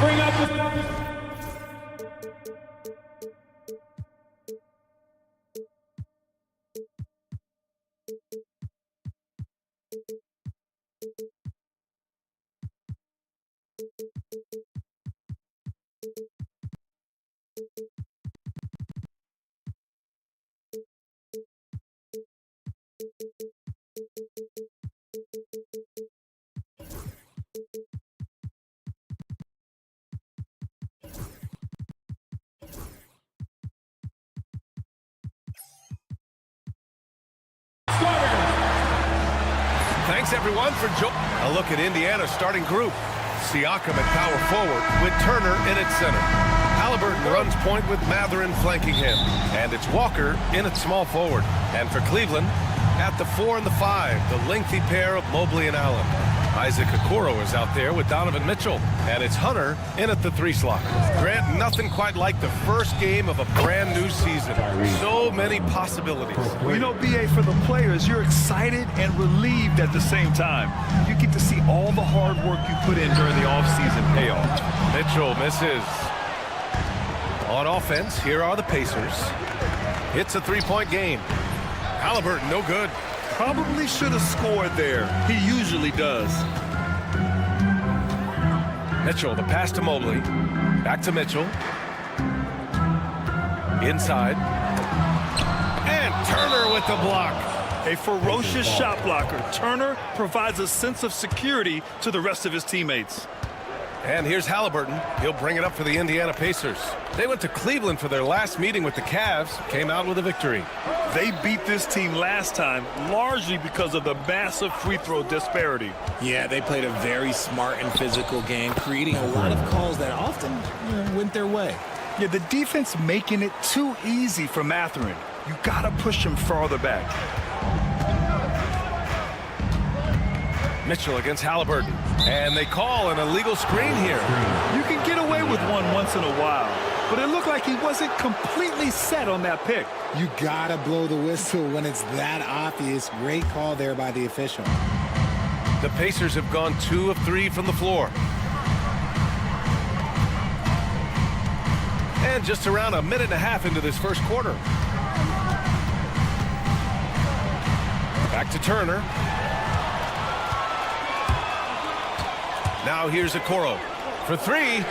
Bring up the... Thanks, everyone, for joining. A look at Indiana's starting group. Siakam at power forward with Turner in at center. Halliburton runs point with Mathurin flanking him. And it's Walker in at small forward. And for Cleveland, at the 4 and the 5, the lengthy pair of Mobley and Allen. Isaac Okoro is out there with Donovan Mitchell. And it's Hunter in at the 3 slot. Grant, nothing quite like the first game of a brand new season. So many possibilities. Well, you know, BA, for the players, you're excited and relieved at the same time. You get to see all the hard work you put in during the offseason pay off. Mitchell misses. On offense, here are the Pacers. It's a 3-point game. Halliburton, no good. Probably should have scored there. He usually does. Mitchell, the pass to Mobley. Back to Mitchell. Inside. And Turner with the block. A ferocious shot blocker. Turner provides a sense of security to the rest of his teammates. And here's Halliburton. He'll bring it up for the Indiana Pacers. They went to Cleveland for their last meeting with the Cavs. Came out with a victory. They beat this team last time largely because of the massive free throw disparity. Yeah, they played a very smart and physical game, creating a lot of calls that often went their way. Yeah, the defense making it too easy for Mathurin. You got to push him farther back. Mitchell against Halliburton. And they call an illegal screen here. You can get away with one once in a while, but it looked like he wasn't completely set on that pick. You gotta blow the whistle when it's that obvious. Great call there by the official. The Pacers have gone 2 of 3 from the floor. And just around a minute and a half into this first quarter. Back to Turner. Now here's Okoro for 3.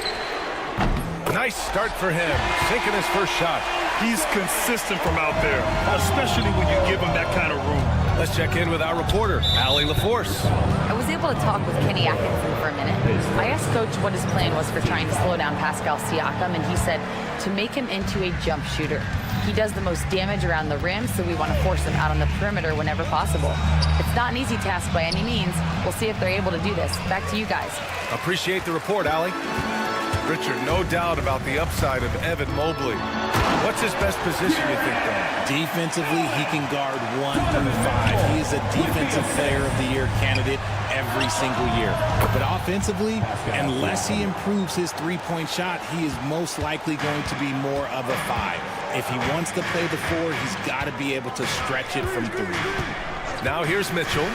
Nice start for him, sinking his first shot. He's consistent from out there, especially when you give him that kind of room. Let's check in with our reporter, Allie LaForce. I was able to talk with Kenny Atkinson for a minute. I asked Coach what his plan was for trying to slow down Pascal Siakam, and he said to make him into a jump shooter. He does the most damage around the rim, so we want to force him out on the perimeter whenever possible. It's not an easy task by any means. We'll see if they're able to do this. Back to you guys. Appreciate the report, Allie. Richard, no doubt about the upside of Evan Mobley. What's his best position, you think, though? Defensively, he can guard 1 through 5. He is a Defensive Player of the Year candidate every single year. But offensively, unless he improves his three-point shot, he is most likely going to be more of a 5. If he wants to play the 4, he's got to be able to stretch it from 3. Now here's Mitchell.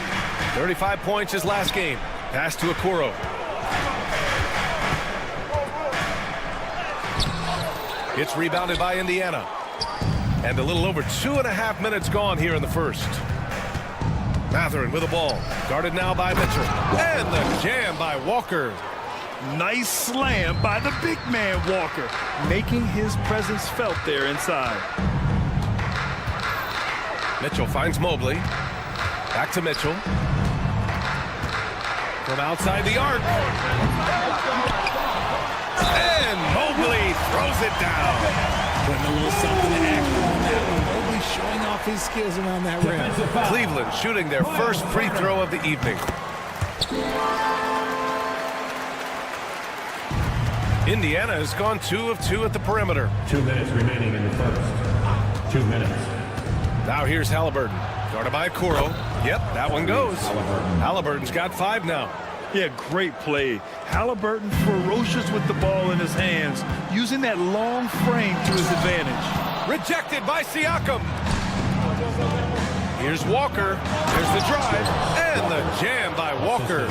35 points his last game. Pass to Okoro. It's rebounded by Indiana. And a little over 2.5 minutes gone here in the first. Mathurin with the ball. Guarded now by Mitchell. And the jam by Walker. Nice slam by the big man Walker, making his presence felt there inside. Mitchell finds Mobley. Back to Mitchell. From outside the arc. And Mobley throws it down. Putting a little something in action on that one. Mobley showing off his skills around that rim. Cleveland shooting their first free throw of the evening. Indiana has gone 2 of 2 at the perimeter. 2 minutes remaining in the first. 2 minutes. Now here's Halliburton. Guarded by Okoro. Yep, that one goes. Halliburton's got 5 now. Yeah, great play. Halliburton ferocious with the ball in his hands, using that long frame to his advantage. Rejected by Siakam. Here's Walker. There's the drive. And the jam by Walker.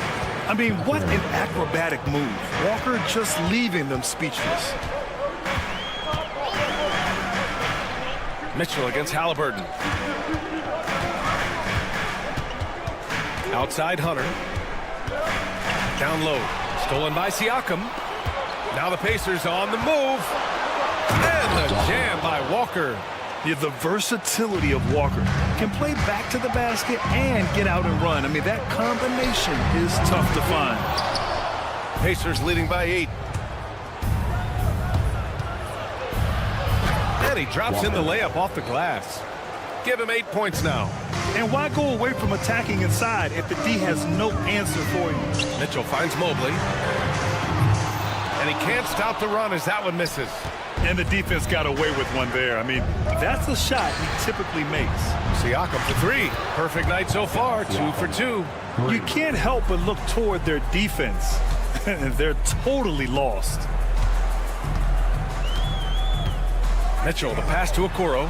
I mean, what an acrobatic move. Walker just leaving them speechless. Mitchell against Halliburton. Outside Hunter. Down low. Stolen by Siakam. Now the Pacers on the move. And the jam by Walker. Yeah, the versatility of Walker. Can play back to the basket and get out and run. I mean, that combination is tough to find. Pacers leading by 8. And he drops in the layup off the glass. Give him 8 points now. And why go away from attacking inside if the D has no answer for you? Mitchell finds Mobley. And he can't stop the run as that one misses. And the defense got away with one there. I mean, that's a shot he typically makes. Siakam for 3. Perfect night so far, 2 for 2. You can't help but look toward their defense. They're totally lost. Mitchell, the pass to Okoro.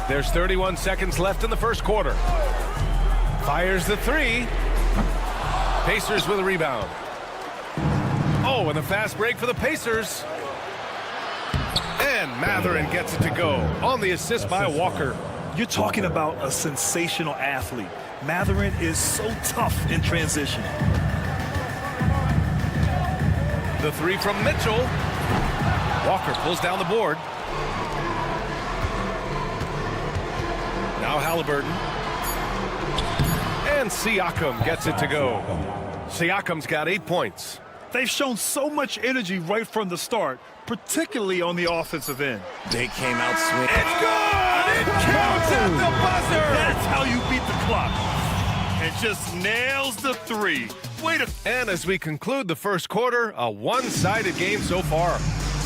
There's 31 seconds left in the first quarter. Fires the 3. Pacers with a rebound. Oh, and a fast break for the Pacers. And Matherin gets it to go on the assist by Walker. You're talking about a sensational athlete. Matherin is so tough in transition. The 3 from Mitchell. Walker pulls down the board. Now Halliburton. And Siakam gets it to go. Siakam's got 8 points. They've shown so much energy right from the start, particularly on the offensive end. They came out swinging. It's good! It counts at the buzzer! That's how you beat the clock. And just nails the 3. Way to... And as we conclude the first quarter, a one-sided game so far.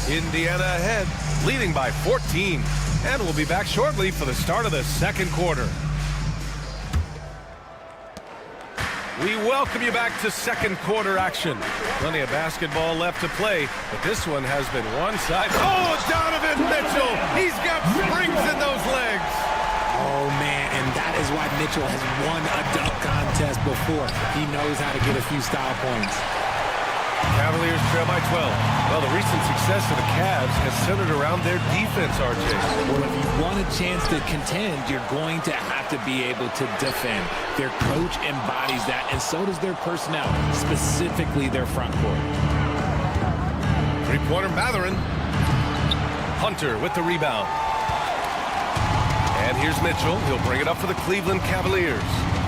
Indiana ahead, leading by 14. And we'll be back shortly for the start of the second quarter. We welcome you back to second quarter action. Plenty of basketball left to play, but this one has been one-sided. Oh, Donovan Mitchell! He's got springs in those legs! Oh, man, and that is why Mitchell has won a dunk contest before. He knows how to get a few style points. Cavaliers trail by 12. Well, the recent success of the Cavs has centered around their defense, RJ. Well, if you want a chance to contend, you're going to have to be able to defend. Their coach embodies that, and so does their personnel, specifically their front court. Three-pointer Matherin. Hunter with the rebound. And here's Mitchell. He'll bring it up for the Cleveland Cavaliers.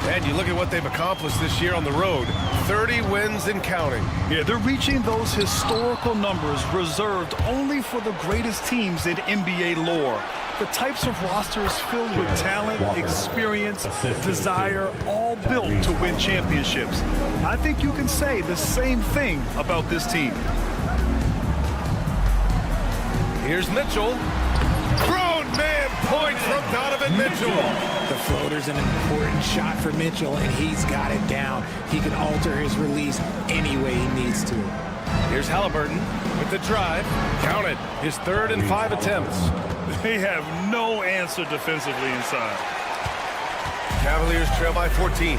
And you look at what they've accomplished this year on the road. 30 wins and counting. Yeah, they're reaching those historical numbers reserved only for the greatest teams in NBA lore. The types of rosters filled with talent, experience, desire, all built to win championships. I think you can say the same thing about this team. Here's Mitchell. Grown man points from Donovan Mitchell. The floater's an important shot for Mitchell, and he's got it down. He can alter his release any way he needs to. Here's Halliburton with the drive. Count it. His 3rd and 5 attempts. They have no answer defensively inside. Cavaliers trail by 14.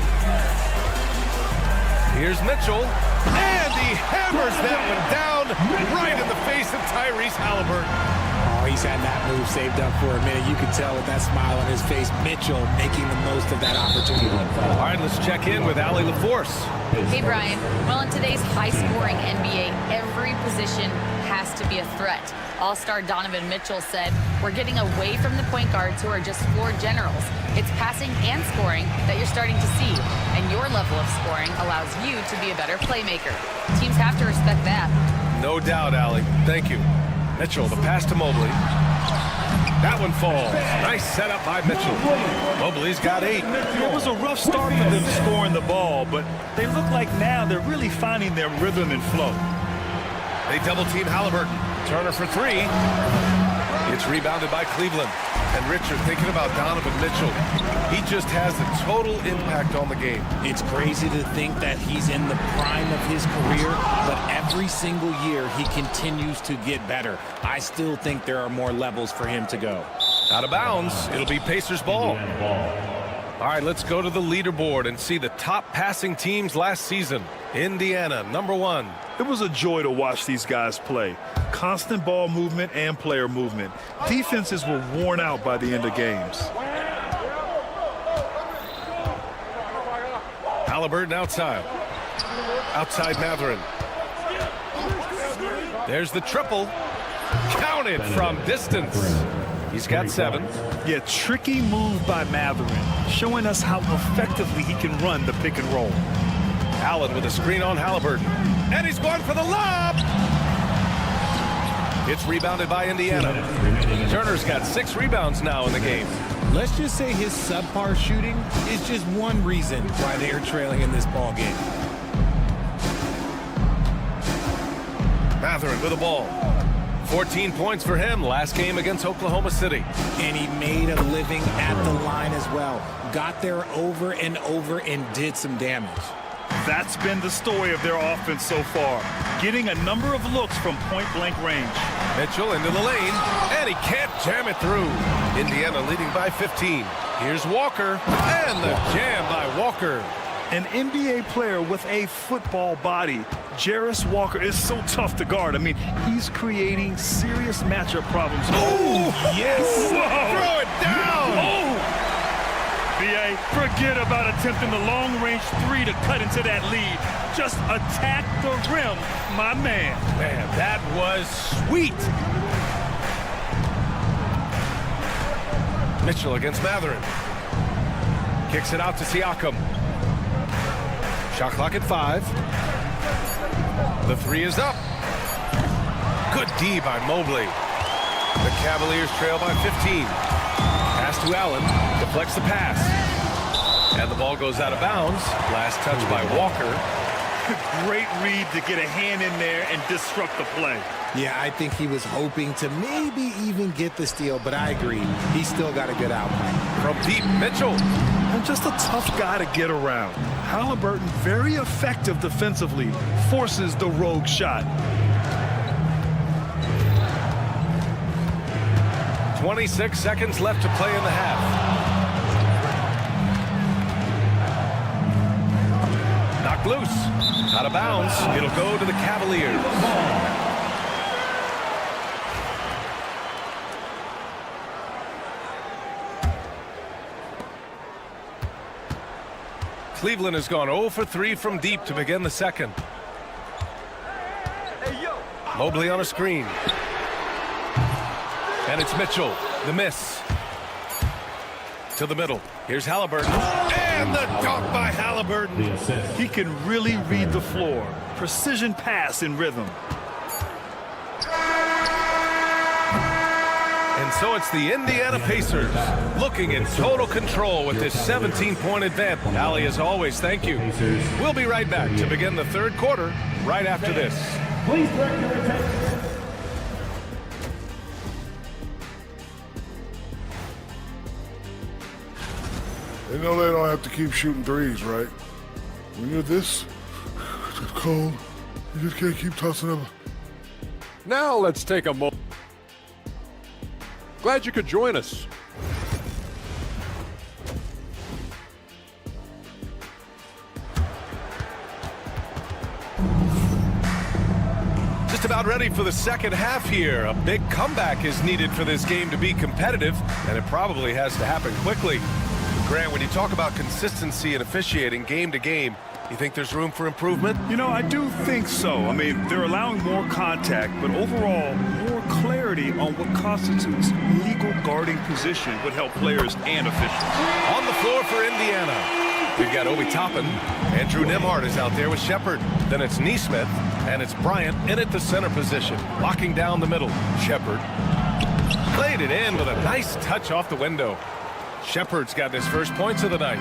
Here's Mitchell. And he hammers that one down right in the face of Tyrese Halliburton. Oh, he's had that move saved up for a minute. You can tell with that smile on his face, Mitchell making the most of that opportunity. All right, let's check in with Allie LaForce. Hey, Brian. Well, in today's high-scoring NBA, every position has to be a threat. All-star Donovan Mitchell said, "We're getting away from the point guards who are just floor generals. It's passing and scoring that you're starting to see, and your level of scoring allows you to be a better playmaker. Teams have to respect that." No doubt, Allie. Thank you. Mitchell, the pass to Mobley. That one falls. Nice setup by Mitchell. Mobley's got 8. It was a rough start for them scoring the ball, but they look like now they're really finding their rhythm and flow. They double-team Halliburton. Turner for 3. It's rebounded by Cleveland. And Richard, thinking about Donovan Mitchell, he just has a total impact on the game. It's crazy to think that he's in the prime of his career, but every single year he continues to get better. I still think there are more levels for him to go. Out of bounds, it'll be Pacers ball. All right, let's go to the leaderboard and see the top passing teams last season. Indiana, number 1. It was a joy to watch these guys play. Constant ball movement and player movement. Defenses were worn out by the end of games. Halliburton outside. Outside Matherin. There's the triple. Counted from distance. He's got 7. Yeah, tricky move by Matherin, showing us how effectively he can run the pick and roll. Allen with a screen on Halliburton. And he's going for the lob. It's rebounded by Indiana. Turner's got 6 rebounds now in the game. Let's just say his subpar shooting is just one reason why they are trailing in this ball game. Matherin with the ball. 14 points for him last game against Oklahoma City. And he made a living at the line as well. Got there over and over and did some damage. That's been the story of their offense so far, getting a number of looks from point-blank range. Mitchell into the lane, and he can't jam it through. Indiana leading by 15. Here's Walker, and the jam by Walker. An NBA player with a football body, Jarris Walker, is so tough to guard. I mean, he's creating serious matchup problems. Oh, yes! Whoa. Throw it down! Oh! BA, forget about attempting the long-range 3 to cut into that lead. Just attack the rim, my man. Man, that was sweet. Mitchell against Matherin. Kicks it out to Siakam. Shot clock at 5. The 3 is up. Good D by Mobley. The Cavaliers trail by 15. Pass to Allen. Deflects the pass. And the ball goes out of bounds. Last touch by Walker. Great read to get a hand in there and disrupt the play. Yeah, I think he was hoping to maybe even get the steal, but I agree. He still got a good outcome. From deep, Mitchell. And just a tough guy to get around. Halliburton, very effective defensively, forces the rogue shot. 26 seconds left to play in the half. Knocked loose. Out of bounds. It'll go to the Cavaliers. Cleveland has gone 0 for 3 from deep to begin the second. Mobley on a screen. And it's Mitchell. The miss. To the middle. Here's Halliburton. And the dunk by Halliburton. He can really read the floor. Precision pass in rhythm. And so it's the Indiana Pacers looking in total control with this 17-point advantage. Allie, as always, thank you. We'll be right back to begin the third quarter right after this. Please direct your attention. They know they don't have to keep shooting threes, right? When you're this cold, you just can't keep tossing them. Now let's take a moment. Glad you could join us. Just about ready for the second half here. A big comeback is needed for this game to be competitive, and it probably has to happen quickly. Grant, when you talk about consistency and officiating game to game, you think there's room for improvement? You know, I do think so. I mean, they're allowing more contact, but overall, more clarity on what constitutes legal guarding position would help players and officials. On the floor for Indiana, we've got Obi Toppin. Andrew Nembhard is out there with Shepard. Then it's Nesmith, and it's Bryant in at the center position, locking down the middle. Shepard played it in with a nice touch off the window. Shepard's got his first points of the night.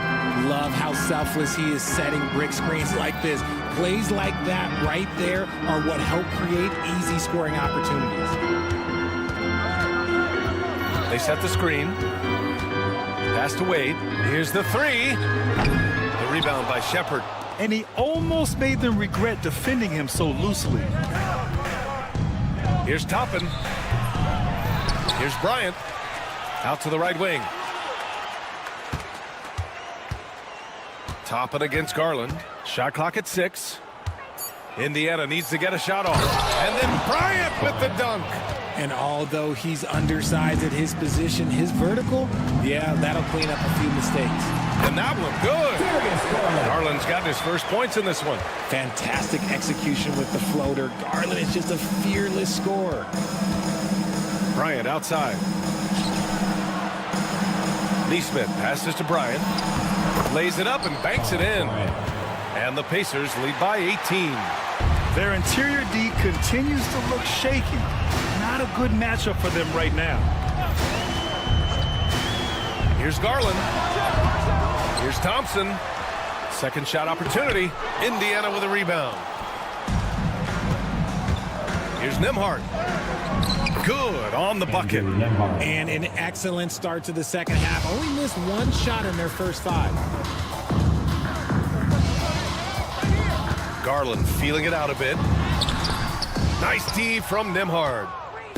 Love how selfless he is setting brick screens like this. Plays like that right there are what help create easy scoring opportunities. They set the screen. Pass to Wade. Here's the 3. The rebound by Shepard. And he almost made them regret defending him so loosely. Here's Toppin. Here's Bryant. Out to the right wing. Toppin against Garland. Shot clock at 6. Indiana needs to get a shot off. And then Bryant with the dunk. And although he's undersized at his position, his vertical, yeah, that'll clean up a few mistakes. And that one good. Garland's got his first points in this one. Fantastic execution with the floater. Garland is just a fearless scorer. Bryant outside. Neesmith passes to Bryant. Lays it up and banks it in. And the Pacers lead by 18. Their interior D continues to look shaky. Not a good matchup for them right now. Here's Garland. Here's Thompson. Second shot opportunity. Indiana with a rebound. Here's Nembhard. Good on the bucket. And an excellent start to the second half. Only missed one shot in their first 5. Garland feeling it out a bit. Nice D from Nembhard.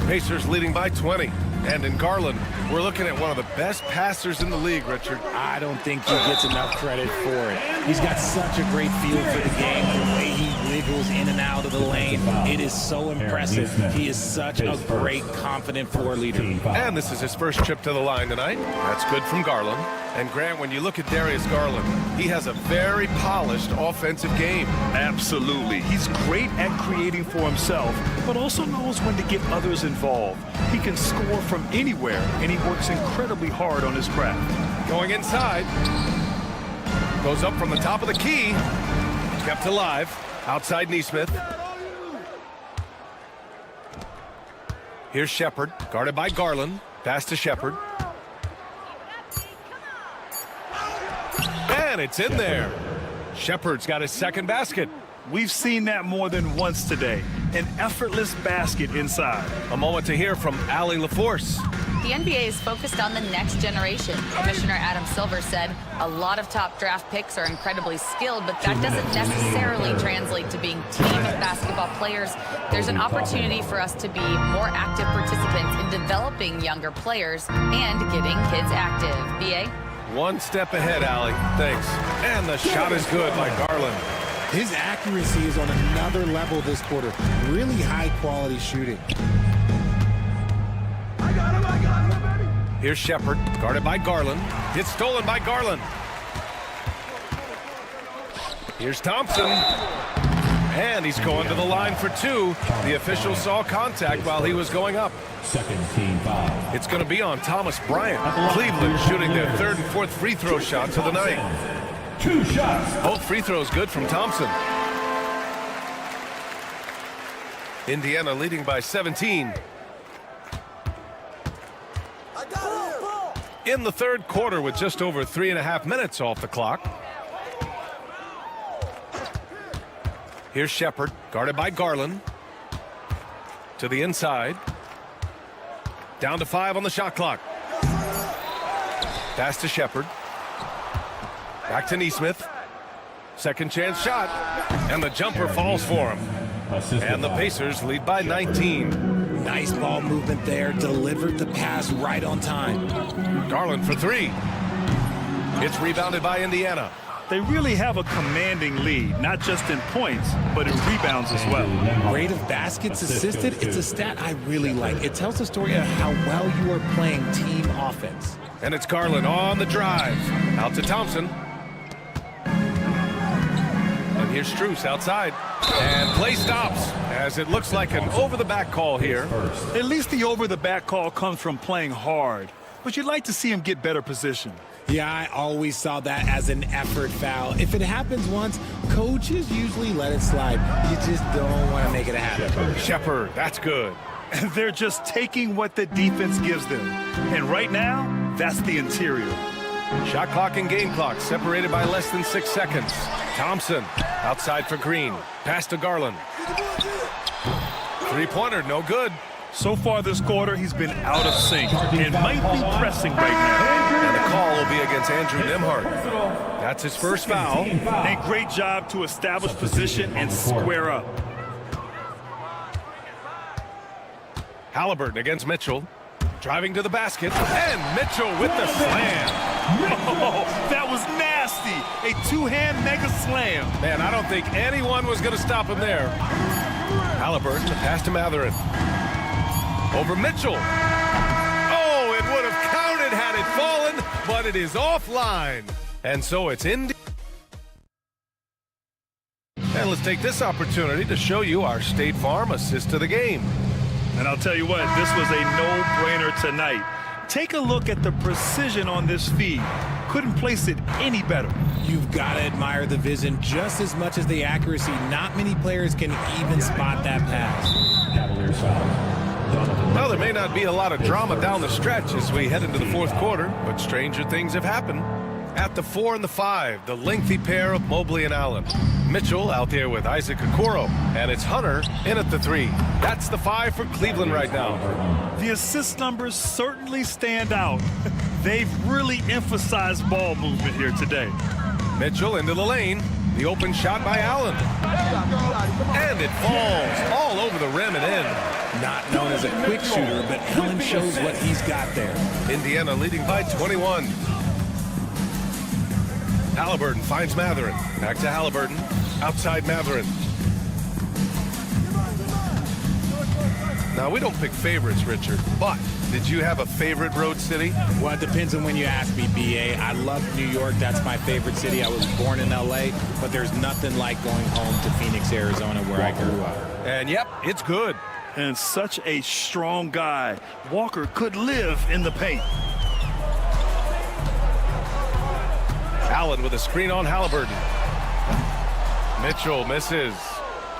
Pacers leading by 20. And in Garland, we're looking at one of the best passers in the league, Richard. I don't think he gets enough credit for it. He's got such a great feel for the game, the way he wiggles in and out of the lane. It is so impressive. He is such a great, confident floor leader. And this is his first trip to the line tonight. That's good from Garland. And Grant, when you look at Darius Garland, he has a very polished offensive game. Absolutely. He's great at creating for himself, but also knows when to get others involved. He can score from anywhere, and he works incredibly hard on his craft. Going inside. Goes up from the top of the key. Kept alive. Outside Neesmith. Here's Shepard, guarded by Garland. Pass to Shepard. And it's in there. Shepard's got his second basket. We've seen that more than once today. An effortless basket inside. A moment to hear from Allie LaForce. The NBA is focused on the next generation. Commissioner Adam Silver said a lot of top draft picks are incredibly skilled, but that doesn't necessarily translate to being team basketball players. There's an opportunity for us to be more active participants in developing younger players and getting kids active. BA? One step ahead, Allie. Thanks. And the shot is good by Garland. His accuracy is on another level this quarter. Really high-quality shooting. Here's Shepard, guarded by Garland. It's stolen by Garland. Here's Thompson. And he's going to the line for 2. The official saw contact while he was going up. Second team foul. It's going to be on Thomas Bryant. Cleveland shooting their 3rd and 4th free throw shots of the night. 2 shots. Both free throws good from Thompson. Indiana leading by 17. In the 3rd quarter with just over 3.5 minutes off the clock. Here's Shepard, guarded by Garland. To the inside. Down to 5 on the shot clock. Pass to Shepard. Back to Neesmith. Second chance shot. And the jumper falls for him. And the Pacers lead by 19. Nice ball movement there. Delivered the pass right on time. Garland for 3. It's rebounded by Indiana. They really have a commanding lead, not just in points, but in rebounds as well. Rate of baskets assisted, it's a stat I really like. It tells the story of how well you are playing team offense. And it's Garland on the drive. Out to Thompson. And here's Strus outside. And play stops as it looks like an over-the-back call here. At least the over-the-back call comes from playing hard, but you'd like to see him get better position. Yeah, I always saw that as an effort foul. If it happens once, coaches usually let it slide. You just don't want to make it a habit. Shepard, that's good. They're just taking what the defense gives them. And right now, that's the interior. Shot clock and game clock separated by less than 6 seconds. Thompson outside for Green. Pass to Garland. Three-pointer, no good. So far this quarter, he's been out of sync and might be pressing right now. And the call will be against Andrew Nembhard. That's his first foul. And great job to establish position and square up. Halliburton against Mitchell. Driving to the basket. And Mitchell with the slam. Oh, that was nasty. A two-hand mega slam. Man, I don't think anyone was going to stop him there. Halliburton, the pass to Matherin. Over Mitchell. Oh, it would have counted had it fallen, but it is offline. And so it's in. And let's take this opportunity to show you our State Farm assist to the game. And I'll tell you what, this was a no-brainer tonight. Take a look at the precision on this feed. Couldn't place it any better. You've got to admire the vision just as much as the accuracy. Not many players can even spot that pass. Cavaliers foul. Well, there may not be a lot of drama down the stretch as we head into the fourth quarter, but stranger things have happened. At the 4 and the 5, the lengthy pair of Mobley and Allen. Mitchell out there with Isaac Okoro, and it's Hunter in at the 3. That's the 5 for Cleveland right now. The assist numbers certainly stand out. They've really emphasized ball movement here today. Mitchell into the lane. The open shot by Allen. And it falls all over the rim and in. Not known as a quick shooter, but Allen shows what he's got there. Indiana leading by 21. Halliburton finds Matherin. Back to Halliburton. Outside Matherin. Now, we don't pick favorites, Richard, but did you have a favorite road city? Well, it depends on when you ask me, B.A. I love New York. That's my favorite city. I was born in L.A., but there's nothing like going home to Phoenix, Arizona, where I grew up. And, yep, it's good. And such a strong guy. Walker could live in the paint. Allen with a screen on Halliburton. Mitchell misses.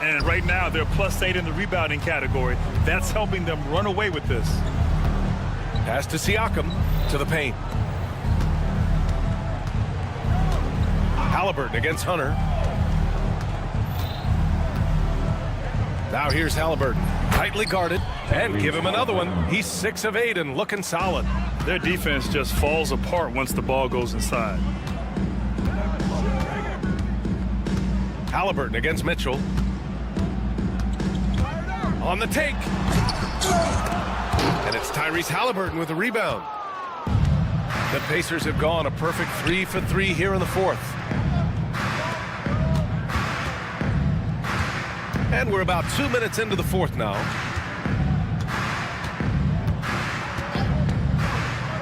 And right now, they're +8 in the rebounding category. That's helping them run away with this. Pass to Siakam to the paint. Halliburton against Hunter. Now here's Halliburton. Tightly guarded. And give him another one. He's 6 of 8 and looking solid. Their defense just falls apart once the ball goes inside. Halliburton against Mitchell. On the take. And it's Tyrese Halliburton with the rebound. The Pacers have gone a perfect 3 for 3 here in the fourth. And we're about 2 minutes into the fourth now.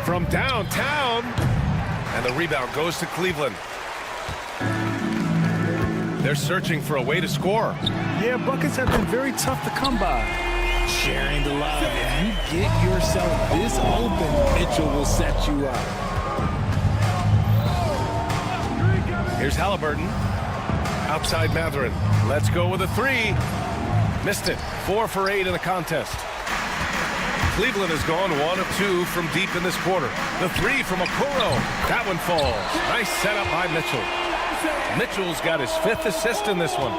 From downtown. And the rebound goes to Cleveland. They're searching for a way to score. Yeah, buckets have been very tough to come by. Sharing the love. If you get yourself this open, Mitchell will set you up. Here's Halliburton. Outside Matherin. Let's go with a 3. Missed it. 4 for 8 in the contest. Cleveland has gone 1 of 2 from deep in this quarter. The 3 from Okoro. That one falls. Nice setup by Mitchell. Mitchell's got his 5th assist in this one.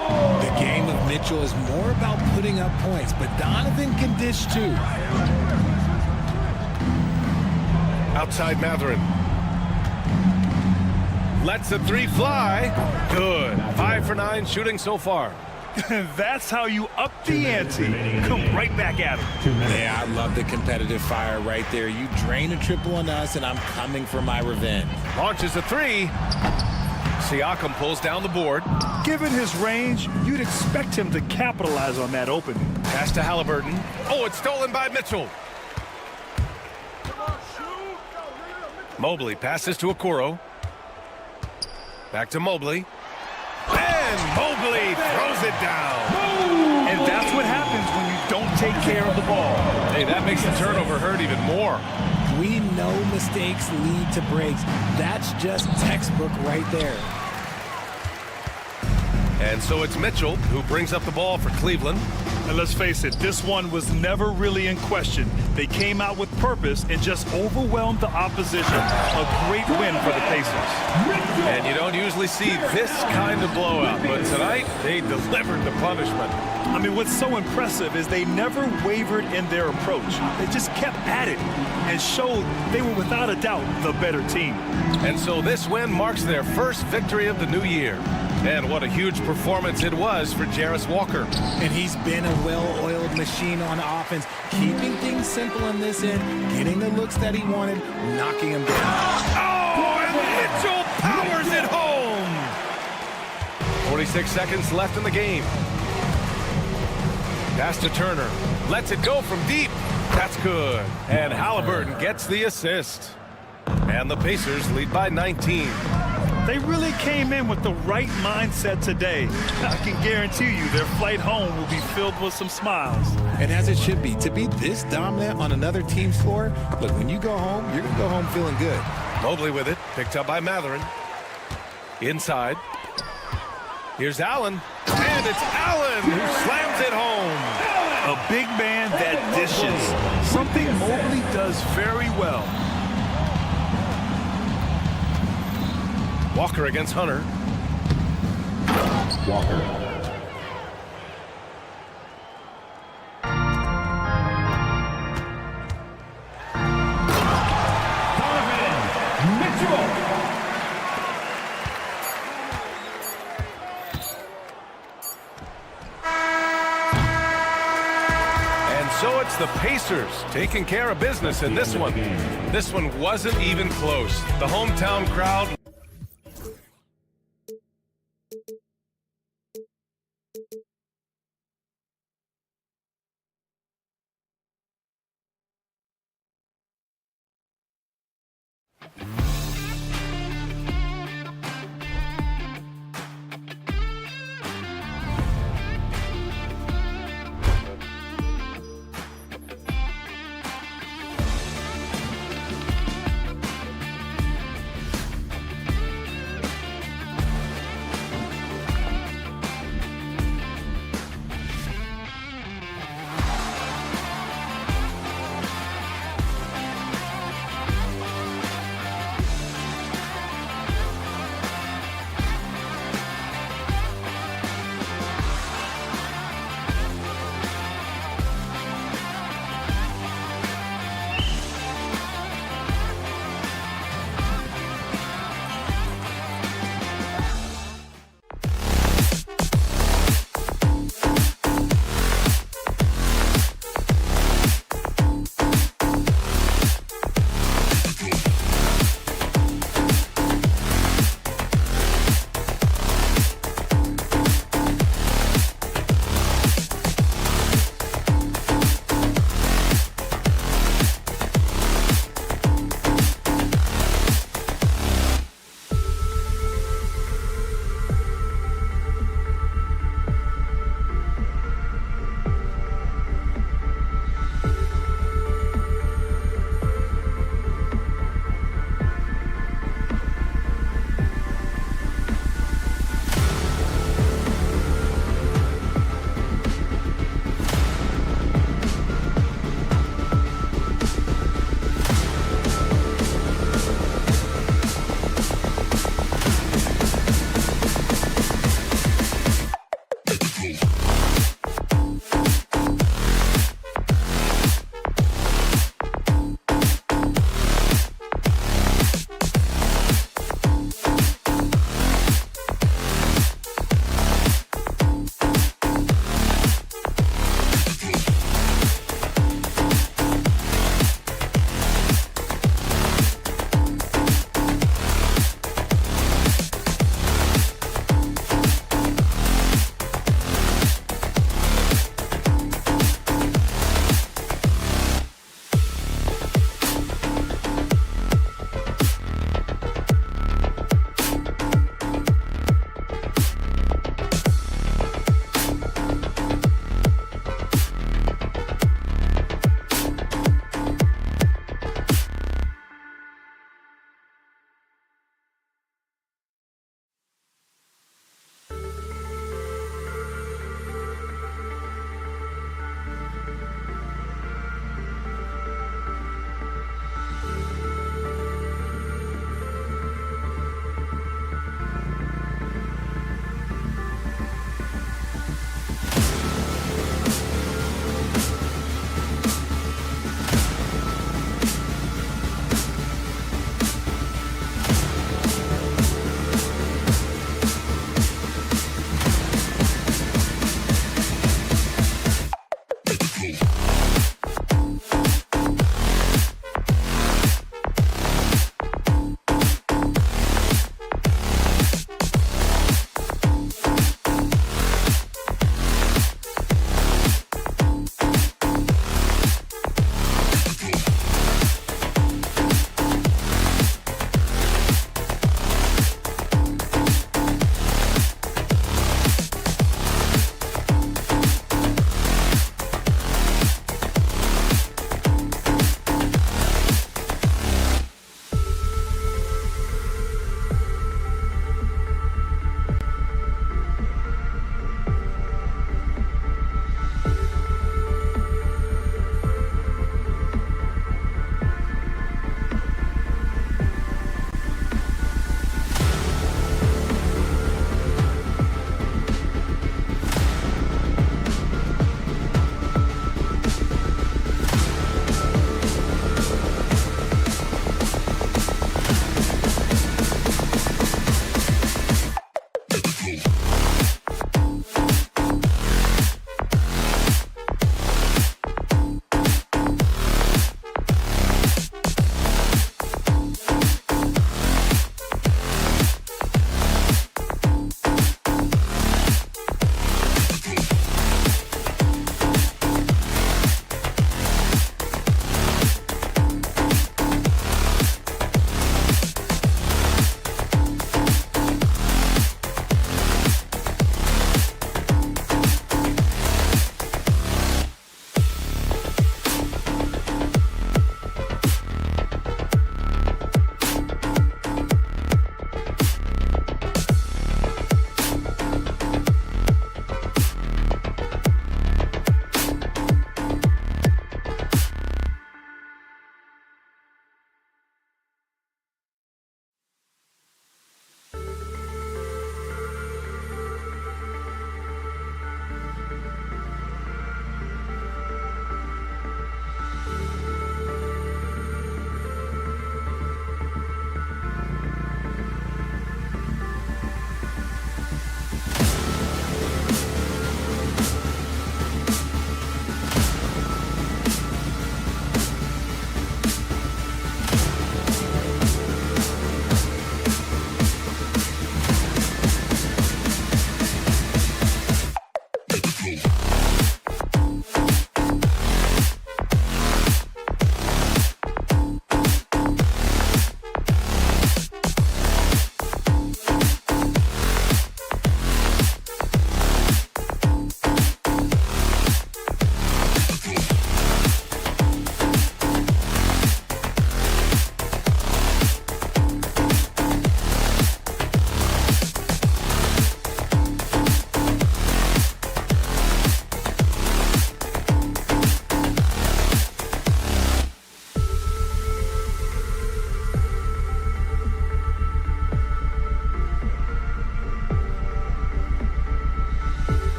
The game of Mitchell is more about putting up points, but Donovan can dish too. Outside Matherin. Lets the 3 fly. Good. 5 for 9 shooting so far. That's how you up the ante. Come right back at him. Yeah, I love the competitive fire right there. You drain a triple on us, and I'm coming for my revenge. Launches a 3. Siakam pulls down the board. Given his range, you'd expect him to capitalize on that opening. Pass to Halliburton. Oh, it's stolen by Mitchell. Mobley passes to Okoro. Back to Mobley. And Mobley throws it down. And that's what happens when you don't take care of the ball. Hey, that makes the turnover hurt even more. We know mistakes lead to breaks. That's just textbook right there. And so it's Mitchell who brings up the ball for Cleveland. And let's face it, this one was never really in question. They came out with purpose and just overwhelmed the opposition. A great win for the Pacers. And you don't usually see this kind of blowout, but tonight they delivered the punishment. I mean, what's so impressive is they never wavered in their approach. They just kept at it and showed they were without a doubt the better team. And so this win marks their first victory of the new year. And what a huge performance it was for Jarris Walker. And he's been a well-oiled machine on offense, keeping things simple on this end, getting the looks that he wanted, knocking him down. Oh, boy! Hammers it home. 46 seconds left in the game. Pass to Turner. Lets it go from deep. That's good. And Halliburton gets the assist. And the Pacers lead by 19. They really came in with the right mindset today. I can guarantee you their flight home will be filled with some smiles. And as it should be, to be this dominant on another team's floor, look, when you go home, you're going to go home feeling good. Mobley with it, picked up by Matherin. Inside. Here's Allen. And it's Allen who slams it home. A big man that dishes. Something Mobley does very well. Walker against Hunter. Walker. Donovan Mitchell. And so it's the Pacers taking care of business in this one. This one wasn't even close. The hometown crowd.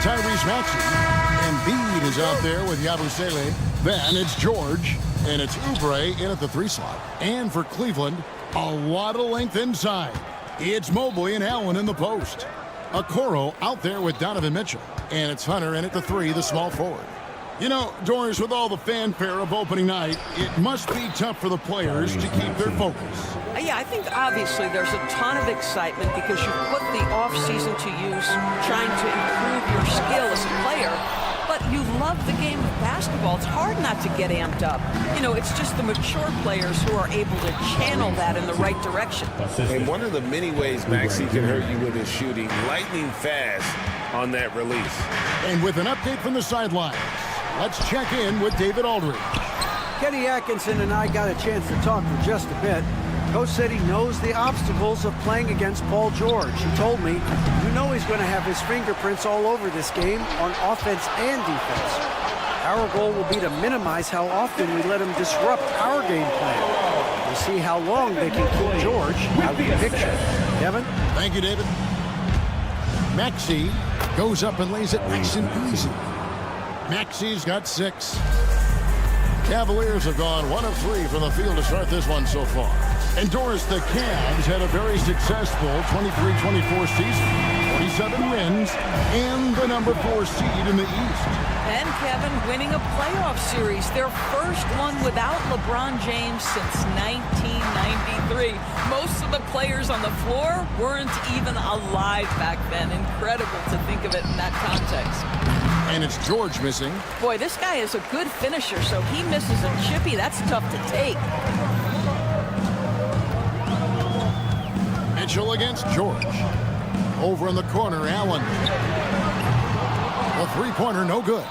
Tyrese Maxey. Embiid is out there with Yabusele. Then it's George, and it's Oubre in at the 3 slot. And for Cleveland, a lot of length inside. It's Mobley and Allen in the post. Okoro out there with Donovan Mitchell. And it's Hunter in at the 3, the small forward. You know, Doris, with all the fanfare of opening night, it must be tough for the players to keep their focus. Yeah, I think obviously there's a ton of excitement because you put the off-season to use trying to improve your skill as a player. But you love the game of basketball. It's hard not to get amped up. You know, it's just the mature players who are able to channel that in the right direction. And one of the many ways Maxey can hurt you with his shooting, lightning fast on that release. And with an update from the sidelines, let's check in with David Aldridge. Kenny Atkinson and I got a chance to talk for just a bit. Coach said he knows the obstacles of playing against Paul George. He told me, you know he's going to have his fingerprints all over this game on offense and defense. Our goal will be to minimize how often we let him disrupt our game plan. We'll see how long they can keep George out of the picture. Kevin? Thank you, David. Maxey goes up and lays it nice and easy. Maxey's got 6. Cavaliers have gone 1 of 3 from the field to start this one so far. And Doris, the Cavs had a very successful 23-24 season, 47 wins, and the number 4 seed in the East. And Kevin winning a playoff series, their first one without LeBron James since 1993. Most of the players on the floor weren't even alive back then. Incredible to think of it in that context. And it's George missing. Boy, this guy is a good finisher, so he misses a chippy. That's tough to take. Mitchell against George. Over in the corner, Allen. The three-pointer, no good.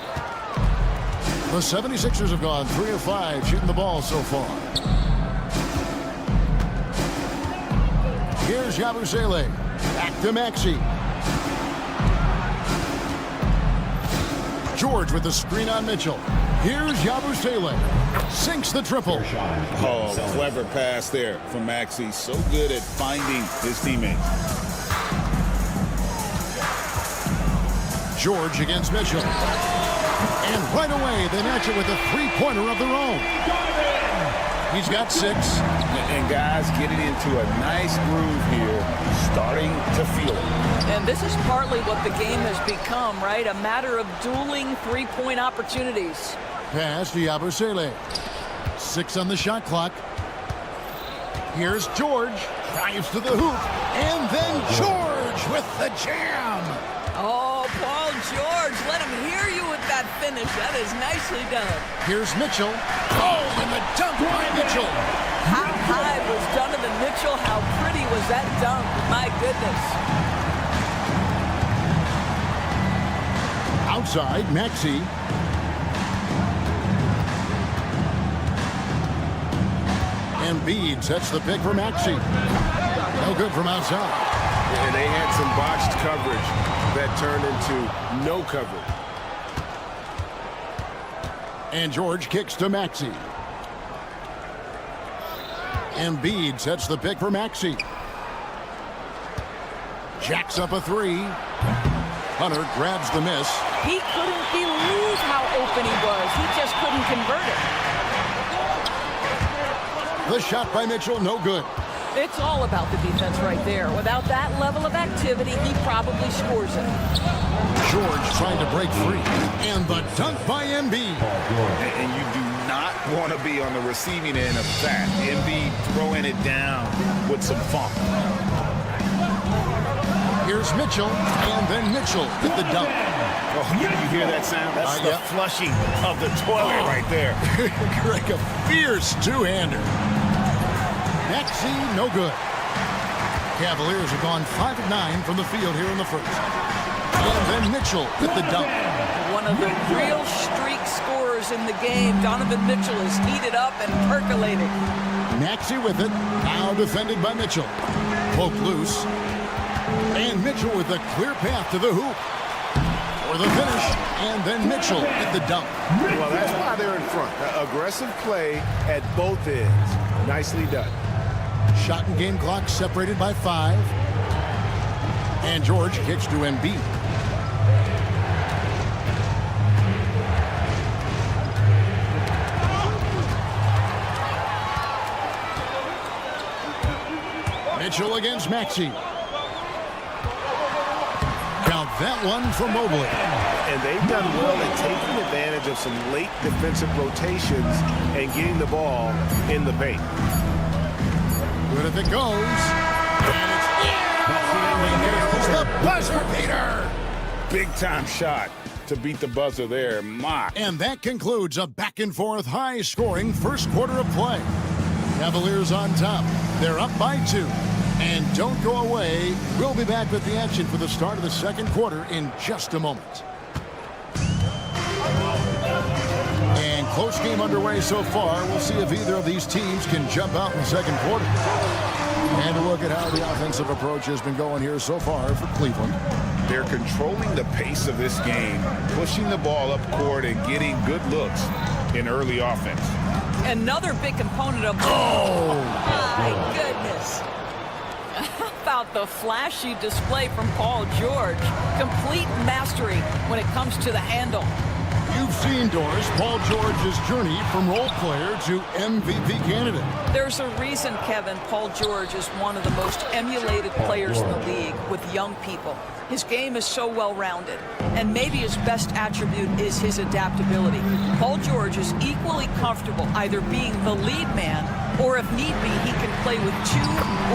The 76ers have gone 3 of 5 shooting the ball so far. Here's Yabusele. Back to Maxey. George with the screen on Mitchell. Here's Yabusele. Sinks the triple. Oh, clever pass there from Maxey. So good at finding his teammates. George against Mitchell. And right away, they match it with a three-pointer of their own. He's got 6. And guys getting into a nice groove here, starting to feel it. And this is partly what the game has become, right? A matter of dueling three-point opportunities. Pass to Yabusele. 6 on the shot clock. Here's George. Drives to the hoop. And then George with the jam. Oh, Paul George, let him hear you with that finish. That is nicely done. Here's Mitchell. Oh, and the dunk by Mitchell. How high was Donovan Mitchell? How pretty was that dunk? My goodness. Outside, Maxey. Embiid sets the pick for Maxey. No good from outside. And they had some botched coverage that turned into no coverage. And George kicks to Maxey. Embiid sets the pick for Maxey. Jacks up a 3. Hunter grabs the miss. He couldn't believe how open he was. He just couldn't convert it. The shot by Mitchell, no good. It's all about the defense right there. Without that level of activity, he probably scores it. George trying to break free. And the dunk by Embiid. And you do not want to be on the receiving end of that. Embiid throwing it down with some funk. Here's Mitchell, and then Mitchell with the dunk. Oh, you hear that sound? That's the flushing of the toilet right there. Like a fierce two-hander. Maxey, no good. Cavaliers have gone 5 of 9 from the field here in the first. And then Mitchell with the dunk. One of the real streak scorers in the game. Donovan Mitchell is heated up and percolating. Maxey with it, now defended by Mitchell. Poke loose. And Mitchell with a clear path to the hoop. For the finish, and then Mitchell at the dunk. Well, that's why they're in front. Aggressive play at both ends. Nicely done. Shot and game clock separated by 5. And George kicks to Embiid. Mitchell against Maxey. Count that one for Mobley. And they've done well at taking advantage of some late defensive rotations and getting the ball in the paint. Good if it goes. And it's the buzzer beater. Big-time shot to beat the buzzer there. And that concludes a back-and-forth, high-scoring first quarter of play. Cavaliers on top. They're up by 2. And don't go away. We'll be back with the action for the start of the second quarter in just a moment. And close game underway so far. We'll see if either of these teams can jump out in the second quarter. And a look at how the offensive approach has been going here so far for Cleveland. They're controlling the pace of this game, pushing the ball up court and getting good looks in early offense. Another big component of... Oh, my goodness. How about the flashy display from Paul George? Complete mastery when it comes to the handle. You've seen, Doris, Paul George's journey from role player to MVP candidate. There's a reason, Kevin, Paul George is one of the most emulated players in the league with young people. His game is so well-rounded, and maybe his best attribute is his adaptability. Paul George is equally comfortable either being the lead man, or if need be, he can play with 2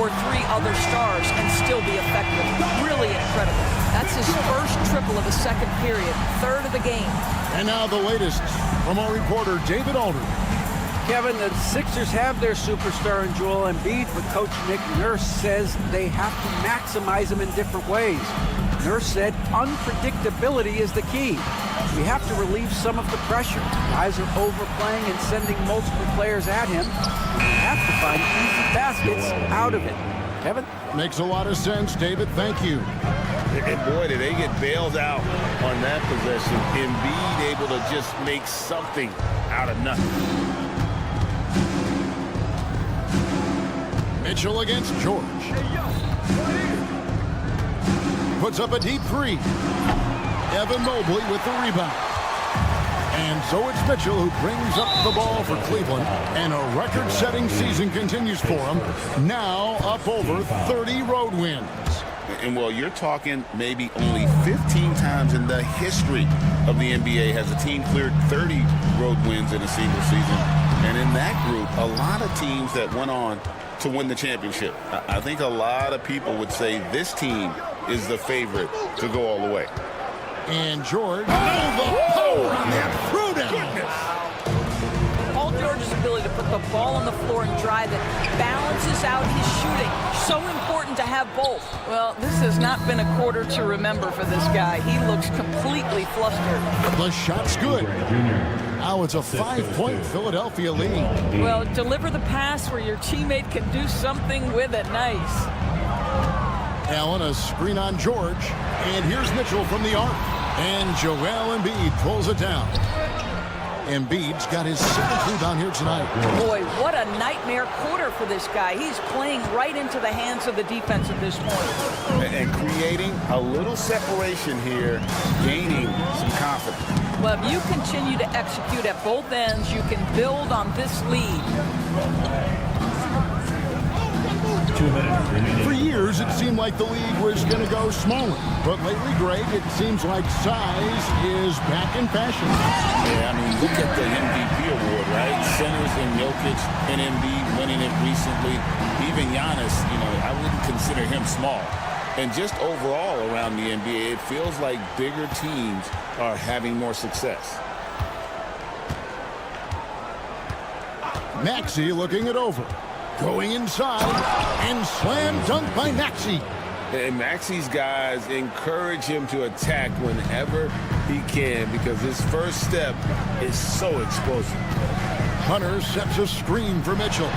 or 3 other stars and still be effective. Really incredible. That's his first triple of the second period, third of the game. And now the latest from our reporter, David Aldridge. Kevin, the Sixers have their superstar in Joel Embiid, but Coach Nick Nurse says they have to maximize him in different ways. Nurse said unpredictability is the key. We have to relieve some of the pressure. Guys are overplaying and sending multiple players at him. We have to find easy baskets out of it. Kevin? Makes a lot of sense, David. Thank you. And boy, did they get bailed out on that possession. Embiid able to just make something out of nothing. Mitchell against George. Puts up a deep 3. Evan Mobley with the rebound. And so it's Mitchell who brings up the ball for Cleveland. And a record-setting season continues for him. Now up over 30 road wins. And well, you're talking maybe only 15 times in the history of the NBA has a team cleared 30 road wins in a single season. And in that group, a lot of teams that went on to win the championship. I think a lot of people would say this team is the favorite to go all the way. And George, the power on that throwdown. Paul George's ability to put the ball on the floor and drive it balances out his shooting. So important to have both. Well, this has not been a quarter to remember for this guy. He looks completely flustered. The shot's good. Now it's a 5-point Philadelphia lead. Well, deliver the pass where your teammate can do something with it. Nice. Allen, a screen on George. And here's Mitchell from the arc. And Joel Embiid pulls it down. Embiid's got his 7th rebound here tonight. Boy, what a nightmare quarter for this guy. He's playing right into the hands of the defense at this point. And creating a little separation here, gaining some confidence. Well, if you continue to execute at both ends, you can build on this lead. 2 minutes remaining. For years, it seemed like the league was going to go smaller. But lately, Greg, it seems like size is back in fashion. Yeah, I mean, look at the MVP award, right? Centers and Jokic and Embiid winning it recently. Even Giannis, I wouldn't consider him small. And just overall around the NBA, it feels like bigger teams are having more success. Maxey looking it over. Going inside, and slam dunk by Maxey. And Maxey's guys encourage him to attack whenever he can because his first step is so explosive. Hunter sets a screen for Mitchell.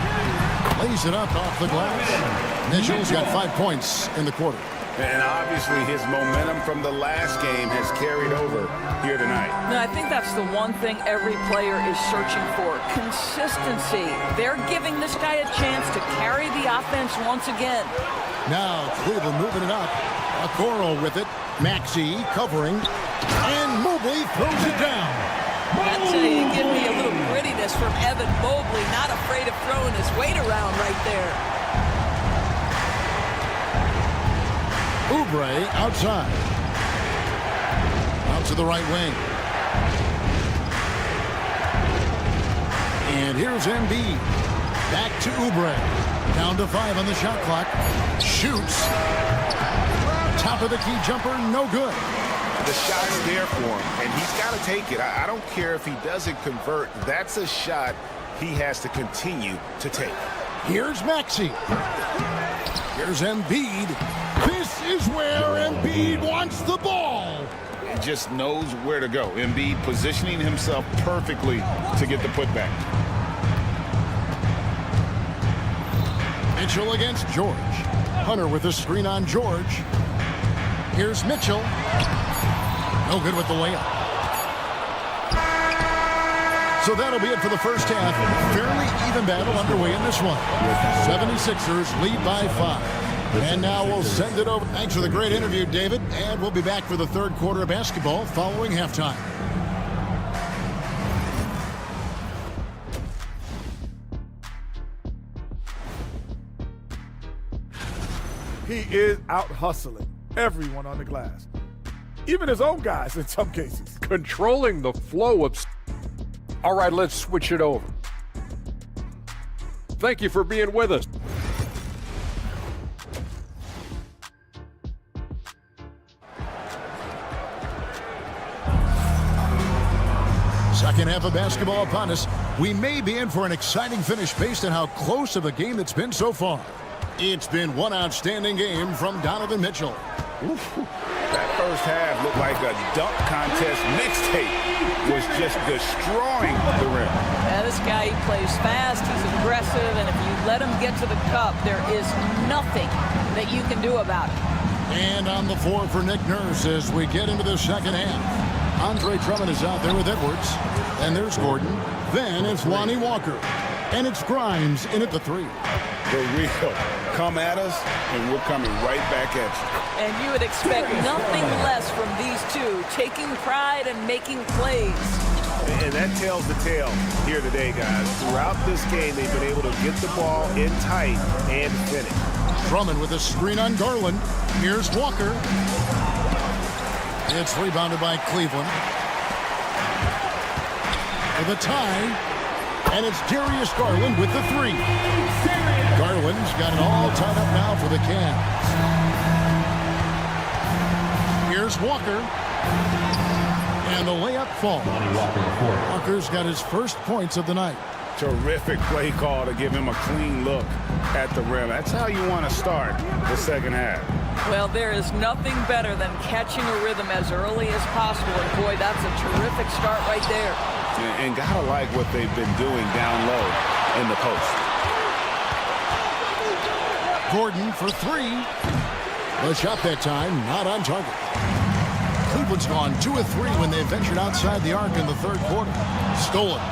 Lays it up off the glass. Mitchell's got 5 points in the quarter. And obviously his momentum from the last game has carried over here tonight. No, I think that's the one thing every player is searching for. Consistency. They're giving this guy a chance to carry the offense once again. Now Cleveland moving it up. Okoro with it. Maxey covering. And Mobley throws it down. That's give me a little grittiness from Evan Mobley. Not afraid of throwing his weight around right there. Oubre outside. Out to the right wing. And here's Embiid. Back to Oubre. Down to 5 on the shot clock. Shoots. Top of the key jumper, no good. The shot's there for him, and he's got to take it. I don't care if he doesn't convert. That's a shot he has to continue to take. Here's Maxey. Here's Embiid. This is where Embiid wants the ball. He just knows where to go. Embiid positioning himself perfectly to get the putback. Mitchell against George. Hunter with a screen on George. Here's Mitchell. No good with the layup. So that'll be it for the first half. Fairly even battle underway in this one. 76ers lead by 5. And now we'll send it over. Thanks for the great interview, David. And we'll be back for the third quarter of basketball following halftime. He is out hustling everyone on the glass. Even his own guys in some cases. Controlling the flow of... All right, let's switch it over. Thank you for being with us. Second half of basketball upon us. We may be in for an exciting finish based on how close of a game it's been so far. It's been one outstanding game from Donovan Mitchell. That first half looked like a dunk contest mixtape. Was just destroying the rim. Yeah, this guy, he plays fast, he's aggressive, and if you let him get to the cup, there is nothing that you can do about it. And on the floor for Nick Nurse as we get into the second half. Andre Drummond is out there with Edwards. And there's Gordon. Then it's Lonnie Walker. And it's Grimes in at the 3. The real come at us, and we're coming right back at you. And you would expect nothing less from these two, taking pride and making plays. And that tells the tale here today, guys. Throughout this game, they've been able to get the ball in tight and finish. Drummond with a screen on Garland. Here's Walker. It's rebounded by Cleveland. For the tie. And it's Darius Garland with the 3. Garland's got it all tied up now for the Cavs. Here's Walker. And the layup falls. Walker's got his first points of the night. Terrific play call to give him a clean look at the rim. That's how you want to start the second half. Well, there is nothing better than catching a rhythm as early as possible. And boy, that's a terrific start right there. And gotta like what they've been doing down low in the post. Gordon for 3. The shot that time, not on target. Cleveland's gone 2 of 3 when they ventured outside the arc in the third quarter. Stolen.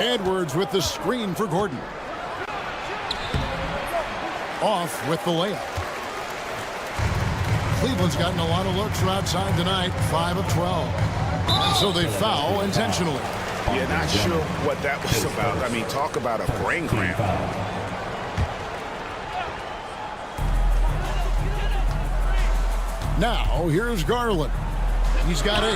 Edwards with the screen for Gordon. Off with the layup. Cleveland's gotten a lot of looks from outside tonight, 5 of 12. And so they foul intentionally. Yeah, not sure what that was about. I mean, talk about a brain cramp. Now, here's Garland. He's got 8.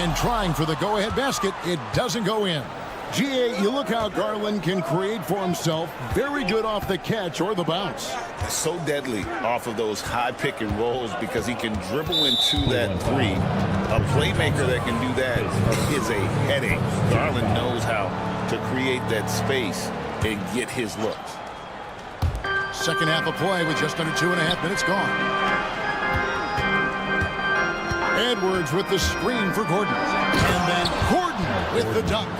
And trying for the go-ahead basket, it doesn't go in. GA, you look how Garland can create for himself. Very good off the catch or the bounce. So deadly off of those high pick and rolls because he can dribble into that 3. A playmaker that can do that is a headache. Garland knows how to create that space and get his looks. Second half of play with just under 2.5 minutes gone. Edwards with the screen for Gordon. And then Gordon with the dunk.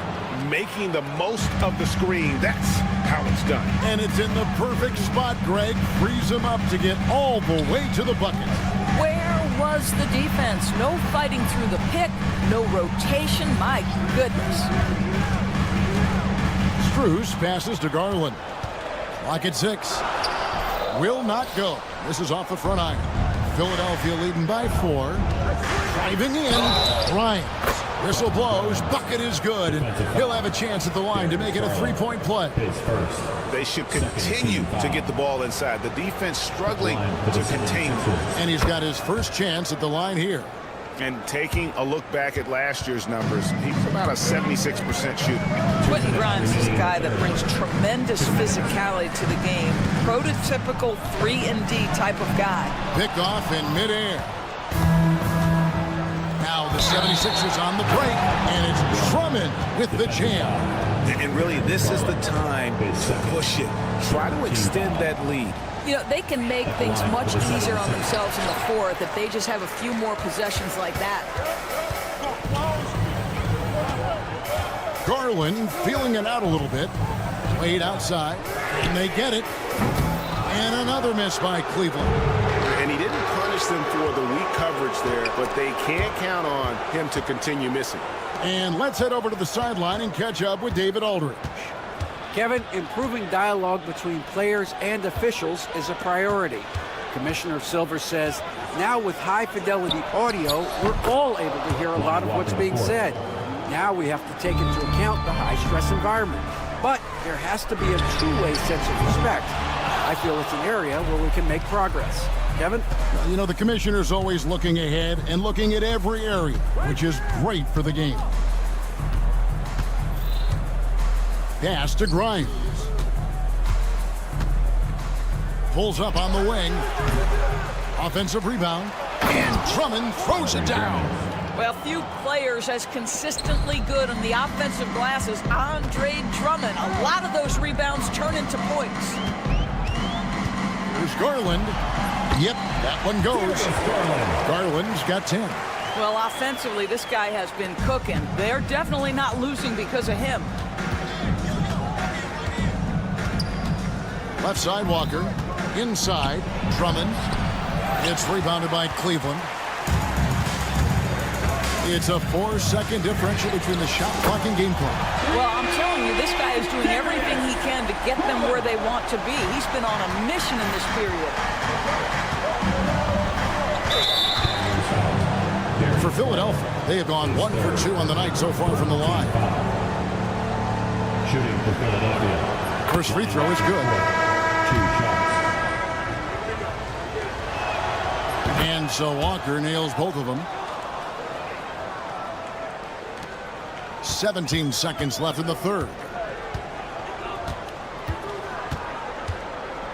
Making the most of the screen. That's how it's done. And it's in the perfect spot, Greg. Frees him up to get all the way to the bucket. Where was the defense? No fighting through the pick, no rotation. My goodness. Strus passes to Garland. Clock at 6. Will not go. This is off the front iron. Philadelphia leading by 4. Driving in, Bryant. Whistle blows, bucket is good, and he'll have a chance at the line to make it a three-point play. They should continue to get the ball inside. The defense struggling to contain them. And he's got his first chance at the line here. And taking a look back at last year's numbers, he's about a 76% shooter. Quentin Grimes is a guy that brings tremendous physicality to the game. Prototypical 3-and-D type of guy. Picked off in midair. Now the 76ers on the break, and it's Drummond with the jam. And really, this is the time to push it. Try to extend that lead. You know, they can make things much easier on themselves in the fourth if they just have a few more possessions like that. Garland feeling it out a little bit. Played outside, and they get it. And another miss by Cleveland. And he didn't punish them for the weak coverage there, but they can't count on him to continue missing. And let's head over to the sideline and catch up with David Aldridge. Kevin, improving dialogue between players and officials is a priority. Commissioner Silver says, now with high-fidelity audio, we're all able to hear a lot of what's being said. Now we have to take into account the high-stress environment. But there has to be a two-way sense of respect. I feel it's an area where we can make progress. Kevin? You know, the commissioner's always looking ahead and looking at every area, which is great for the game. Pass to Grimes. Pulls up on the wing. Offensive rebound. And Drummond throws it down. Well, few players as consistently good on the offensive glass as Andre Drummond. A lot of those rebounds turn into points. Here's Garland. Yep, that one goes. Garland's got 10. Well, offensively, this guy has been cooking. They're definitely not losing because of him. Left side, Walker. Inside, Drummond. It's rebounded by Cleveland. It's a 4-second differential between the shot clock and game clock. Well, I'm telling you, this guy is doing everything he can to get them where they want to be. He's been on a mission in this period. For Philadelphia, they have gone 1 for 2 on the night so far from the line. Shooting for Philadelphia. First free throw is good. 2 shots. And so Walker nails both of them. 17 seconds left in the third.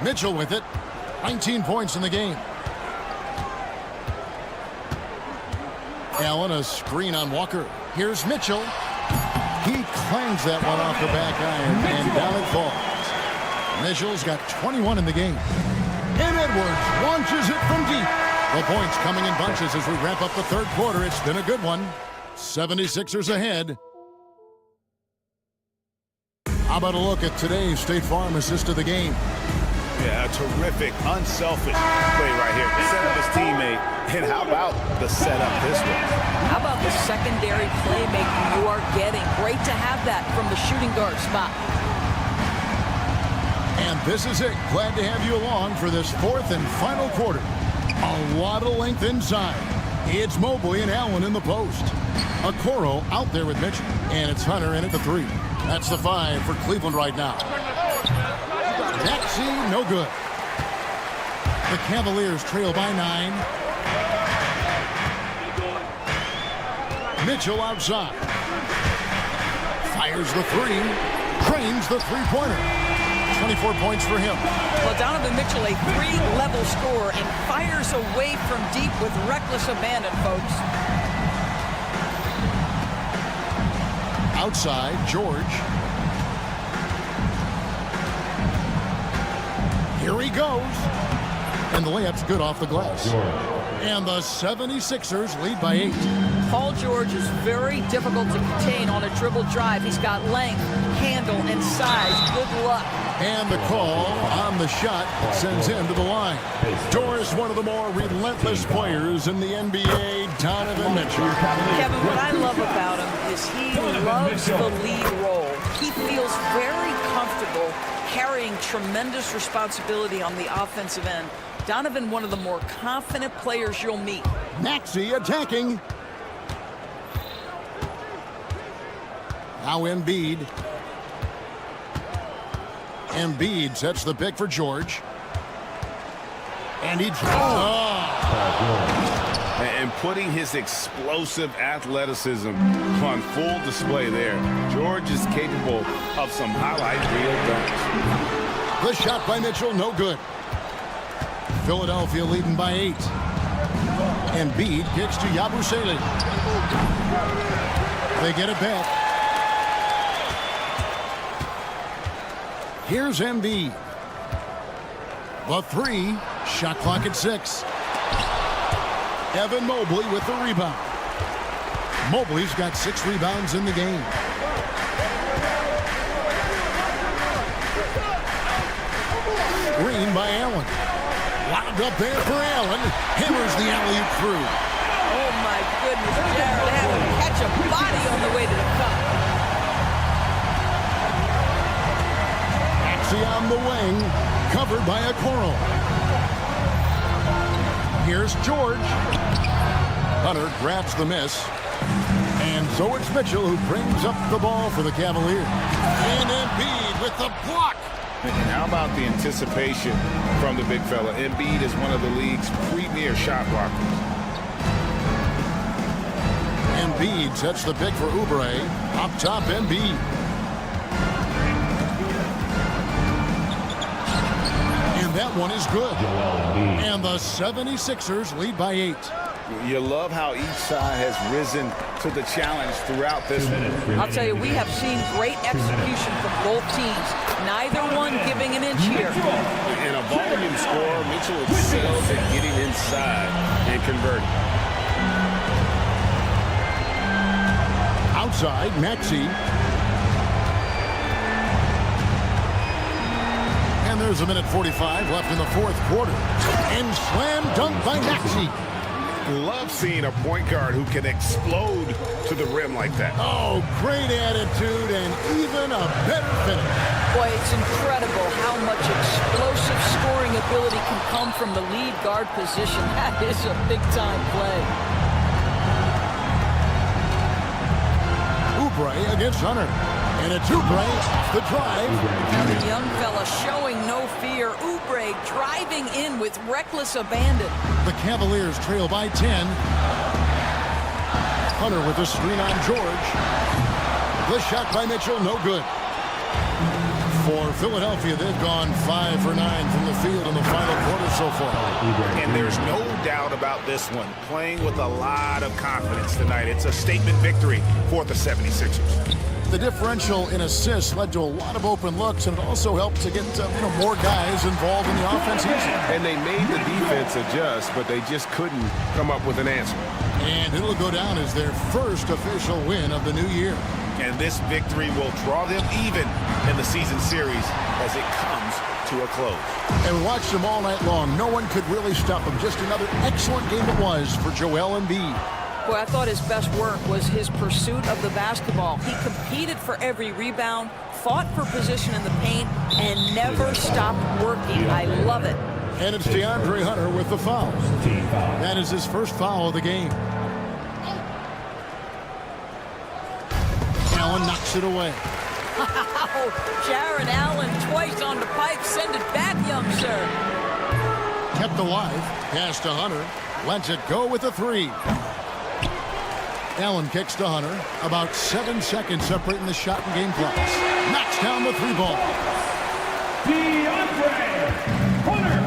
Mitchell with it. 19 points in the game. Allen, a screen on Walker. Here's Mitchell. He clangs that one off the back iron, and down it falls. Mitchell's got 21 in the game. And Edwards launches it from deep. The points coming in bunches as we wrap up the third quarter. It's been a good one. 76ers ahead. How about a look at today's State Farm assist of the game? Yeah, a terrific, unselfish play right here. Set up his teammate. And how about the setup this one? How about the secondary playmaking you are getting? Great to have that from the shooting guard spot. And this is it. Glad to have you along for this fourth and final quarter. A lot of length inside. It's Mobley and Allen in the post. Okoro out there with Mitchell. And it's Hunter in at the 3. That's the 5 for Cleveland right now. Maxey, no good. The Cavaliers trail by 9. Mitchell outside. Fires the 3. Drains the three-pointer. 24 points for him. Well, Donovan Mitchell, a 3-level scorer, and fires away from deep with reckless abandon, folks. Outside, George. Here he goes. And the layup's good off the glass. And the 76ers lead by 8. Paul George is very difficult to contain on a dribble drive. He's got length, handle, and size. Good luck. And the call on the shot sends him to the line. Doris, one of the more relentless players in the NBA, Donovan Mitchell. Kevin, what I love about him is he loves the lead role. He feels very comfortable carrying tremendous responsibility on the offensive end. Donovan, one of the more confident players you'll meet. Maxey attacking. Now Embiid. Embiid sets the pick for George. And he And putting his explosive athleticism on full display there. George is capable of some highlight reel dunks. The shot by Mitchell, no good. Philadelphia leading by 8. Embiid kicks to Yabusele. They get it back. Here's Embiid. The 3. Shot clock at 6. Evan Mobley with the rebound. Mobley's got 6 rebounds in the game. Green by Allen. Lobbed up there for Allen. Hammers the alley-oop through. Oh, my goodness, Jared Allen catch a body on the way to the cup. Maxey on the wing, covered by a Okoro. Here's George. Hunter grabs the miss. And so it's Mitchell who brings up the ball for the Cavaliers. And Embiid with the block. And how about the anticipation from the big fella? Embiid is one of the league's premier shot blockers. Embiid sets the pick for Oubre. Up top, Embiid. And that one is good. And the 76ers lead by 8. You love how each side has risen to the challenge throughout this one. I'll tell you, we have seen great execution from both teams. Neither one giving an inch here. In a volume score, Mitchell excels at getting inside and converting. Outside, Maxey. And there's a minute 45 left in the 4th quarter. And slam dunk by Maxey. Love seeing a point guard who can explode to the rim like that. Oh, great attitude and even a better finish. Boy, it's incredible how much explosive scoring ability can come from the lead guard position. That is a big-time play. Oubre against Hunter. And it's Oubre off the drive. Now the young fella showing no fear. Oubre driving in with reckless abandon. The Cavaliers trail by 10. Hunter with the screen on George. The shot by Mitchell, no good. For Philadelphia, they've gone 5 for 9 from the field in the final quarter so far. And there's no doubt about this one. Playing with a lot of confidence tonight. It's a statement victory for the 76ers. The differential in assists led to a lot of open looks, and it also helped to get more guys involved in the offense easy. And they made the defense adjust, but they just couldn't come up with an answer. And it'll go down as their first official win of the new year. And this victory will draw them even in the season series as it comes to a close. And we watched them all night long. No one could really stop them. Just another excellent game it was for Joel Embiid. Boy, I thought his best work was his pursuit of the basketball. He competed for every rebound, fought for position in the paint, and never stopped working. I love it. And it's DeAndre Hunter with the foul. That is his first foul of the game. Allen knocks it away. Wow, Jared Allen twice on the pipe. Send it back, young sir. Kept alive. Pass to Hunter. Lets it go with a 3. Allen kicks to Hunter. About 7 seconds separating the shot and game clocks. Knocks down the 3 ball. DeAndre Hunter.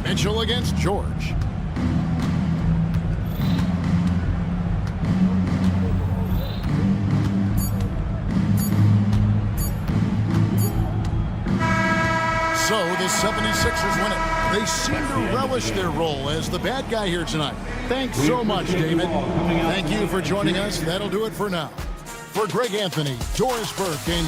Mitchell against George. So the 76ers win it. They seem to relish their role as the bad guy here tonight. Thanks so much, David. Thank you for joining us. That'll do it for now. For Greg Anthony, Doris Burke, and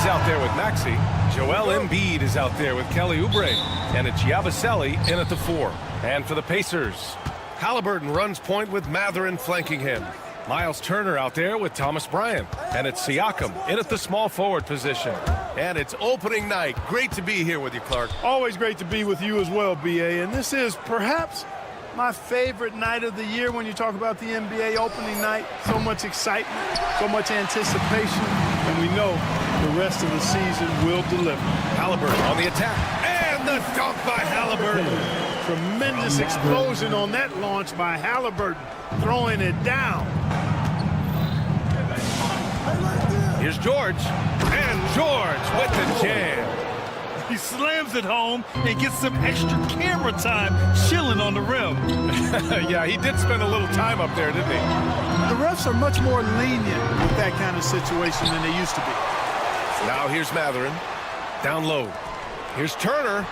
He's out there with Maxey. Joel Embiid is out there with Kelly Oubre. And it's Yabusele in at the 4. And for the Pacers, Halliburton runs point with Mathurin flanking him. Miles Turner out there with Thomas Bryant. And it's Siakam in at the small forward position. And it's opening night. Great to be here with you, Clark. Always great to be with you as well, B.A. And this is perhaps my favorite night of the year when you talk about the NBA opening night. So much excitement, so much anticipation, and we know the rest of the season will deliver. Halliburton on the attack. And the dunk by Halliburton. Tremendous explosion on that launch by Halliburton, throwing it down. Here's George. And George with the jam. He slams it home and gets some extra camera time chilling on the rim. Yeah, he did spend a little time up there, didn't he? The refs are much more lenient with that kind of situation than they used to be. Now here's Mathurin. Down low. Here's Turner.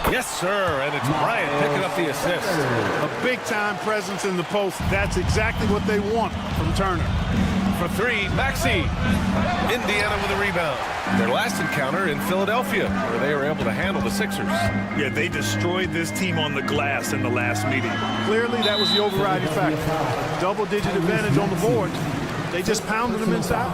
Yes, sir, and it's Bryant picking up the assist. A big-time presence in the post. That's exactly what they want from Turner. For 3, Maxey. Indiana with a rebound. Their last encounter in Philadelphia, where they were able to handle the Sixers. Yeah, they destroyed this team on the glass in the last meeting. Clearly, that was the overriding factor. A double-digit advantage on the board. They just pounded them inside.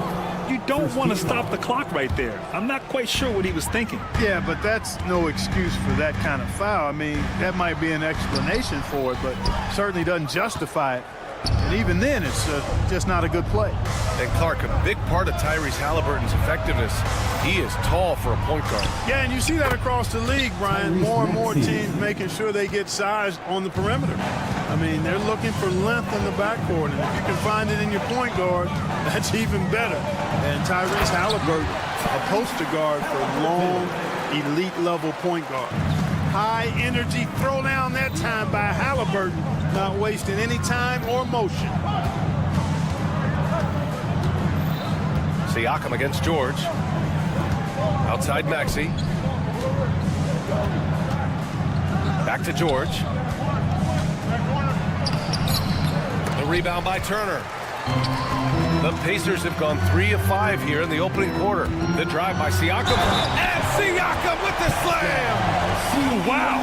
You don't want to stop the clock right there. I'm not quite sure what he was thinking. Yeah, but that's no excuse for that kind of foul. I mean, that might be an explanation for it, but certainly doesn't justify it. And even then, it's just not a good play. And Clark, a big part of Tyrese Halliburton's effectiveness, he is tall for a point guard. Yeah, and you see that across the league, Brian. More and more teams making sure they get size on the perimeter. I mean, they're looking for length in the backcourt, and if you can find it in your point guard, that's even better. And Tyrese Halliburton, a poster guard for long, elite-level point guard. High energy throw down that time by Halliburton, not wasting any time or motion. Siakam against George. Outside Maxey. Back to George. The rebound by Turner. The Pacers have gone 3 of 5 here in the opening quarter. The drive by Siakam. And Siakam with the slam! Wow,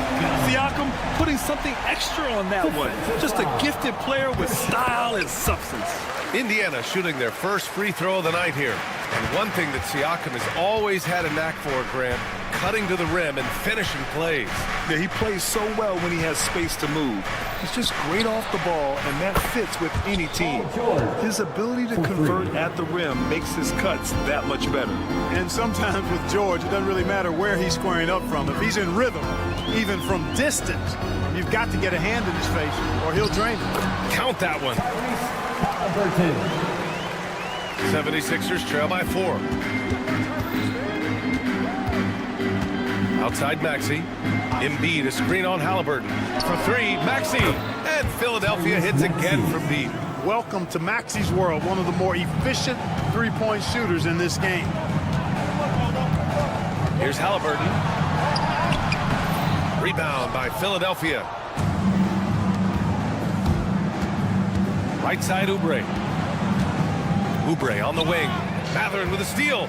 Siakam putting something extra on that one. Just a gifted player with style and substance. Indiana shooting their first free throw of the night here. And one thing that Siakam has always had a knack for, Grant, cutting to the rim and finishing plays. Yeah, he plays so well when he has space to move. He's just great off the ball, and that fits with any team. His ability to convert at the rim makes his cuts that much better. And sometimes with George, it doesn't really matter where he's squaring up from. If he's in rhythm, even from distance, you've got to get a hand in his face or he'll drain it. Count that one. 76ers trail by 4. Outside Maxey. Embiid, a screen on Halliburton. For 3, Maxey. And Philadelphia hits again from deep. Welcome to Maxey's world, one of the more efficient three-point shooters in this game. Here's Halliburton. Rebound by Philadelphia. Right side, Oubre. Oubre on the wing. Mathurin with a steal.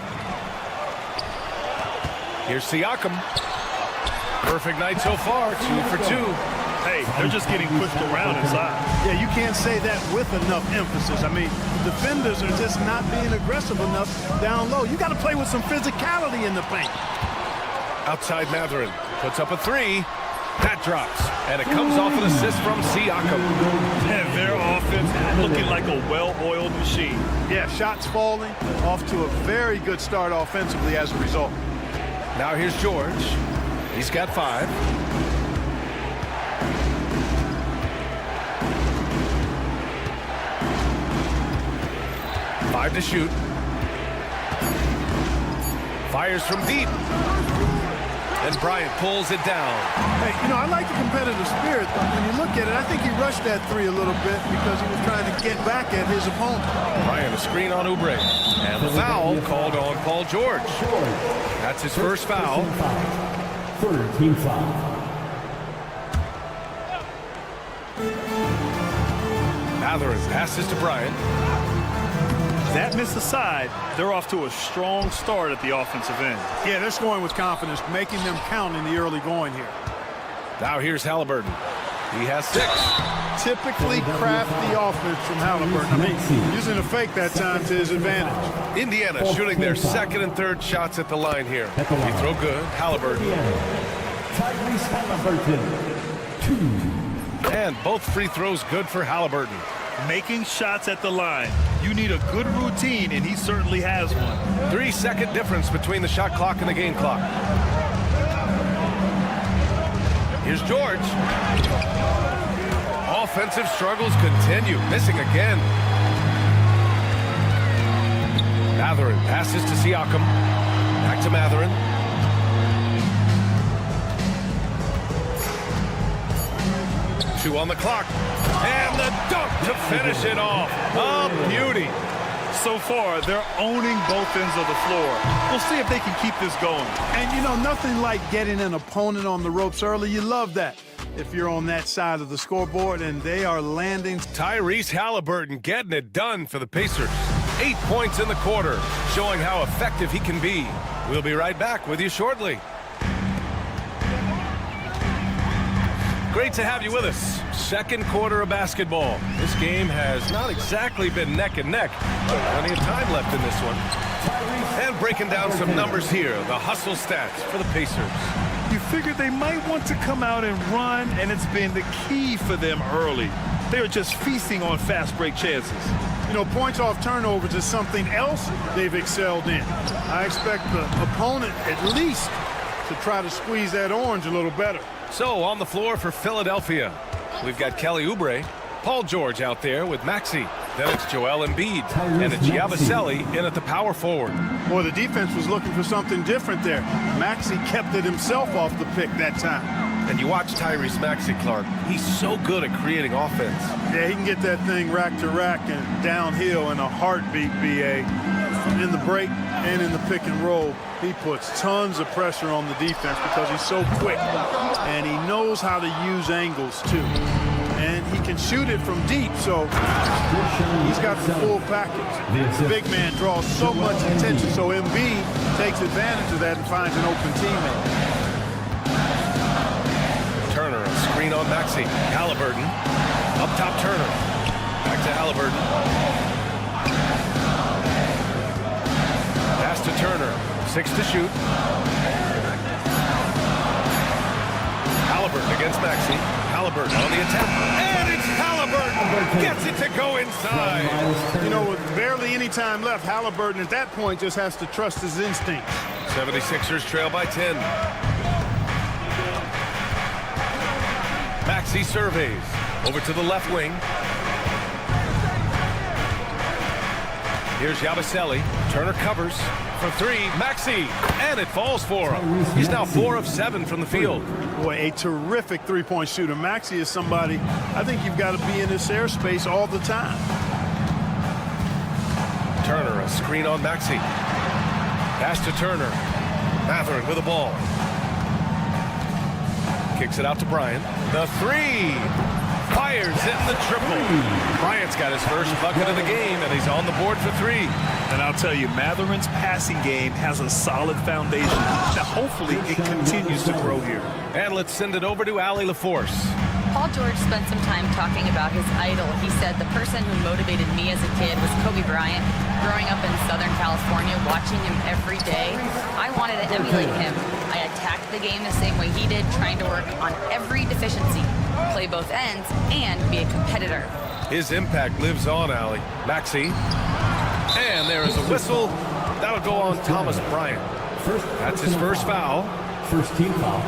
Here's Siakam. Perfect night so far, 2 for 2. Hey, they're just getting pushed around inside. Yeah, you can't say that with enough emphasis. I mean, defenders are just not being aggressive enough down low. You got to play with some physicality in the paint. Outside Mathurin. Puts up a 3. That drops. And it comes off an assist from Siakam. And their offense looking like a well-oiled machine. Yeah, shots falling. Off to a very good start offensively as a result. Now here's George. He's got 5. Five to shoot. Fires from deep. And Bryant pulls it down. Hey, you know, I like the competitive spirit. When you look at it, I think he rushed that 3 a little bit because he was trying to get back at his opponent. Bryant, a screen on Oubre. And the foul called on Paul George. That's his first foul. Third team foul. Mathurin passes to Bryant. that miss aside, they're off to a strong start at the offensive end. Yeah, they're scoring with confidence, making them count in the early going here. Now here's Halliburton. He has 6. Typically crafty offense from Halliburton. I mean, using a fake that time to his advantage. Indiana shooting their second and third shots at the line here. He throw good. Halliburton. Tyrese Halliburton, 2. And both free throws good for Halliburton. Making shots at the line. You need a good routine, and he certainly has one. 3-second difference between the shot clock and the game clock. Here's George. Offensive struggles continue. Missing again. Mathurin passes to Siakam. Back to Mathurin. Two on the clock. And the dunk to finish it off. A beauty. So far, they're owning both ends of the floor. We'll see if they can keep this going. And, you know, nothing like getting an opponent on the ropes early. You love that if you're on that side of the scoreboard, and they are landing. Tyrese Halliburton getting it done for the Pacers. 8 points in the quarter, showing how effective he can be. We'll be right back with you shortly. Great to have you with us. Second quarter of basketball. This game has not exactly been neck and neck, but plenty of time left in this one. And breaking down some numbers here, the hustle stats for the Pacers. You figured they might want to come out and run, and it's been the key for them early. They are just feasting on fast break chances. You know, points off turnovers is something else they've excelled in. I expect the opponent at least to try to squeeze that orange a little better. So on the floor for Philadelphia, we've got Kelly Oubre, Paul George out there with Maxey. Then it's Joel Embiid, and it's Yabusele in at the power forward. Boy, the defense was looking for something different there. Maxey kept it himself off the pick that time. And you watch Tyrese Maxey, Clark. He's so good at creating offense. Yeah, he can get that thing rack to rack and downhill in a heartbeat, BA. In the break and in the pick and roll, he puts tons of pressure on the defense because he's so quick. And he knows how to use angles, too. And he can shoot it from deep, so he's got the full package. The big man draws so much attention, so Embiid takes advantage of that and finds an open teammate. Turner, a screen on Maxey. Halliburton, up top Turner. Back to Halliburton. Pass to Turner, 6 to shoot. Halliburton against Maxey. Halliburton on the attack. And it's Halliburton. Gets it to go inside. You know, with barely any time left, Halliburton at that point just has to trust his instincts. 76ers trail by 10. Maxey surveys. Over to the left wing. Here's Yabusele. Turner covers for 3. Maxey. And it falls for him. He's now 4 of 7 from the field. Boy, a terrific three-point shooter. Maxey is somebody I think you've got to be in this airspace all the time. Turner, a screen on Maxey. Pass to Turner. Mathurin with the ball. Kicks it out to Bryant. The 3. Fires in the triple. Bryant's got his first bucket of the game, and he's on the board for 3. And I'll tell you, Mathurin's passing game has a solid foundation. Now, hopefully, it continues to grow here. And let's send it over to Allie LaForce. Paul George spent some time talking about his idol. He said, the person who motivated me as a kid was Kobe Bryant. Growing up in Southern California, watching him every day, I wanted to emulate him. I attacked the game the same way he did, trying to work on every deficiency, play both ends, and be a competitor. His impact lives on, Allie. Maxey. And there is a whistle. That'll go on Thomas Bryant. That's his first foul. First team foul.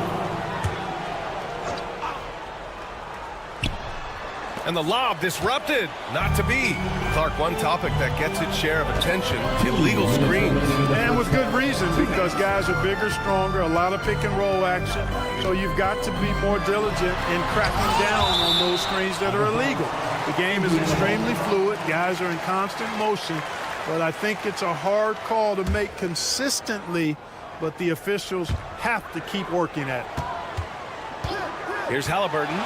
And the lob disrupted. Not to be. Clark, one topic that gets its share of attention, illegal screens. And with good reason, because guys are bigger, stronger, a lot of pick and roll action. So you've got to be more diligent in cracking down on those screens that are illegal. The game is extremely fluid. Guys are in constant motion. But I think it's a hard call to make consistently, but the officials have to keep working at it. Here's Halliburton.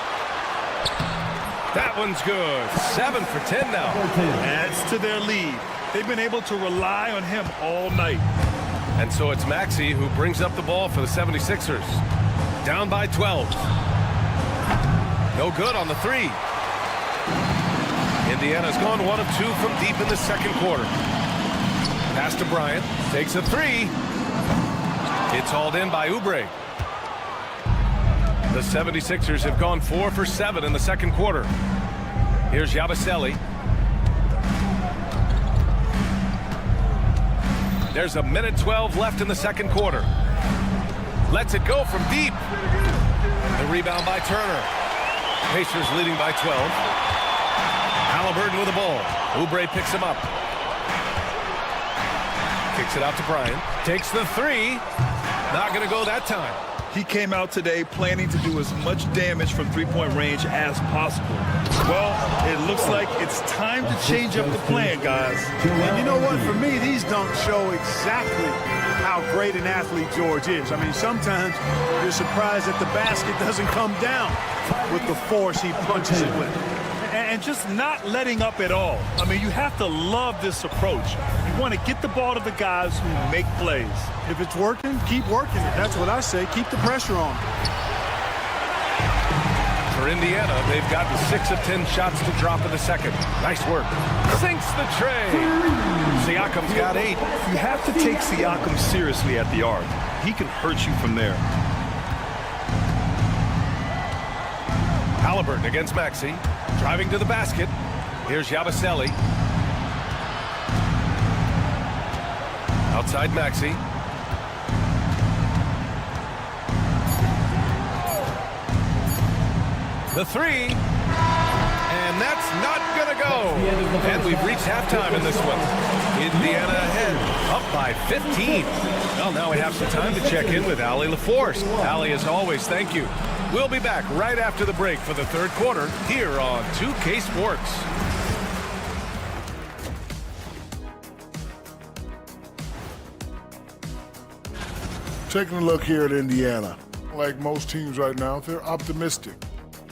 That one's good. 7 for 10 now. Adds to their lead. They've been able to rely on him all night. And so it's Maxey who brings up the ball for the 76ers. Down by 12. No good on the three. Indiana's gone 1 of 2 from deep in the second quarter. Pass to Bryant. Takes a three. It's hauled in by Oubre. The 76ers have gone 4 for 7 in the second quarter. Here's Yabusele. There's a minute 12 left in the second quarter. Lets it go from deep. The rebound by Turner. Pacers leading by 12. Halliburton with the ball. Oubre picks him up. Kicks it out to Bryant. Takes the three. Not going to go that time. He came out today planning to do as much damage from three-point range as possible. Well, it looks like it's time to change up the plan, guys. And you know what? For me, these dunks show exactly how great an athlete George is. I mean, sometimes you're surprised that the basket doesn't come down with the force he punches it with. And just not letting up at all. I mean, you have to love this approach. You want to get the ball to the guys who make plays. If it's working, keep working it. That's what I say. Keep the pressure on. For Indiana, they've gotten 6 of 10 shots to drop in the second. Nice work. Sinks the tray. Siakam's got 8. You have to take Siakam seriously at the arc. He can hurt you from there. Halliburton against Maxey. Driving to the basket. Here's Yabusele. Outside Maxey. The three. And that's not going to go. And we've reached halftime in this one. Indiana ahead, up by 15. Well, now we have some time to check in with Allie LaForce. Allie, as always, thank you. We'll be back right after the break for the third quarter here on 2K Sports. Taking a look here at Indiana. Like most teams right now, they're optimistic.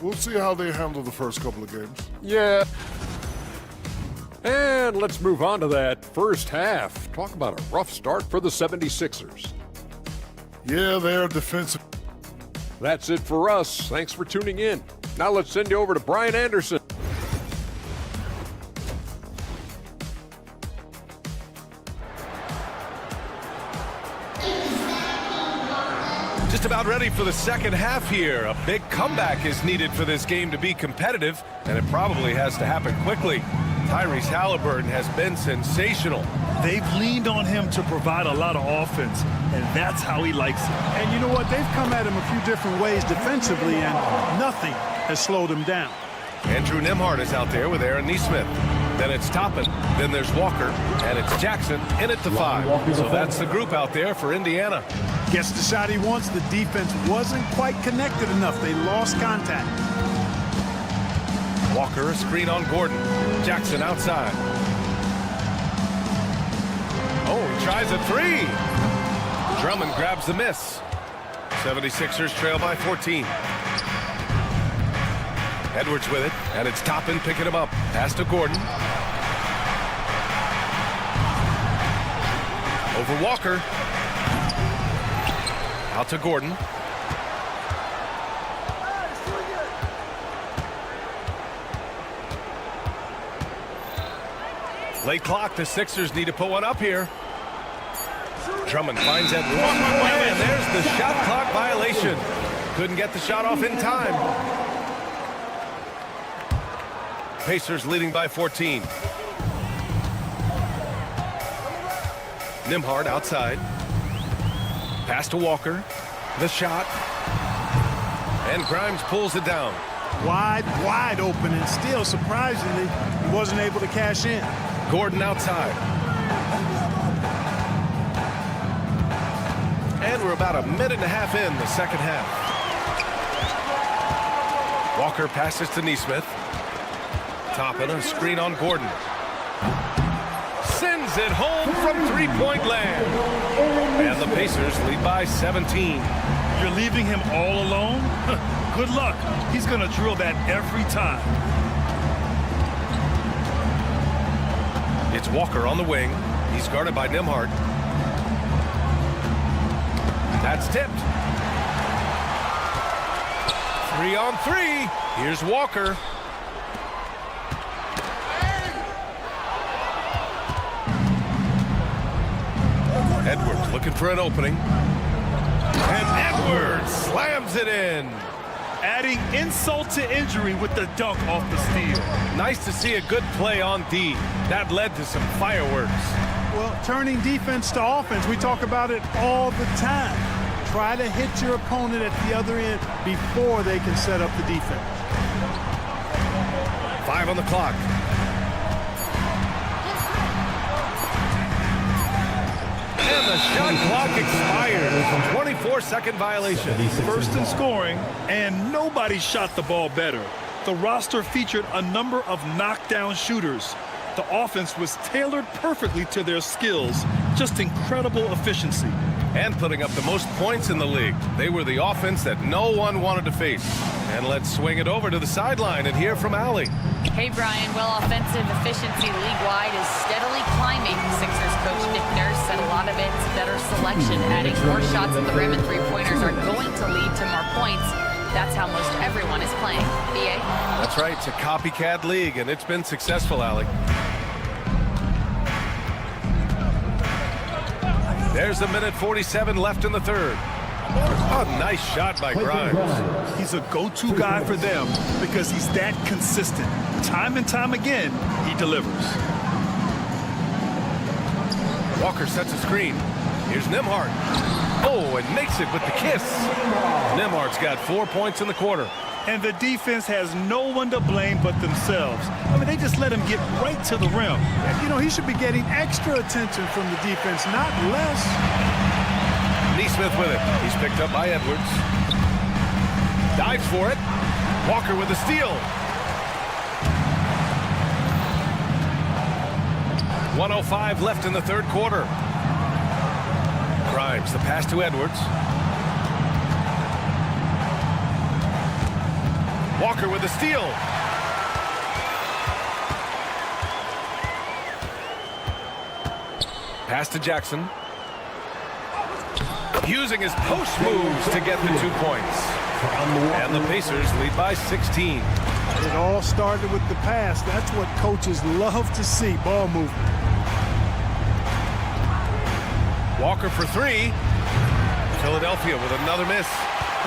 We'll see how they handle the first couple of games. Yeah. And let's move on to that first half. Talk about a rough start for the 76ers. Yeah, they're defensive. That's it for us. Thanks for tuning in. Now let's send you over to Brian Anderson. Just about ready for the second half here. A big comeback is needed for this game to be competitive, and it probably has to happen quickly. Tyrese Halliburton has been sensational. They've leaned on him to provide a lot of offense, and that's how he likes it. And you know what? They've come at him a few different ways defensively, and nothing has slowed him down. Andrew Nembhard is out there with Aaron Nesmith. Then it's Toppin. Then there's Walker. And it's Jackson in at the 5. So that's the group out there for Indiana. Gets the shot he wants. The defense wasn't quite connected enough. They lost contact. Walker, a screen on Gordon. Jackson outside. Oh, he tries a three. Drummond grabs the miss. 76ers trail by 14. Edwards with it, and it's Toppin picking him up. Pass to Gordon. Over Walker. Out to Gordon. Late clock, the Sixers need to put one up here. Drummond finds that one, and there's the shot clock violation. Couldn't get the shot off in time. Pacers leading by 14. Nembhard outside. Pass to Walker. The shot. And Grimes pulls it down. Wide open, and still, surprisingly, he wasn't able to cash in. Gordon outside. And we're about a minute and a half in the second half. Walker passes to Nesmith. Toppin, a screen on Gordon. Sends it home from three-point land. And the Pacers lead by 17. You're leaving him all alone? Good luck. He's going to drill that every time. It's It's Walker on the wing. He's guarded by Nembhard. That's tipped. 3-on-3. Here's Walker. Edwards looking for an opening. And Edwards slams it in. Adding insult to injury with the dunk off the steal. Nice to see a good play on D. That led to some fireworks. Well, turning defense to offense, we talk about it all the time. Try to hit your opponent at the other end before they can set up the defense. 5 on the clock. And the shot clock expires. 24-second violation. First in scoring, and nobody shot the ball better. The roster featured a number of knockdown shooters. The offense was tailored perfectly to their skills. Just incredible efficiency. And putting up the most points in the league. They were the offense that no one wanted to face. And let's swing it over to the sideline and hear from Allie. Hey, Brian. Well, offensive efficiency league-wide is steadily climbing. Sixers coach Nick Nurse said a lot of it's better selection. Adding more shots at the rim and three-pointers are going to lead to more points. That's how most everyone is playing. BA? That's right. It's a copycat league, and it's been successful, Allie. There's a minute 47 left in the third. Oh, nice shot by Grimes. He's a go-to guy for them because he's that consistent. Time and time again, he delivers. Walker sets a screen. Here's Nembhard. Oh, and makes it with the kiss. Nembhard's got 4 points in the quarter. And the defense has no one to blame but themselves. I mean, they just let him get right to the rim. You know, he should be getting extra attention from the defense, not less. Neesmith with it. He's picked up by Edwards. Dives for it. Walker with the steal. 1:05 left in the third quarter. Grimes, the pass to Edwards. Walker with the steal. Pass to Jackson. Using his post moves to get the 2 points. And the Pacers lead by 16. It all started with the pass. That's what coaches love to see, ball movement. Walker for 3. Philadelphia with another miss.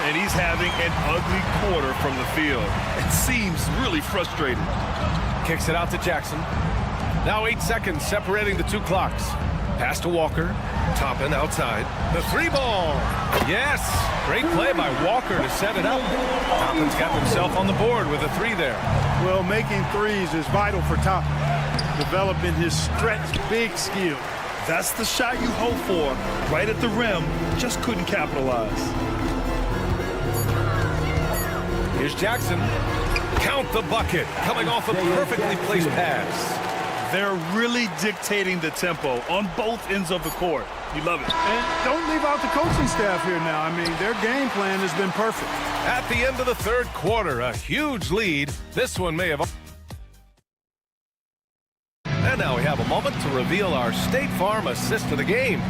And he's having an ugly quarter from the field. It seems really frustrated. Kicks it out to Jackson. Now 8 seconds separating the 2 clocks. Pass to Walker. Toppin outside. The 3-ball. Yes. Great play by Walker to set it up. Toppin's got himself on the board with a 3 there. Well, making threes is vital for Toppin. Developing his stretch big skill. That's the shot you hope for. Right at the rim. Just couldn't capitalize. Here's Jackson. Count the bucket. Coming off a perfectly placed pass. They're really dictating the tempo on both ends of the court. You love it. And don't leave out the coaching staff here now. I mean, their game plan has been perfect. At the end of the third quarter, a huge lead. This one may have... And now we have a moment to reveal our State Farm assist of the game.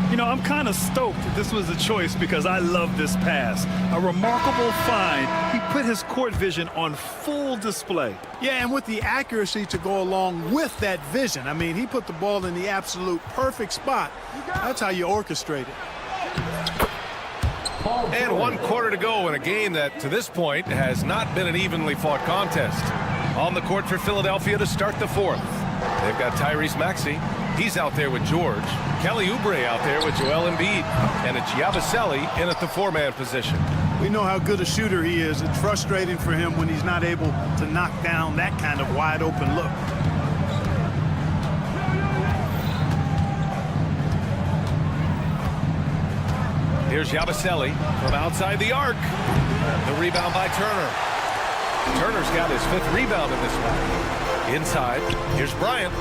You know, I'm kind of stoked that this was a choice because I love this pass. A remarkable find. He put his court vision on full display. Yeah, and with the accuracy to go along with that vision. I mean, he put the ball in the absolute perfect spot. That's how you orchestrate it. And 1 quarter to go in a game that, to this point, has not been an evenly fought contest. On the court for Philadelphia to start the fourth. They've got Tyrese Maxey. He's out there with George. Kelly Oubre out there with Joel Embiid. And it's Yabusele in at the 4-man position. We know how good a shooter he is. It's frustrating for him when he's not able to knock down that kind of wide open look. Here's Yabusele from outside the arc. The rebound by Turner. Turner's got his 5th rebound in this one. Inside, here's Bryant,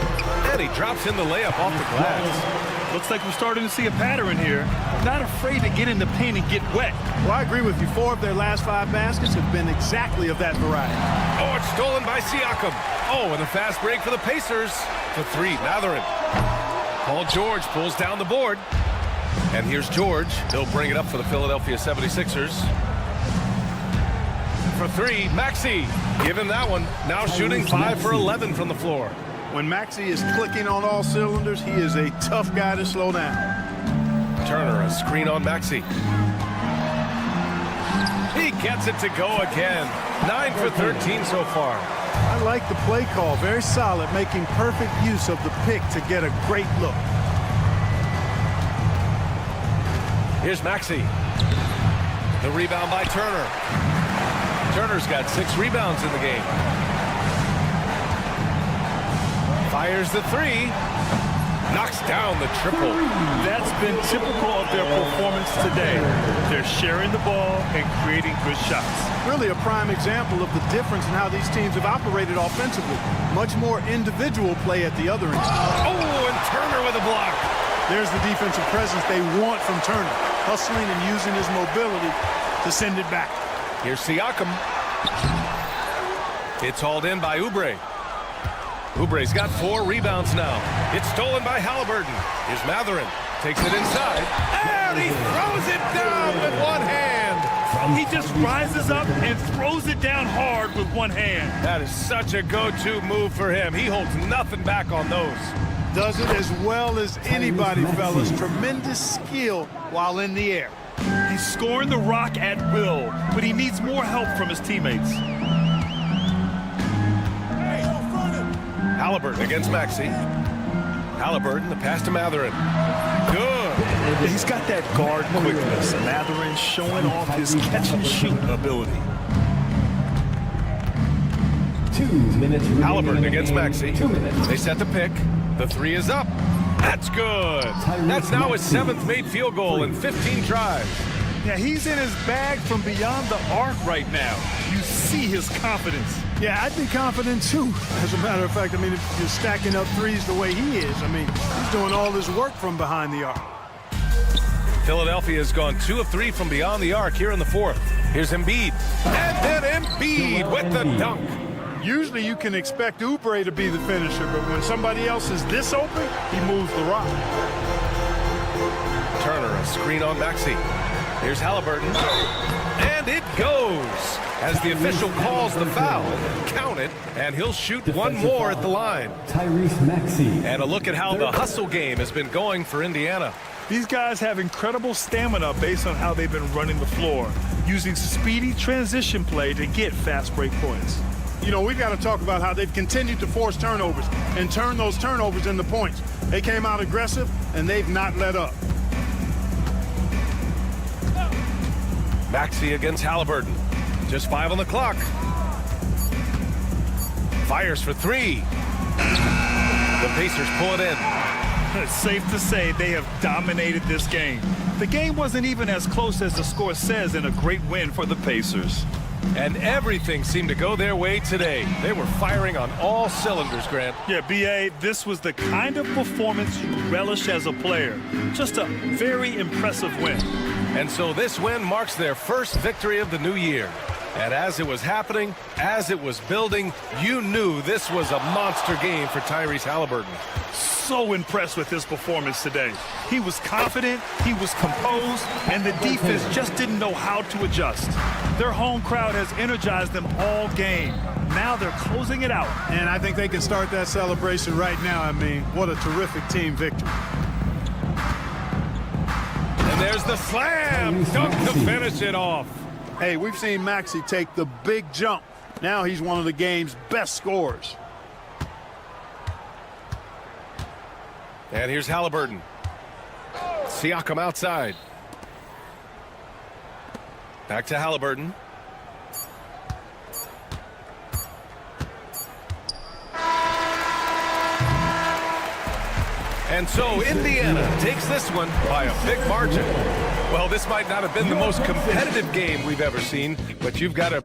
and he drops in the layup off the glass. Looks like we're starting to see a pattern here. Not afraid to get in the paint and get wet. Well, I agree with you. 4 of their last 5 baskets have been exactly of that variety. Oh, it's stolen by Siakam. Oh, and a fast break for the Pacers. For 3, Matherin. Paul George pulls down the board. And here's George. He'll bring it up for the Philadelphia 76ers. For 3, Maxey. Give him that one. Now shooting 5 for 11 from the floor. When Maxey is clicking on all cylinders, he is a tough guy to slow down. Turner, a screen on Maxey. He gets it to go again. 9 for 13 so far. I like the play call. Very solid, making perfect use of the pick to get a great look. Here's Maxey. The rebound by Turner. Turner's got 6 rebounds in the game. Fires the 3. Knocks down the triple. That's been typical of their performance today. They're sharing the ball and creating good shots. Really a prime example of the difference in how these teams have operated offensively. Much more individual play at the other end. Oh, and Turner with a block. There's the defensive presence they want from Turner. Hustling and using his mobility to send it back. Here's Siakam. It's hauled in by Oubre. Oubre's got 4 rebounds now. It's stolen by Halliburton. Here's Matherin. Takes it inside. And he throws it down with one hand. He just rises up and throws it down hard with one hand. That is such a go-to move for him. He holds nothing back on those. Does it as well as anybody, fellas. Tremendous skill while in the air. He's scoring the rock at will, but he needs more help from his teammates. Halliburton against Maxey. Halliburton, the pass to Matherin. Good. He's got that guard quickness. Matherin showing off his catch-and-shoot ability. 2 minutes. Halliburton against Maxey. They set the pick. The 3 is up. That's good. That's now his 7th made field goal in 15 tries. Yeah, he's in his bag from beyond the arc right now. You see his confidence. Yeah, I'd be confident too. As a matter of fact, I mean, if you're stacking up threes the way he is, I mean, he's doing all his work from behind the arc. Philadelphia has gone 2 of 3 from beyond the arc here in the 4th. Here's Embiid. And then Embiid with the dunk. Usually you can expect Oubre to be the finisher, but when somebody else is this open, he moves the rock. Turner, a screen on Maxey. Here's Halliburton. And it goes. As the official calls the foul, count it, and he'll shoot one more at the line. Tyrese Maxey. And a look at how the hustle game has been going for Indiana. These guys have incredible stamina based on how they've been running the floor, using speedy transition play to get fast break points. You know, we've got to talk about how they've continued to force turnovers and turn those turnovers into points. They came out aggressive, and they've not let up. Maxey against Halliburton. Just 5 on the clock. Fires for 3. The Pacers pull it in. It's safe to say they have dominated this game. The game wasn't even as close as the score says in a great win for the Pacers. And everything seemed to go their way today. They were firing on all cylinders, Grant. Yeah, B.A., this was the kind of performance you relish as a player. Just a very impressive win. And so this win marks their first victory of the new year. And as it was happening, as it was building, you knew this was a monster game for Tyrese Halliburton. So impressed with his performance today. He was confident, he was composed, and the defense just didn't know how to adjust. Their home crowd has energized them all game. Now they're closing it out. And I think they can start that celebration right now. I mean, what a terrific team victory. And there's the slam dunk to finish it off. Hey, we've seen Maxey take the big jump. Now he's one of the game's best scorers. And here's Halliburton. Siakam outside. Back to Halliburton. And so Indiana takes this one by a big margin. Well, this might not have been the most competitive game we've ever seen, but you've got to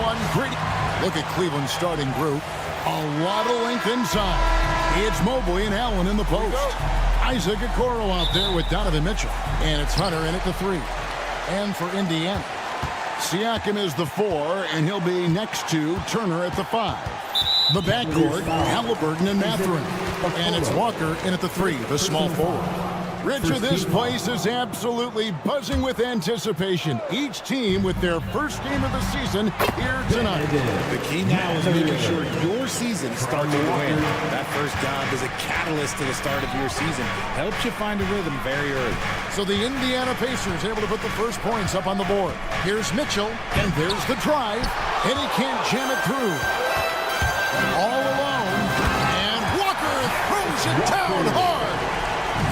one. Greedy. Look at Cleveland's starting group. A lot of length inside. It's Mobley and Allen in the post. Isaac Okoro out there with Donovan Mitchell. And it's Hunter in at the 3. And for Indiana, Siakam is the 4, and he'll be next to Turner at the 5. The backcourt, Halliburton and Mathurin. And it's Walker in at the 3, the small forward. Richard, this place is absolutely buzzing with anticipation. Each team with their first game of the season here tonight. The key now is making sure your season starts with a win. That first job is a catalyst to the start of your season. Helps you find a rhythm very early. So the Indiana Pacers able to put the first points up on the board. Here's Mitchell, and there's the drive, and he can't jam it through. All alone, and Walker throws it down hard.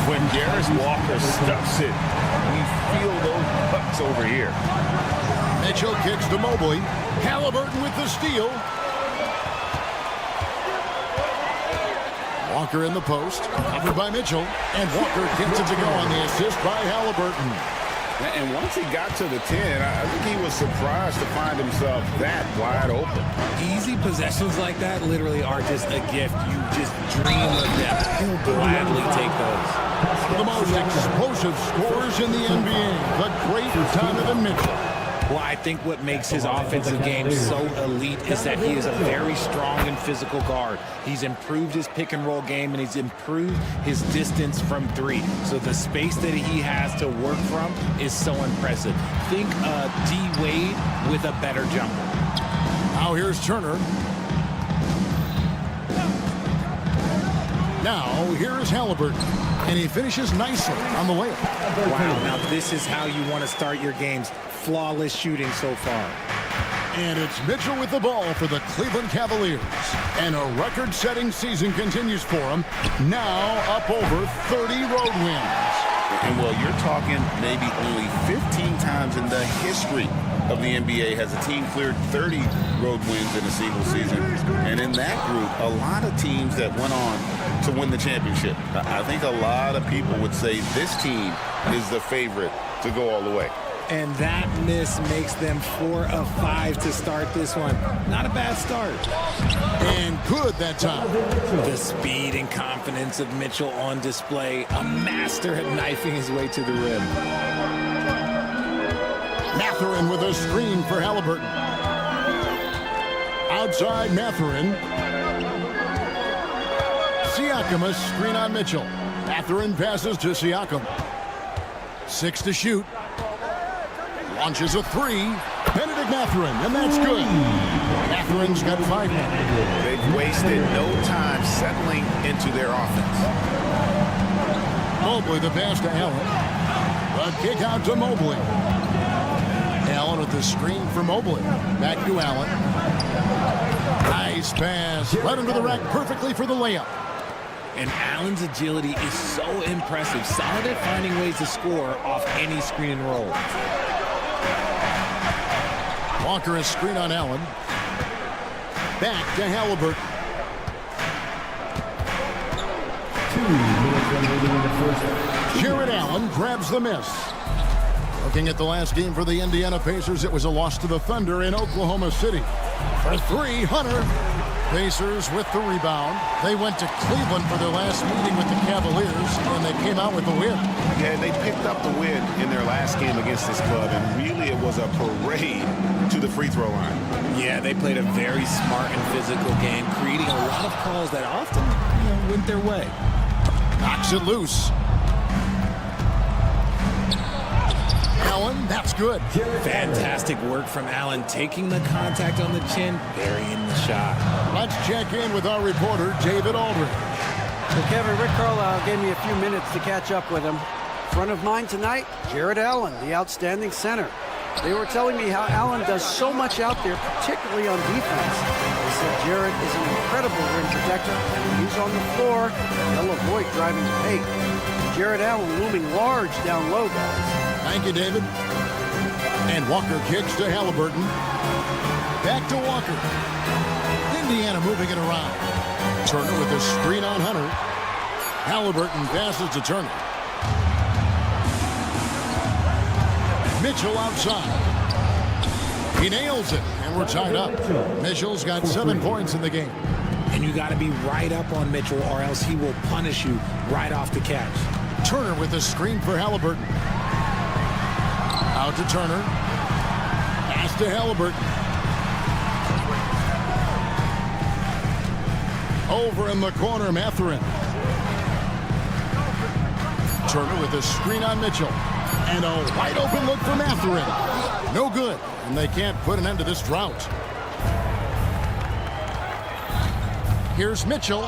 When Darius Walker stuffs it, we feel those pucks over here. Mitchell kicks to Mobley. Halliburton with the steal. Walker in the post, covered by Mitchell, and Walker gets it to go on the assist by Halliburton. And once he got to the 10, I think he was surprised to find himself that wide open. Easy possessions like that literally are just a gift. You just dream of them. He'll gladly take those. The most explosive scorers in the NBA, the great Donovan Mitchell. Well, I think what makes his offensive game so elite is that he is a very strong and physical guard. He's improved his pick-and-roll game, and he's improved his distance from 3. So the space that he has to work from is so impressive. Think D. Wade with a better jumper. Now here's Turner. Now here's Halliburton. And he finishes nicely on the layup. Wow, now this is how you want to start your games. Flawless shooting so far. And it's Mitchell with the ball for the Cleveland Cavaliers. And a record-setting season continues for him. Now up over 30 road wins. And well, you're talking maybe only 15 times in the history of the NBA has a team cleared 30 road wins in a single season. And in that group, a lot of teams that went on to win the championship. I think a lot of people would say this team is the favorite to go all the way. And that miss makes them 4 of 5 to start this one. Not a bad start. And good that time. The speed and confidence of Mitchell on display. A master at knifing his way to the rim. Mathurin with a screen for Halliburton. Outside Mathurin. Siakam, a screen on Mitchell. Mathurin passes to Siakam. 6 to shoot. Launches a 3. Benedict Mathurin, and that's good. Mathurin's got 5 now. They've wasted no time settling into their offense. Mobley the pass to Allen. A kick out to Mobley. Allen with the screen for Mobley. Back to Allen. Nice pass. Right under the rack perfectly for the layup. And Allen's agility is so impressive. Solid at finding ways to score off any screen and roll. Walker is screen on Allen. Back to Halliburton. 2 minutes remaining in the first. Jared Allen grabs the miss. Looking at the last game for the Indiana Pacers, it was a loss to the Thunder in Oklahoma City. For 3, Hunter. Pacers with the rebound. They went to Cleveland for their last meeting with the Cavaliers, and they came out with the win. Yeah, they picked up the win in their last game against this club, and really it was a parade to the free throw line. Yeah, they played a very smart and physical game, creating a lot of calls that often, went their way. Knocks it loose. Allen, that's good. Fantastic work from Allen, taking the contact on the chin, burying the shot. Let's check in with our reporter, David Aldridge. So Kevin, Rick Carlisle gave me a few minutes to catch up with him. Front of mind tonight, Jared Allen, the outstanding center. They were telling me how Allen does so much out there, particularly on defense. They said Jared is an incredible rim protector, and when he's on the floor, they'll avoid driving the paint. Jared Allen looming large down low, guys. Thank you, David. And Walker kicks to Halliburton. Back to Walker. Indiana moving it around. Turner with a screen on Hunter. Halliburton passes to Turner. Mitchell outside. He nails it, and we're tied up. Mitchell's got 7 points in the game. And you got to be right up on Mitchell, or else he will punish you right off the catch. Turner with a screen for Halliburton. Out to Turner. Pass to Halliburton. Over in the corner, Mathurin. Turner with a screen on Mitchell. And a wide open look for Mathurin. No good, and they can't put an end to this drought. Here's Mitchell.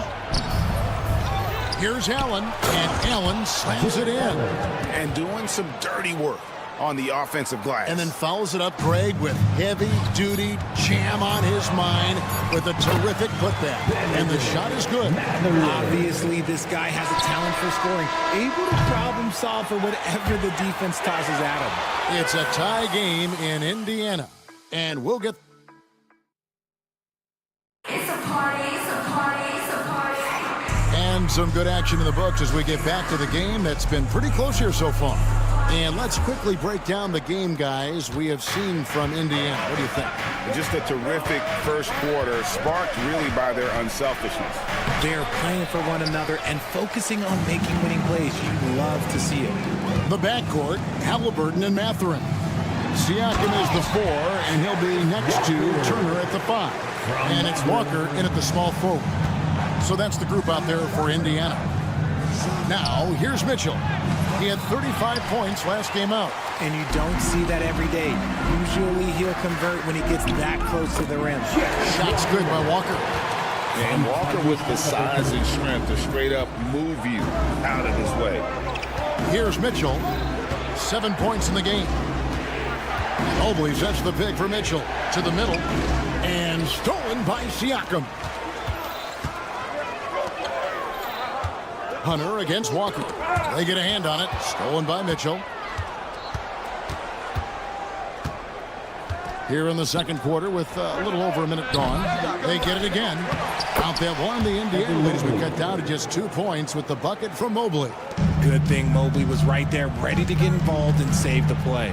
Here's Allen, and Allen slams it in. And doing some dirty work on the offensive glass. And then fouls it up, Greg, with heavy-duty jam on his mind with a terrific putback. And the shot is good. Obviously, this guy has a talent for scoring. Able to problem solve for whatever the defense tosses at him. It's a tie game in Indiana. And we'll get... It's a party, it's a party, it's a party. And some good action in the books as we get back to the game that's been pretty close here so far. And let's quickly break down the game, guys, we have seen from Indiana. What do you think? Just a terrific first quarter, sparked really by their unselfishness. They're playing for one another and focusing on making winning plays. You love to see it. The backcourt, Halliburton and Mathurin. Siakam is the 4, and he'll be next to Turner at the 5. And it's Walker in at the small forward. So that's the group out there for Indiana. Now, here's Mitchell. He had 35 points last game out. And you don't see that every day. Usually he'll convert when he gets that close to the rim. Shot's good by Walker. And Walker with the size and strength to straight up move you out of his way. Here's Mitchell. 7 points in the game. Mobley sets the pick for Mitchell to the middle. And stolen by Siakam. Hunter against Walker. They get a hand on it. Stolen by Mitchell. Here in the second quarter with a little over a minute gone. They get it again. Out there one, the Indiana leads we cut down to just 2 points with the bucket from Mobley. Good thing Mobley was right there, ready to get involved and save the play.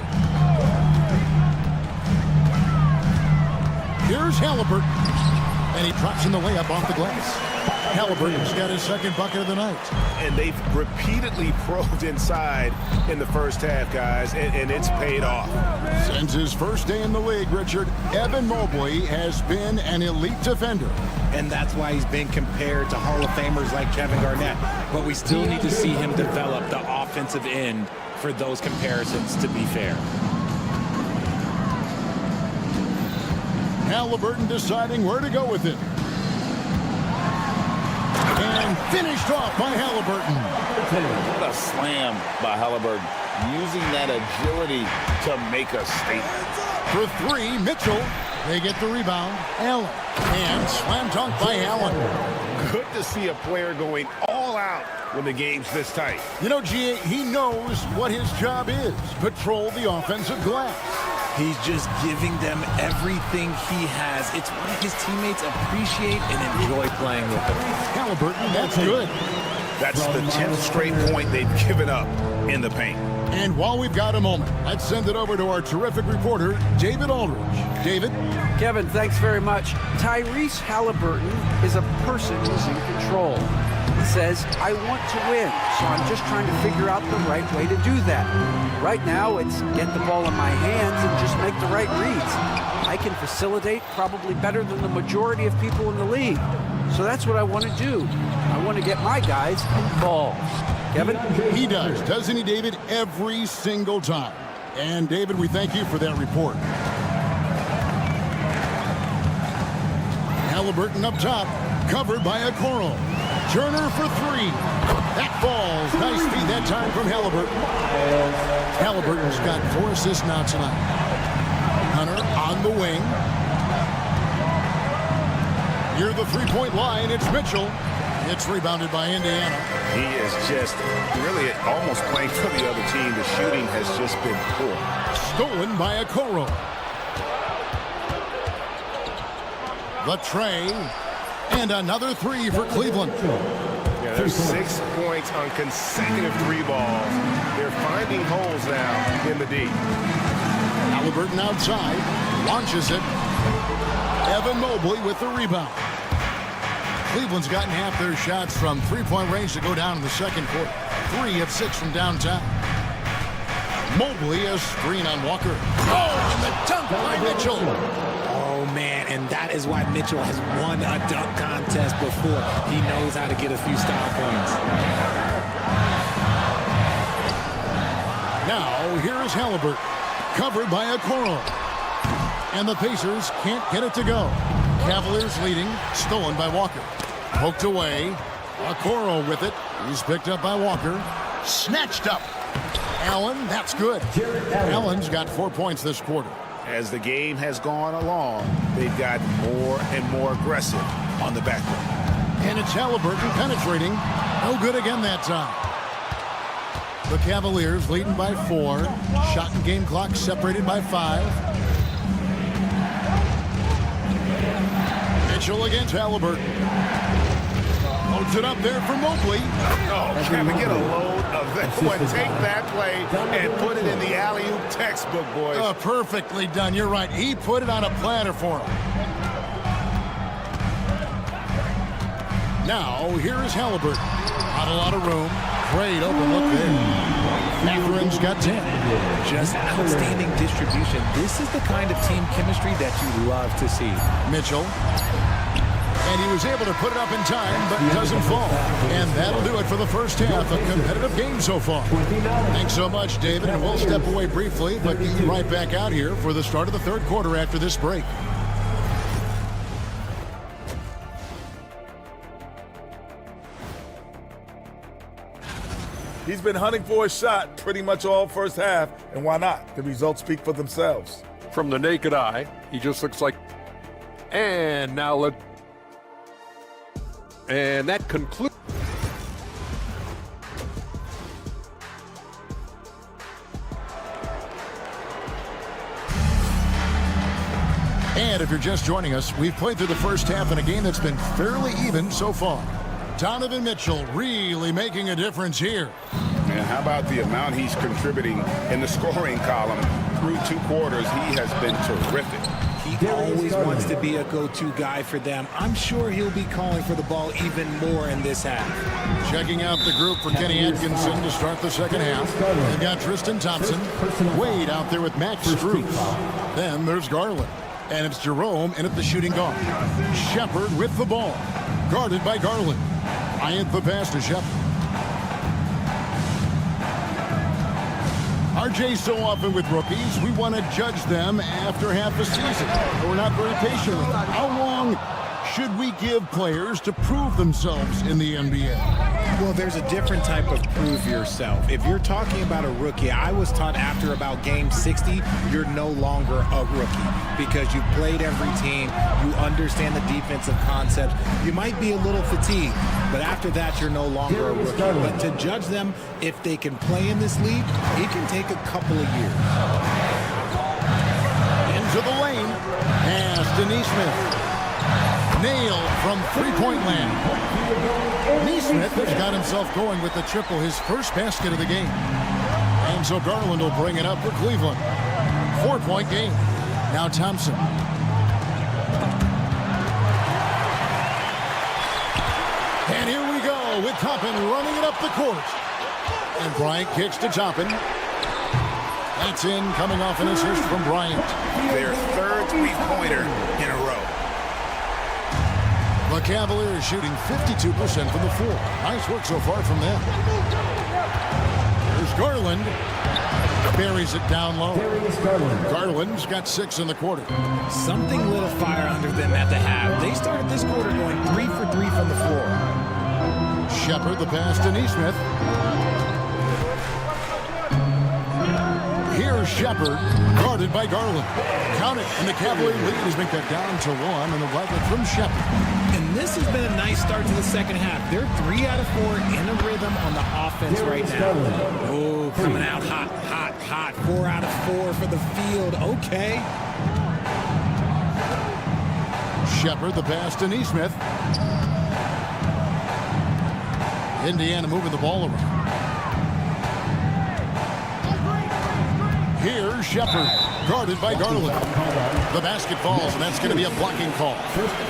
Here's Halliburton. And he drops in the layup off the glass. Halliburton's got his second bucket of the night. And they've repeatedly probed inside in the first half, guys, and it's paid off. Since his first day in the league, Richard, Evan Mobley has been an elite defender. And that's why he's been compared to Hall of Famers like Kevin Garnett. But we still need to see him develop the offensive end for those comparisons to be fair. Halliburton deciding where to go with it. And finished off by Halliburton. What a slam by Halliburton. Using that agility to make a statement. For 3, Mitchell. They get the rebound. Allen. And slam dunk by Allen. Good to see a player going all out when the game's this tight. You know, G.A., he knows what his job is. Patrol the offensive glass. He's just giving them everything he has. It's why his teammates appreciate and enjoy playing with him. Halliburton, that's good. That's the 10th straight point they've given up in the paint. And while we've got a moment, let's send it over to our terrific reporter, David Aldridge. David? Kevin, thanks very much. Tyrese Halliburton is a person who's in control. He says, I want to win, so I'm just trying to figure out the right way to do that. Right now, it's get the ball in my hands and just make the right reads. I can facilitate probably better than the majority of people in the league. So that's what I want to do. I want to get my guys involved. Kevin? He does, doesn't he, David? Every single time. And, David, we thank you for that report. Halliburton up top, covered by Okoro. Turner for 3. That falls. Nice feed that time from Halliburton. Halliburton's got 4 assists now tonight. Hunter on the wing. Near the 3-point line, it's Mitchell. It's rebounded by Indiana. He is just really almost playing for the other team. The shooting has just been poor. Stolen by Okoro. The tray. And another 3 for Cleveland. Yeah, there's 6 points on consecutive 3 balls. They're finding holes now in the D. Halliburton outside. launches it. Evan Mobley with the rebound. Cleveland's gotten half their shots from three-point range to go down in the second quarter. 3 of 6 from downtown. Mobley, a screen on Walker. Oh, and the dunk by Mitchell. Oh, man, and that is why Mitchell has won a dunk contest before. He knows how to get a few style points. Now, here is Halliburton, covered by Okoro. And the Pacers can't get it to go. Cavaliers leading, stolen by Walker. Poked away. Okoro with it. He's picked up by Walker. Snatched up. Allen, that's good. Allen's got 4 points this quarter. As the game has gone along, they've gotten more and more aggressive on the backcourt. And it's Halliburton penetrating. No good again that time. The Cavaliers leading by 4. Shot and game clock separated by 5. Mitchell against Halliburton. Loads it up there for Mobley. Oh, can we get a load of that one? Take that play and put it in the alley-oop textbook, boys. Perfectly done. You're right. He put it on a platter for him. Now, here is Halliburton. Not a lot of room. Great open look there. Matherin's got 10. Just outstanding distribution. This is the kind of team chemistry that you love to see. Mitchell. And he was able to put it up in time, but doesn't fall. And that'll do it for the first half. A competitive game so far. Thanks so much, David. And we'll step away briefly, but get you right back out here for the start of the third quarter after this break. He's been hunting for a shot pretty much all first half, and why not? The results speak for themselves. From the naked eye, he just looks like... And now and that concludes... And if you're just joining us, we've played through the first half in a game that's been fairly even so far. Donovan Mitchell really making a difference here. And how about the amount he's contributing in the scoring column through 2 quarters? He has been terrific. He always wants to be a go-to guy for them. I'm sure he'll be calling for the ball even more in this half. Checking out the group for Kenny Atkinson to start the second half. They've got Tristan Thompson. Wade out there with Max Strus. Then there's Garland. And it's Jerome in at the shooting guard. Shepard with the ball. Guarded by Garland. Bryant the pass to Shepard. RJ, so often with rookies, we want to judge them after half a season. We're not very patient with them. How long should we give players to prove themselves in the NBA? Well, there's a different type of prove yourself. If you're talking about a rookie, I was taught after about game 60, you're no longer a rookie because you've played every team, you understand the defensive concepts, you might be a little fatigued, but after that, you're no longer a rookie. But to judge them, if they can play in this league, it can take a couple of years. Into the lane, pass to Nesmith. Nailed from three-point land. Nesmith has got himself going with the triple, his first basket of the game. And so Garland will bring it up for Cleveland. 4-point game. Now Thompson. And here we go with Toppin running it up the court. And Bryant kicks to Toppin. That's in, coming off an assist from Bryant. Their third three-pointer in a row. The Cavaliers shooting 52% from the floor. Nice work so far from them. There's Garland. Buries it down low. Garland's got 6 in the quarter. Something lit a fire under them at the half. They started this quarter going 3 for 3 from the floor. Shepard the pass to Nesmith. Here's Shepard, guarded by Garland. Count it, and the Cavalier lead has been cut down to 1, and the rifle from Shepard. And this has been a nice start to the second half. They're 3 out of 4 in a rhythm on the offense right now. Oh, coming out hot, hot, hot. 4 out of 4 for the field. Okay. Shepard the pass to Nesmith. Indiana moving the ball around. Here's Shepard. guarded by Garland. The basket falls, and that's going to be a blocking call.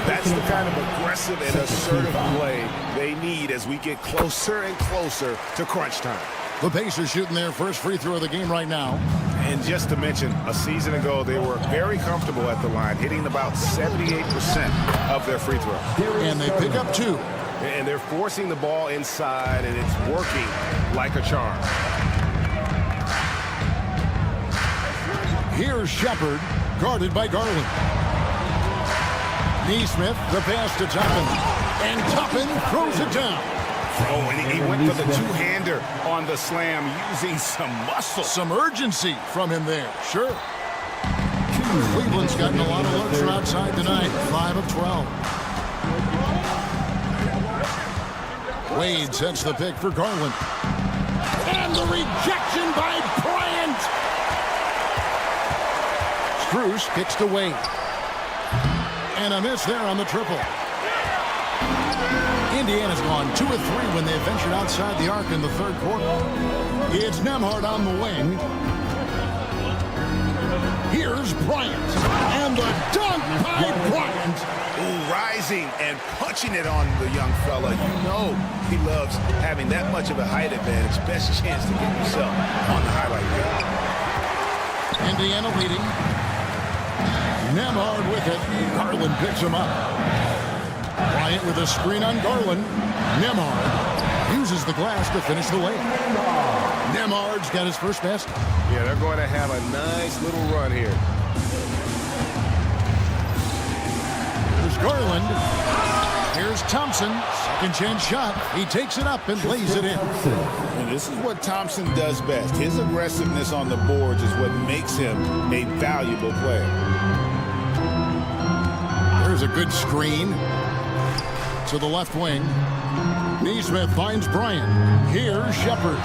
That's the kind of aggressive and assertive play they need as we get closer and closer to crunch time. The Pacers shooting their first free throw of the game right now. And just to mention, a season ago, they were very comfortable at the line, hitting about 78% of their free throws. And they pick up 2. And they're forcing the ball inside, and it's working like a charm. Here's Shepard, guarded by Garland. Neesmith, the pass to Toppin. And Toppin throws it down. Oh, and he went for the two-hander on the slam, using some muscle. Some urgency from him there, sure. Cleveland's gotten a lot of looks from outside tonight, 5 of 12. Wade sets the pick for Garland. And the rejection by Bryant. Strus kicks to Wade. And a miss there on the triple. Indiana's gone 2 of 3 when they ventured outside the arc in the third quarter. It's Nembhard on the wing. Here's Bryant. And the dunk by Bryant. Ooh, rising and punching it on the young fella. You know he loves having that much of a height advantage. Best chance to get yourself on the highlight reel. Indiana leading. Nembhard with it. Garland picks him up. Bryant with a screen on Garland. Nembhard uses the glass to finish the layup. Nembhard's got his first basket. Yeah, they're going to have a nice little run here. Here's Garland. Here's Thompson. Second chance shot. He takes it up and lays it in. And this is what Thompson does best. His aggressiveness on the boards is what makes him a valuable player. There's a good screen to the left wing. Neesmith finds Bryant. Here's Shepard.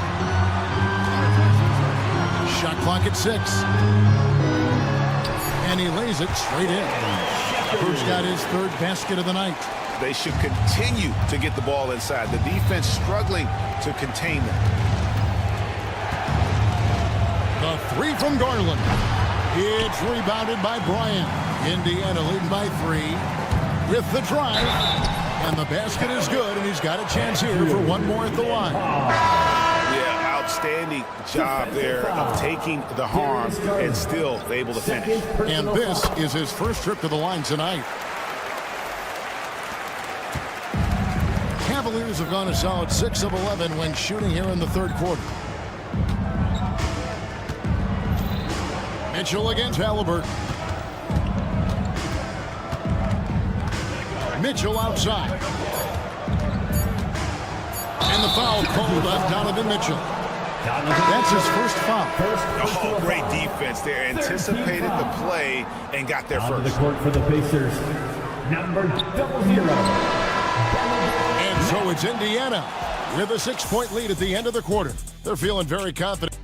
Shot clock at 6. And he lays it straight in. Shepard's got his third basket of the night. They should continue to get the ball inside. The defense struggling to contain them. The 3 from Garland. It's rebounded by Bryant. Indiana leading by 3 with the drive. And the basket is good, and he's got a chance here for one more at the line. Yeah, outstanding job there of taking the harm and still able to finish. And this is his first trip to the line tonight. Cavaliers have gone a solid 6 of 11 when shooting here in the third quarter. Mitchell against Halliburton. Mitchell outside. And the foul called on Donovan Mitchell. That's his first foul. Oh, great defense there. Anticipated the play and got there first. On the court for the Pacers, number 00. And so it's Indiana with a 6-point lead at the end of the quarter. They're feeling very confident.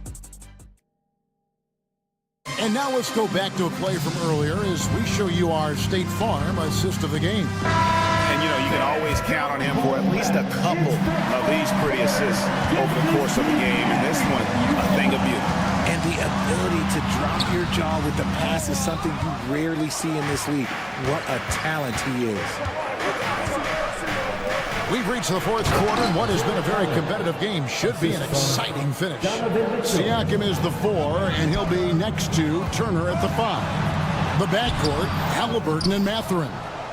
And now let's go back to a play from earlier as we show you our State Farm assist of the game. And, you know, you can always count on him for at least a couple of these pretty assists over the course of the game. And this one, a thing of beauty. And the ability to drop your jaw with the pass is something you rarely see in this league. What a talent he is. We've reached the fourth quarter, and what has been a very competitive game should be an exciting finish. Siakam is the 4, and he'll be next to Turner at the 5. The backcourt, Halliburton and Mathurin.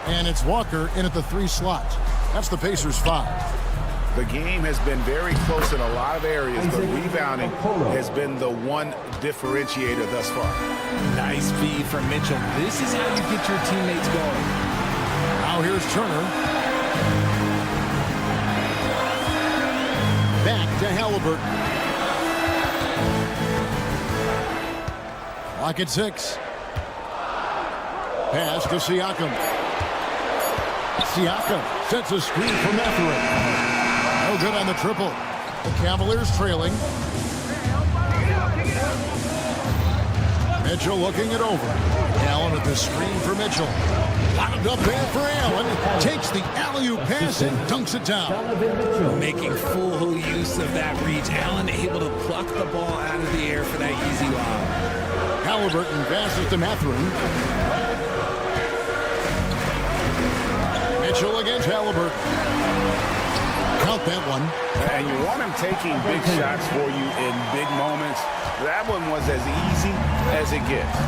And it's Walker in at the 3 slot. That's the Pacers' 5. The game has been very close in a lot of areas, but rebounding has been the one differentiator thus far. Nice feed from Mitchell. This is how you get your teammates going. Now here's Turner. Back to Halliburton. Clock at 6. Pass to Siakam. Siakam sets a screen for Mathurin. No good on the triple. The Cavaliers trailing. Mitchell looking it over. Allen at the screen for Mitchell. Locked up there for Allen. Takes the alley-oop pass and dunks it down. Making full use of that reach. Allen able to pluck the ball out of the air for that easy lob. Halliburton passes to Mathurin. Mitchell against Halliburton. Count that one. And you want him taking big shots for you in big moments. That one was as easy as it gets.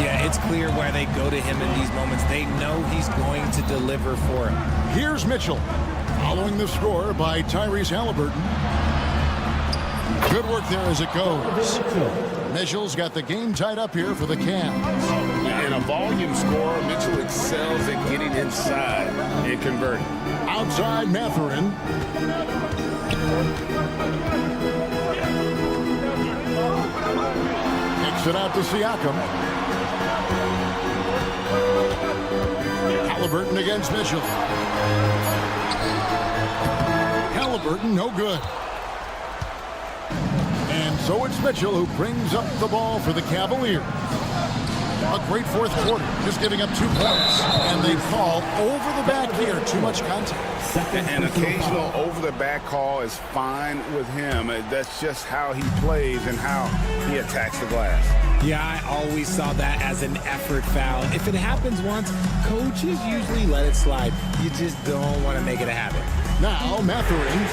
Yeah, it's clear why they go to him in these moments. They know he's going to deliver for him. Here's Mitchell, following the score by Tyrese Halliburton. Good work there as it goes. Mitchell's got the game tied up here for the Cavs. In a volume score, Mitchell excels at getting inside and converting. Outside Mathurin. Kicks it out to Siakam. Halliburton against Mitchell. Halliburton, no good. And so it's Mitchell who brings up the ball for the Cavaliers. A great fourth quarter, just giving up 2 points. And they call over the back here. Too much contact. An occasional over-the-back call is fine with him. That's just how he plays and how he attacks the glass. Yeah, I always saw that as an effort foul. If it happens once, coaches usually let it slide. You just don't want to make it a habit. Now Mathurin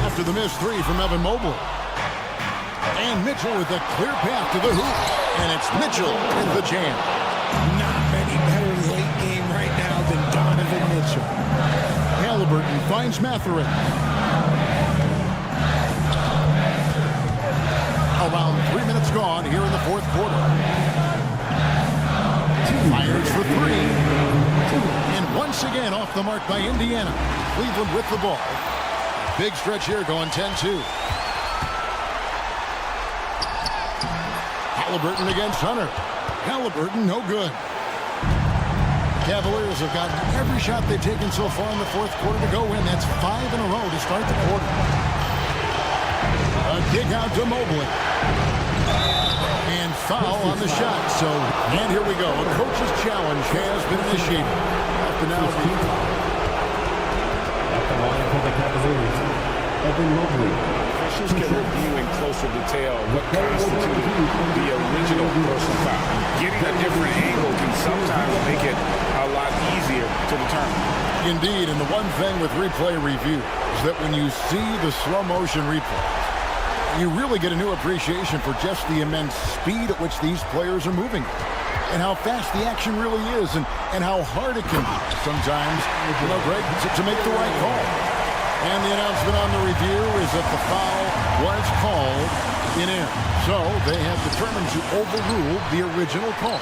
after the missed 3 from Evan Mobley. And Mitchell with a clear path to the hoop. And it's Mitchell in the jam. Not many better late game right now than Donovan Mitchell. Halliburton finds Mathurin. Around 3 minutes gone here in the fourth quarter. Fires for 3. And once again off the mark by Indiana. Cleveland with the ball. Big stretch here going 10-2. Halliburton against Hunter. Halliburton, no good. Cavaliers have gotten every shot they've taken so far in the fourth quarter to go in. That's 5 in a row to start the quarter. A kick out to Mobley. And foul on the shot. So, and here we go. A coach's challenge has been initiated. After now, at the line for the Cavaliers, Evan Mobley. Officials can review in closer detail what constituted the original personal foul. Getting a different angle can sometimes make it a lot easier to determine. Indeed, and the one thing with replay review is that when you see the slow motion replay, you really get a new appreciation for just the immense speed at which these players are moving and how fast the action really is and how hard it can be sometimes, Greg, to make the right call. And the announcement on the review is that the foul was called in air. So they have determined to overrule the original call.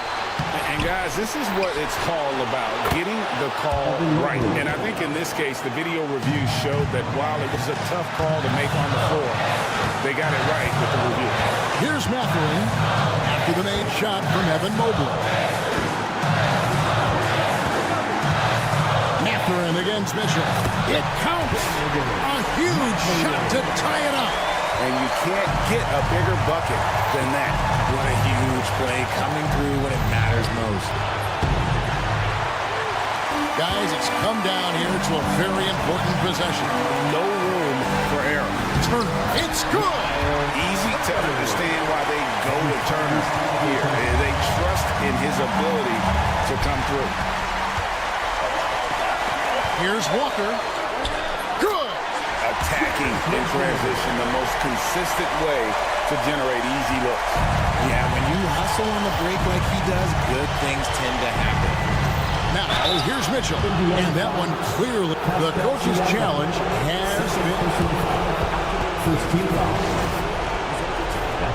And guys, this is what it's all about, getting the call right. And I think in this case, the video review showed that while it was a tough call to make on the floor, they got it right with the review. Here's Mathurin after the made shot from Evan Mobley. Mathurin against Mitchell. It counts. A huge shot to tie it up. And you can't get a bigger bucket than that. What a huge play coming through when it matters most. Guys, it's come down here to a very important possession. No room for error. Turner, it's good. Easy to understand why they go to Turner here. They trust in his ability to come through. Here's Walker. Good. Attacking in transition, the most consistent way to generate easy looks. Yeah, when you hustle on the break like he does, good things tend to happen. Now, here's Mitchell. And that one clearly, the coach's challenge has been. First team foul.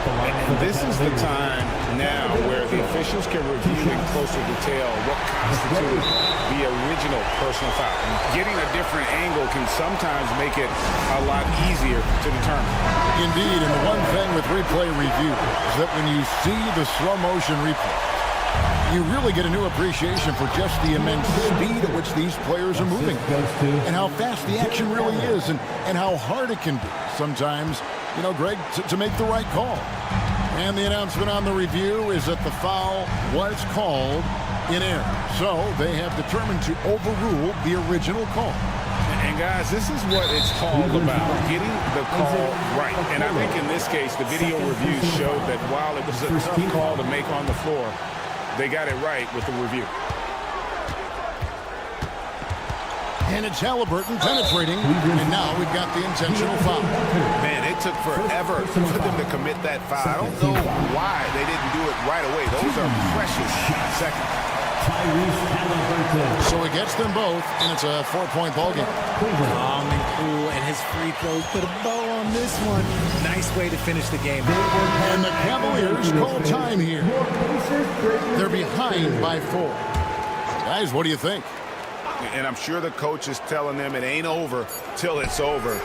And this is the time now where the officials can review in closer detail what constituted the original personal foul. Getting a different angle can sometimes make it a lot easier to determine. Indeed, and the one thing with replay review is that when you see the slow motion replay, you really get a new appreciation for just the immense speed at which these players are moving and how fast the action really is and how hard it can be sometimes, Greg, to make the right call. And the announcement on the review is that the foul was called in error. So they have determined to overrule the original call. And guys, this is what it's all about, getting the call right. And I think in this case, the video reviews showed that while it was a tough call to make on the floor, they got it right with the review. And it's Halliburton penetrating, and now we've got the intentional foul. Man, it took forever for them to commit that foul. I don't know why they didn't do it right away. Those are precious seconds. So he gets them both, and it's a 4-point ball game. Calm and cool, and his free throws put a bow on this one. Nice way to finish the game. And the Cavaliers call time here. They're behind by 4. Guys, what do you think? And I'm sure the coach is telling them it ain't over till it's over.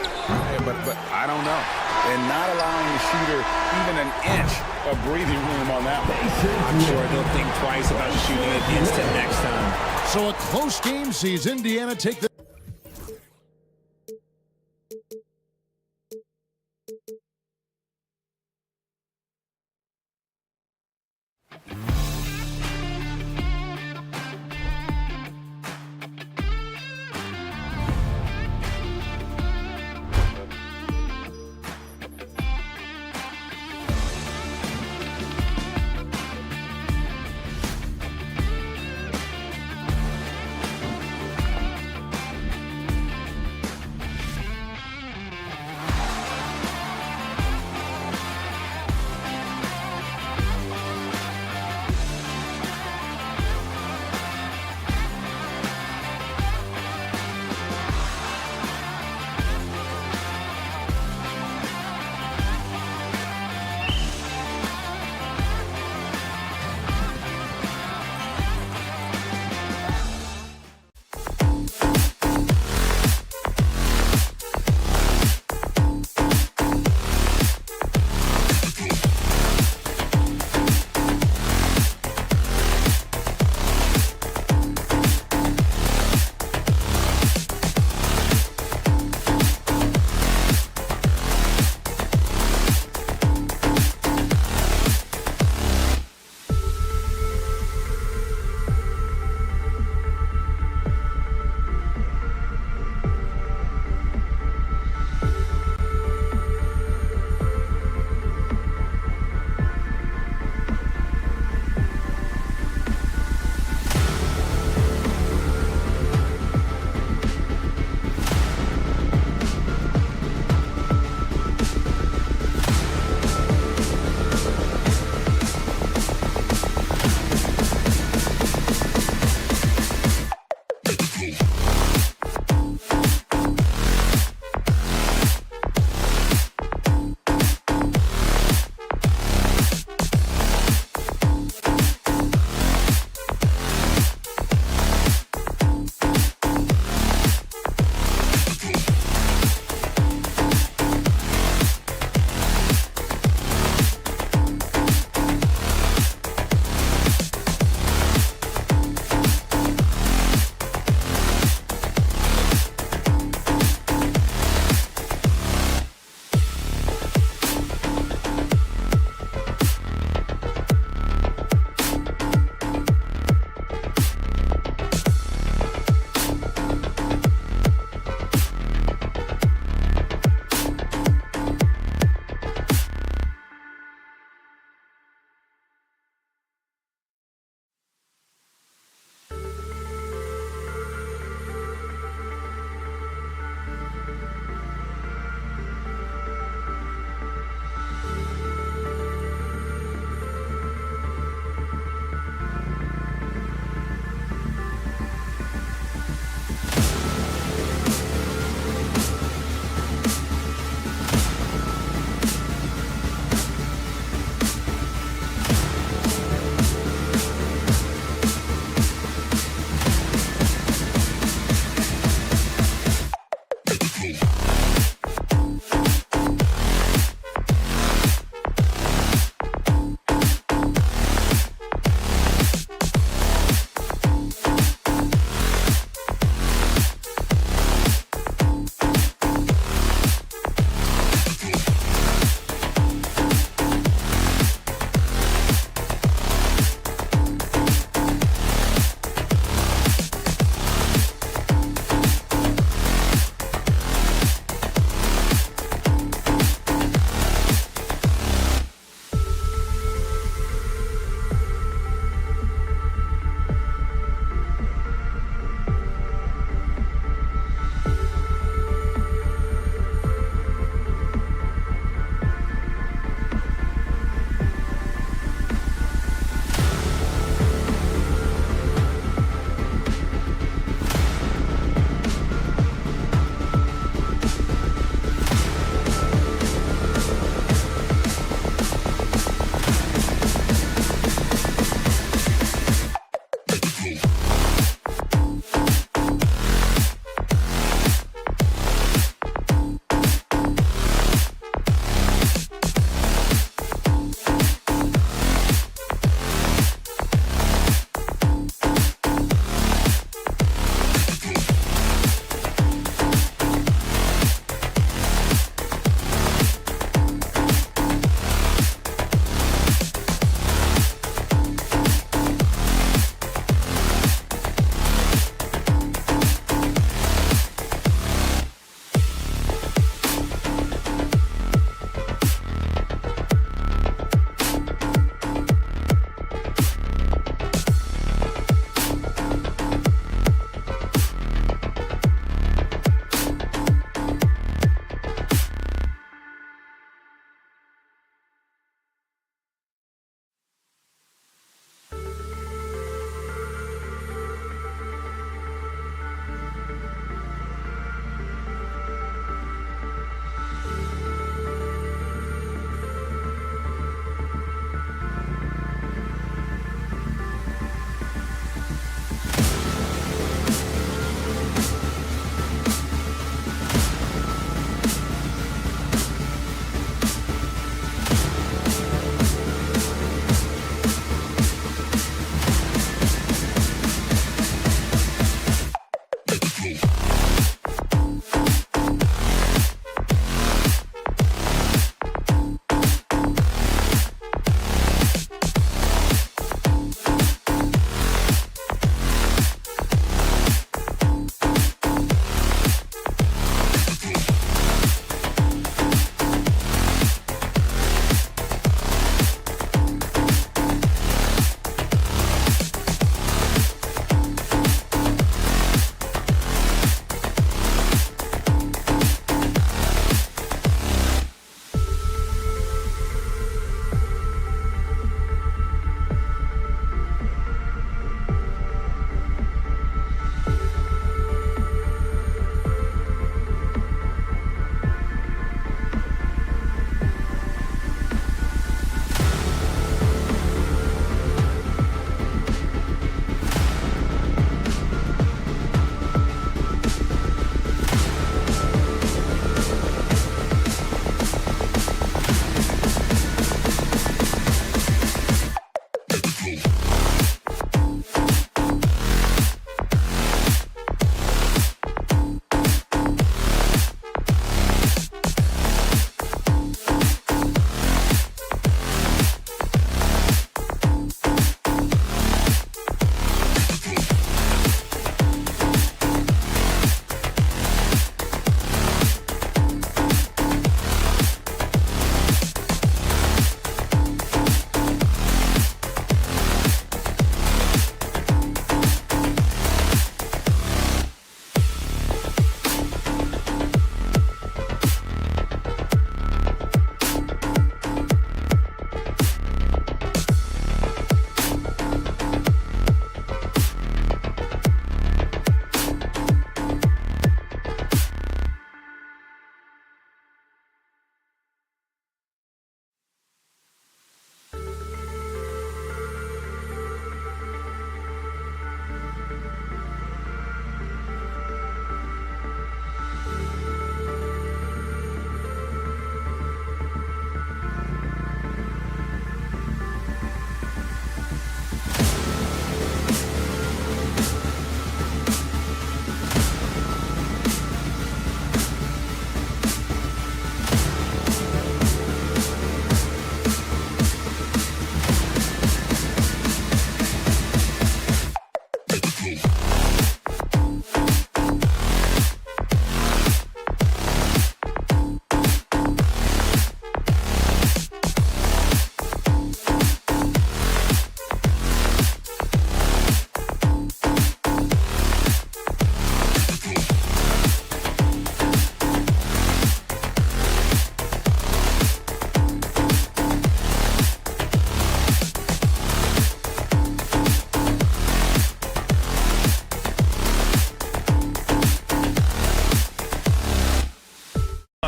But I don't know. And not allowing the shooter even an inch of breathing room on that one. I'm sure they'll think twice about shooting against it next time. So a close game sees Indiana take the...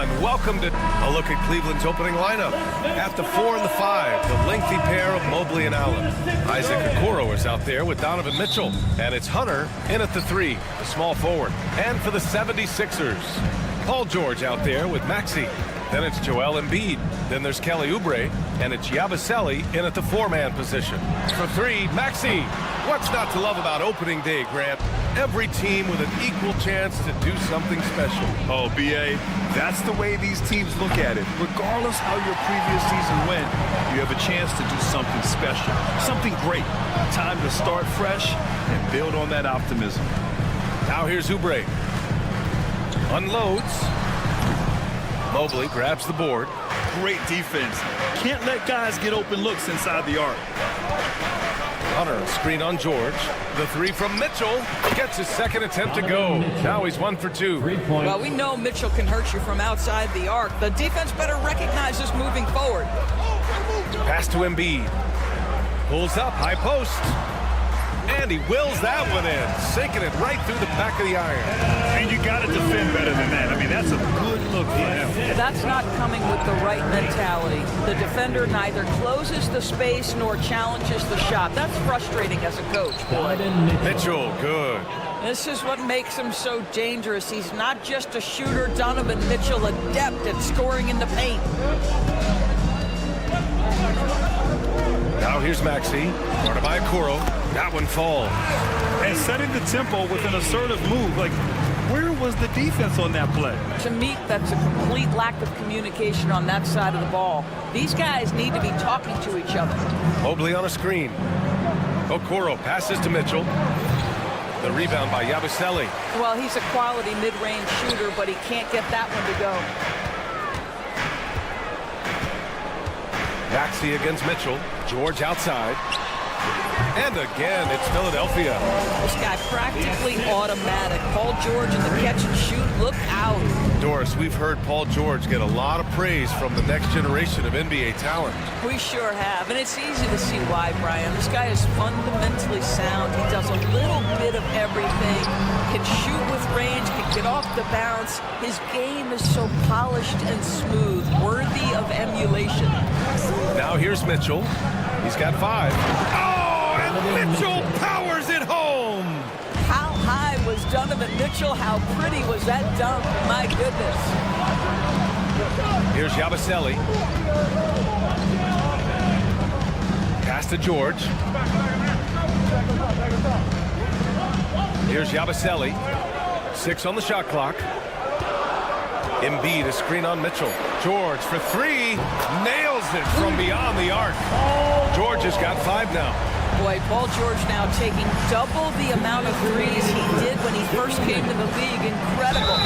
everyone. Welcome to a look at Cleveland's opening lineup. At the 4 and the 5, the lengthy pair of Mobley and Allen. Isaac Okoro is out there with Donovan Mitchell. And it's Hunter in at the 3, the small forward. And for the 76ers, Paul George out there with Maxey. Then it's Joel Embiid. Then there's Kelly Oubre. And it's Yabusele in at the 4-man position. For 3, Maxey. What's not to love about opening day, Grant? Every team with an equal chance to do something special. Oh, B.A., that's the way these teams look at it. Regardless how your previous season went, you have a chance to do something special, something great. Time to start fresh and build on that optimism. Now here's Oubre. Unloads. Mobley grabs the board. Great defense. Can't let guys get open looks inside the arc. Hunter, screen on George. The 3 from Mitchell gets his second attempt to go. Now he's 1 for 2. Well, we know Mitchell can hurt you from outside the arc. The defense better recognize this moving forward. Pass to Embiid. Pulls up, high post. And he wills that one in, sinking it right through the back of the iron. And you got to defend better than that. I mean, that's a good look for him. That's not coming with the right mentality. The defender neither closes the space nor challenges the shot. That's frustrating as a coach, boy. Mitchell, good. This is what makes him so dangerous. He's not just a shooter. Donovan Mitchell, adept at scoring in the paint. Now here's Maxey, guarded by Okoro. That one falls. And setting the tempo with an assertive move. Like, where was the defense on that play? To me, that's a complete lack of communication on that side of the ball. These guys need to be talking to each other. Mobley on a screen. Okoro passes to Mitchell. The rebound by Yabusele. Well, he's a quality mid-range shooter, but he can't get that one to go. Maxey against Mitchell. George outside. And again, it's Philadelphia. This guy practically automatic. Paul George in the catch and shoot. Look out. Doris, we've heard Paul George get a lot of praise from the next generation of NBA talent. We sure have. And it's easy to see why, Brian. This guy is fundamentally sound. He does a little bit of everything. Can shoot with range, can get off the bounce. His game is so polished and smooth, worthy of emulation. Now here's Mitchell. He's got 5. Oh, and Mitchell powers it home. How high was Donovan Mitchell? How pretty was that dunk? My goodness. Here's Yabusele. Pass to George. Here's Yabusele. 6 on the shot clock. Embiid, a screen on Mitchell. George for 3. Nails it from beyond the arc. George has got 5 now. Boy, Paul George now taking double the amount of threes he did when he first came to the league. Incredible.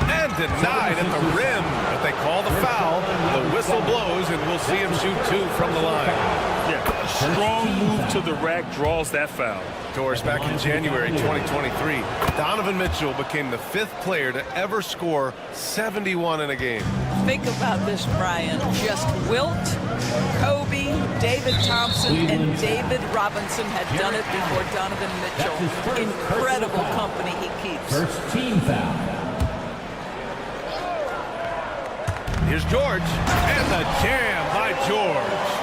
And denied at the rim, but they call the foul. The whistle blows, and we'll see him shoot 2 from the line. Yeah, a strong move to the rack draws that foul. Doris, back in January 2023, Donovan Mitchell became the 5th player to ever score 71 in a game. Think about this, Brian. Just Wilt, Kobe, David Thompson, and David Robinson had done it before Donovan Mitchell. Incredible company he keeps. First team foul. Here's George, and the jam by George.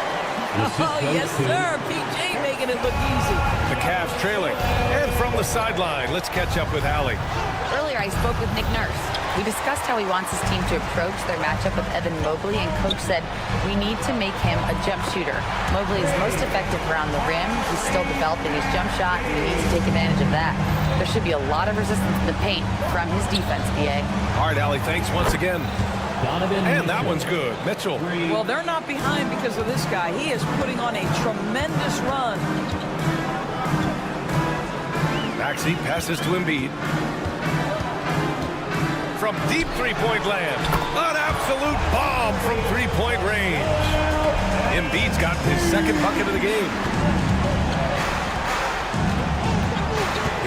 Oh, yes, sir. PJ making it look easy. The Cavs trailing. And from the sideline, let's catch up with Allie. Earlier, I spoke with Nick Nurse. We discussed how he wants his team to approach their matchup with Evan Mobley, and Coach said, we need to make him a jump shooter. Mobley is most effective around the rim. He's still developing his jump shot, and we need to take advantage of that. There should be a lot of resistance in the paint from his defense, BA. All right, Allie, thanks once again. And that one's good. Mitchell. Well, they're not behind because of this guy. He is putting on a tremendous run. Maxey passes to Embiid. From deep three-point land. An absolute bomb from three-point range. Embiid's got his second bucket of the game.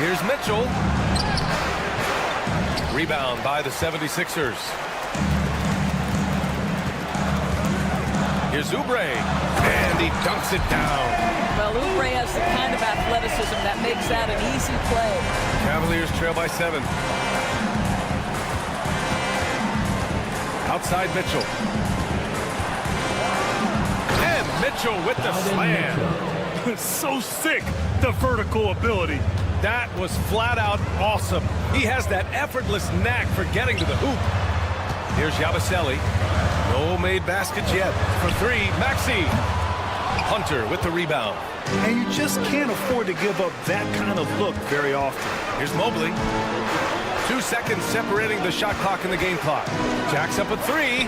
Here's Mitchell. Rebound by the 76ers. Here's Oubre, and he dunks it down. Well, Oubre has the kind of athleticism that makes that an easy play. Cavaliers trail by 7. outside Mitchell. And Mitchell with the slam. So sick, the vertical ability. That was flat out awesome. He has that effortless knack for getting to the hoop. Here's Yabusele. No made baskets yet. For three, Maxey. Hunter with the rebound. And you just can't afford to give up that kind of look very often. Here's Mobley. 2 seconds separating the shot clock and the game clock. Jacks up a three.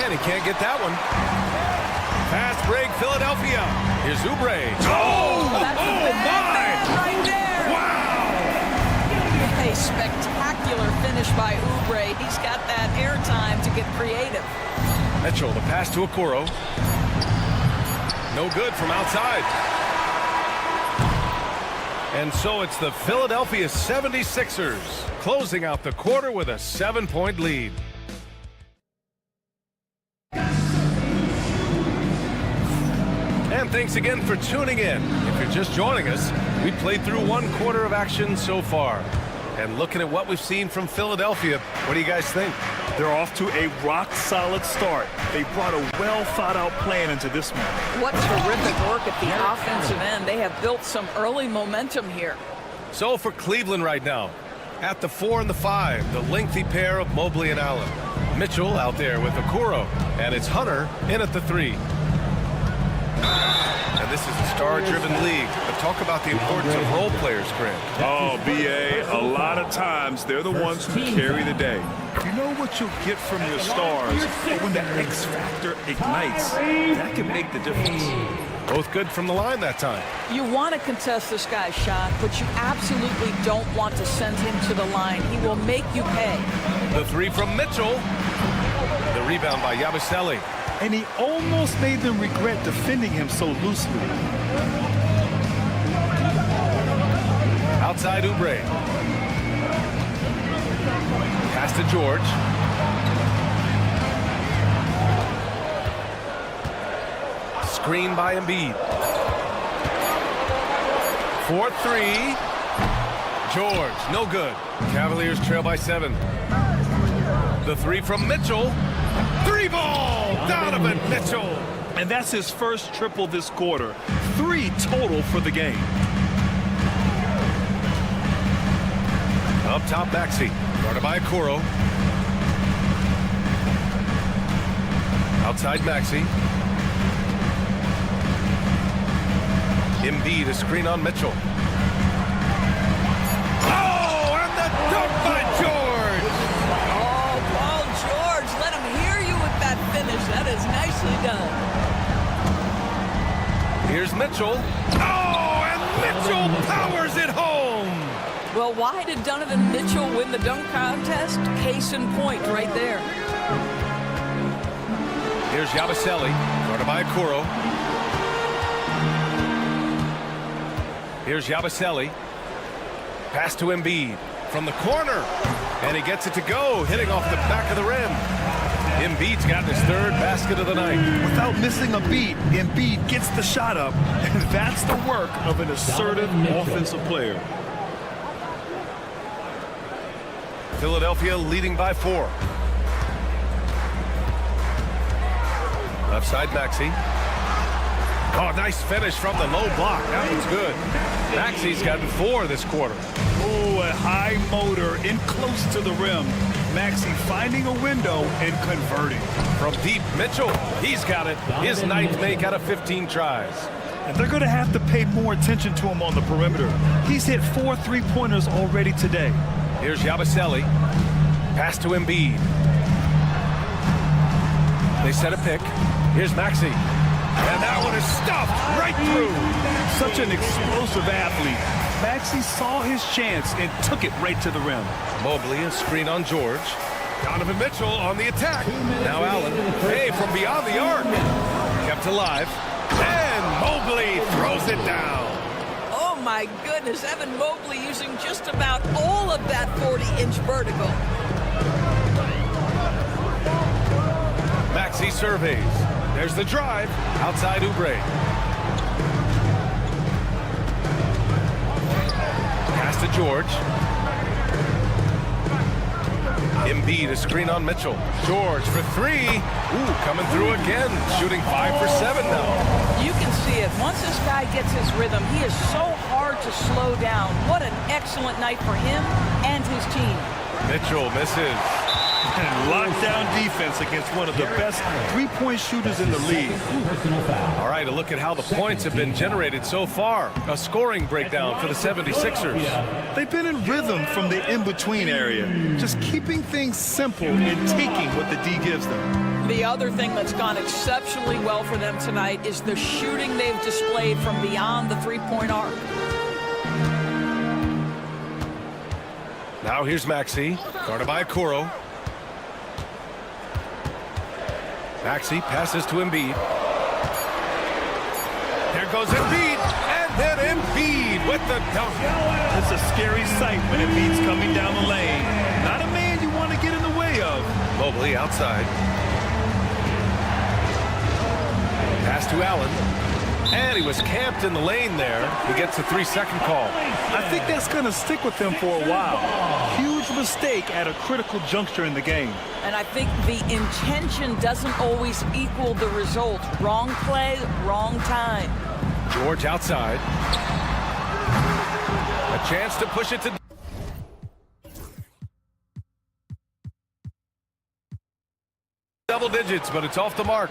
And he can't get that one. Fast break, Philadelphia. Here's Oubre. Oh my! Right there. Wow! A spectacular finish by Oubre. He's got that airtime to get creative. Mitchell, the pass to Okoro. No good from outside. And so it's the Philadelphia 76ers closing out the quarter with a 7-point lead. And thanks again for tuning in. If you're just joining us, we played through 1 quarter of action so far. And looking at what we've seen from Philadelphia, what do you guys think? They're off to a rock-solid start. They brought a well-thought-out plan into this one. What terrific work at the offensive end. They have built some early momentum here. So for Cleveland right now, at the 4 and the 5, the lengthy pair of Mobley and Allen. Mitchell out there with Okoro, and it's Hunter in at the 3. And this is a star-driven league, but talk about the importance of role players, Craig. Oh, B.A., a lot of times they're the ones who carry the day. You know what you'll get from your stars, but when the X factor ignites, that can make the difference. Both good from the line that time. You want to contest this guy's shot, but you absolutely don't want to send him to the line. He will make you pay. The 3 from Mitchell. The rebound by Yabusele. And he almost made them regret defending him so loosely. Outside Oubre. Pass to George. Screen by Embiid. 4-3. George, no good. Cavaliers trail by 7. The 3 from Mitchell. 3-ball! Donovan Mitchell! And that's his first triple this quarter. 3 total for the game. Up top, Maxey. Guarded by Okoro. Outside Maxey. Embiid, a screen on Mitchell. Oh, and the dunk by George! Oh, Paul George, let him hear you with that finish. That is nicely done. Here's Mitchell. Oh, and Mitchell powers it home! Well, why did Donovan Mitchell win the dunk contest? Case in point right there. Here's Yabusele, guarded by Okoro. Here's Yabusele. Pass to Embiid from the corner. And he gets it to go, hitting off the back of the rim. Embiid's gotten his 3rd basket of the night. Without missing a beat, Embiid gets the shot up. And that's the work of an assertive offensive player. Philadelphia leading by 4. Left side, Maxey. Oh, nice finish from the low block. That was good. Maxey's gotten 4 this quarter. Oh, a high motor in close to the rim. Maxey finding a window and converting. From deep, Mitchell. He's got it. His 9th make out of 15 tries. And they're going to have to pay more attention to him on the perimeter. He's hit 4 3-pointers already today. Here's Yabusele. Pass to Embiid. They set a pick. Here's Maxey. And that one is stuffed right through. Such an explosive athlete. Maxey saw his chance and took it right to the rim. Mobley, a screen on George. Donovan Mitchell on the attack. Now Allen. Hey, from beyond the arc. Kept alive. And Mobley throws it down. Oh, my goodness. Evan Mobley using just about all of that 40-inch vertical. Maxey surveys. There's the drive. Outside Oubre. Pass to George. Embiid, a screen on Mitchell. George for three. Ooh, coming through again. Shooting 5 for 7 now. You can see it. Once this guy gets his rhythm, he is so hard to slow down. What an excellent night for him and his team. Mitchell misses. And lockdown defense against one of the best three-point shooters in the league. All right, a look at how the points have been generated so far. A scoring breakdown for the 76ers. They've been in rhythm from the in-between area, just keeping things simple and taking what the D gives them. The other thing that's gone exceptionally well for them tonight is the shooting they've displayed from beyond the three-point arc. Now here's Maxey, guarded by Okoro. Maxey passes to Embiid. There goes Embiid, and then Embiid with the dunk. It's a scary sight when Embiid's coming down the lane. Not a man you want to get in the way of. Mobley outside. Pass to Allen. And he was camped in the lane there. He gets a 3-second call. I think that's going to stick with him for a while. Huge mistake at a critical juncture in the game. And I think the intention doesn't always equal the result. Wrong play, wrong time. George outside. A chance to push it to double digits, but it's off the mark.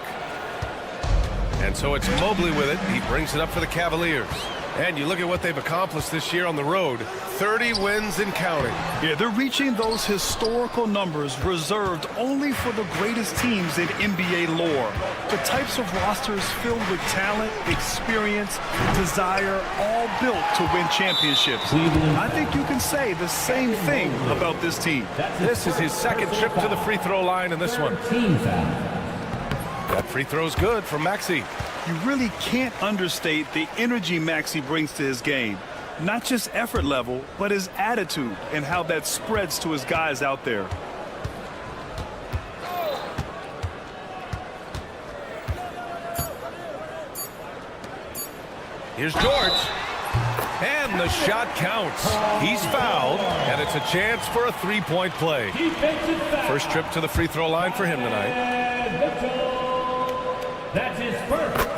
And so it's Mobley with it. He brings it up for the Cavaliers. And you look at what they've accomplished this year on the road. 30 wins and counting. Yeah, they're reaching those historical numbers reserved only for the greatest teams in NBA lore. The types of rosters filled with talent, experience, desire, all built to win championships. I think you can say the same thing about this team. This is his second trip to the free throw line in this one. That free throw's good from Maxey. You really can't understate the energy Maxey brings to his game. Not just effort level, but his attitude and how that spreads to his guys out there. Here's George. And the shot counts. He's fouled, and it's a chance for a three-point play. First trip to the free throw line for him tonight. That's his first.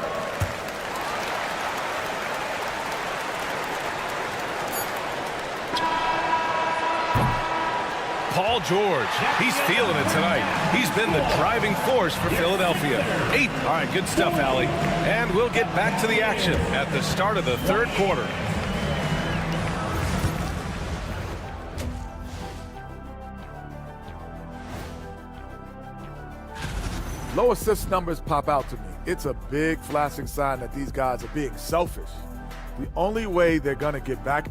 Paul George, he's feeling it tonight. He's been the driving force for Philadelphia. 8. All right, good stuff, Allie. And we'll get back to the action at the start of the third quarter. Low assist numbers pop out to me. It's a big flashing sign that these guys are being selfish. The only way they're going to get back.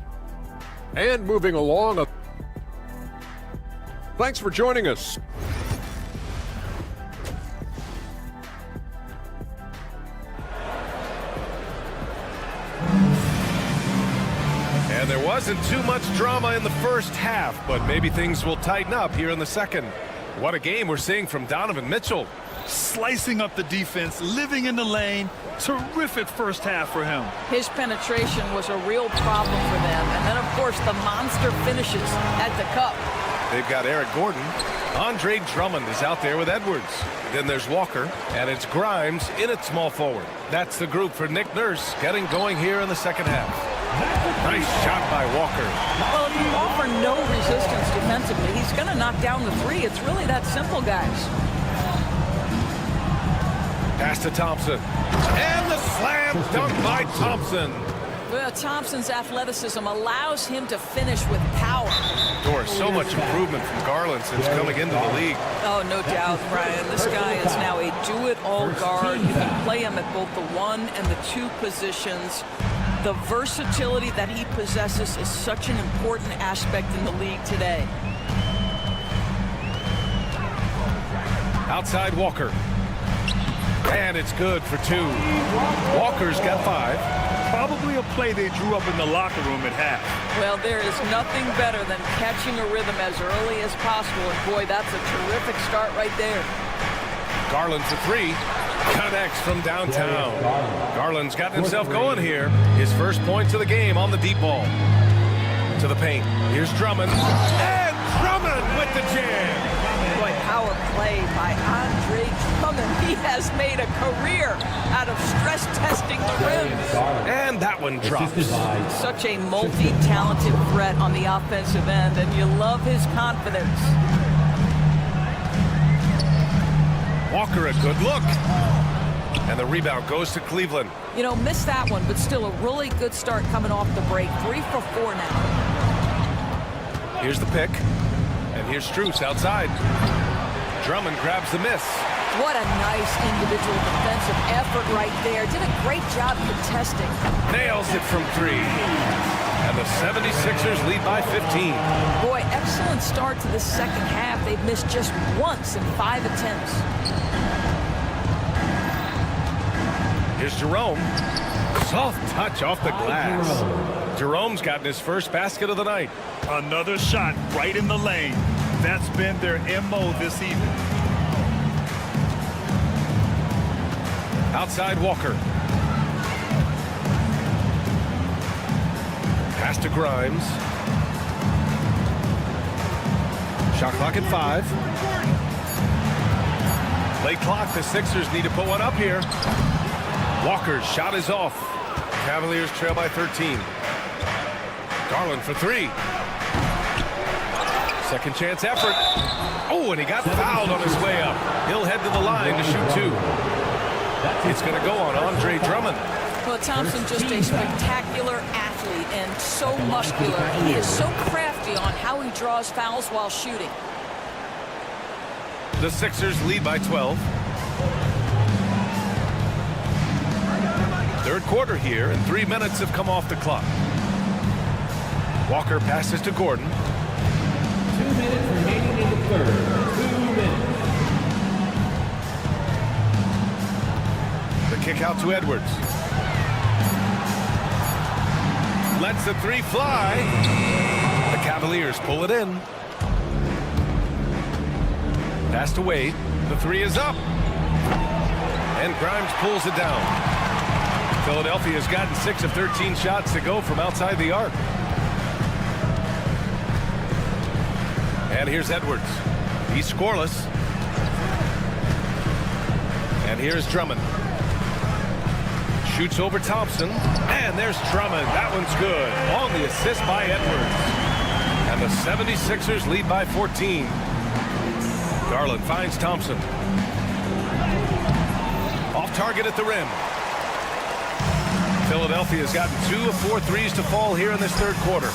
And moving along. Thanks for joining us. And there wasn't too much drama in the first half, but maybe things will tighten up here in the second. What a game we're seeing from Donovan Mitchell. Slicing up the defense, living in the lane. Terrific first half for him. His penetration was a real problem for them. And then, of course, the monster finishes at the cup. They've got Eric Gordon. Andre Drummond is out there with Edwards. Then there's Walker, and it's Grimes in at small forward. That's the group for Nick Nurse getting going here in the second half. Nice shot by Walker. Well, if you offer no resistance defensively, he's going to knock down the three. It's really that simple, guys. Pass to Thompson. And the slam dunk by Thompson. Well, Thompson's athleticism allows him to finish with power. Doris, so much improvement from Garland since coming into the league. Oh, no doubt, Brian. This guy is now a do-it-all guard. You can play him at both the 1 and the 2 positions. The versatility that he possesses is such an important aspect in the league today. Outside Walker. And it's good for 2. Walker's got 5. Probably a play they drew up in the locker room at half. Well, there is nothing better than catching a rhythm as early as possible. And boy, that's a terrific start right there. Garland for 3. Connects from downtown. Garland's gotten himself going here. His first points of the game on the deep ball. To the paint. Here's Drummond. And Drummond with the jam. has made a career out of stress testing the rim. And that one drops. Such a multi-talented threat on the offensive end, and you love his confidence. Walker, a good look. And the rebound goes to Cleveland. You know, missed that one, but still a really good start coming off the break. 3 for 4 now. Here's the pick. And here's Strus outside. Drummond grabs the miss. What a nice individual defensive effort right there. Did a great job contesting. Nails it from 3. And the 76ers lead by 15. Boy, excellent start to the second half. They've missed just once in 5 attempts. Here's Jerome. Soft touch off the glass. Jerome's gotten his first basket of the night. Another shot right in the lane. That's been their MO this evening. Outside Walker. Pass to Grimes. Shot clock at 5. Late clock, the Sixers need to put one up here. Walker's shot is off. Cavaliers trail by 13. Garland for 3. Second chance effort. Oh, and he got fouled on his way up. He'll head to the line to shoot 2. It's going to go on Andre Drummond. Well, Thompson just a spectacular athlete and so muscular. He is so crafty on how he draws fouls while shooting. The Sixers lead by 12. Third quarter here, and 3 minutes have come off the clock. Walker passes to Gordon. 2 minutes remaining in the third. 2 minutes. The kick out to Edwards. Lets the 3 fly. The Cavaliers pull it in. Pass to Wade. The 3 is up. And Grimes pulls it down. Philadelphia has gotten 6 of 13 shots to go from outside the arc. And here's Edwards. He's scoreless. And here's Drummond. Shoots over Thompson. And there's Drummond. That one's good. On the assist by Edwards. And the 76ers lead by 14. Garland finds Thompson. Off target at the rim. Philadelphia has gotten 2 of 4 threes to fall here in this third quarter.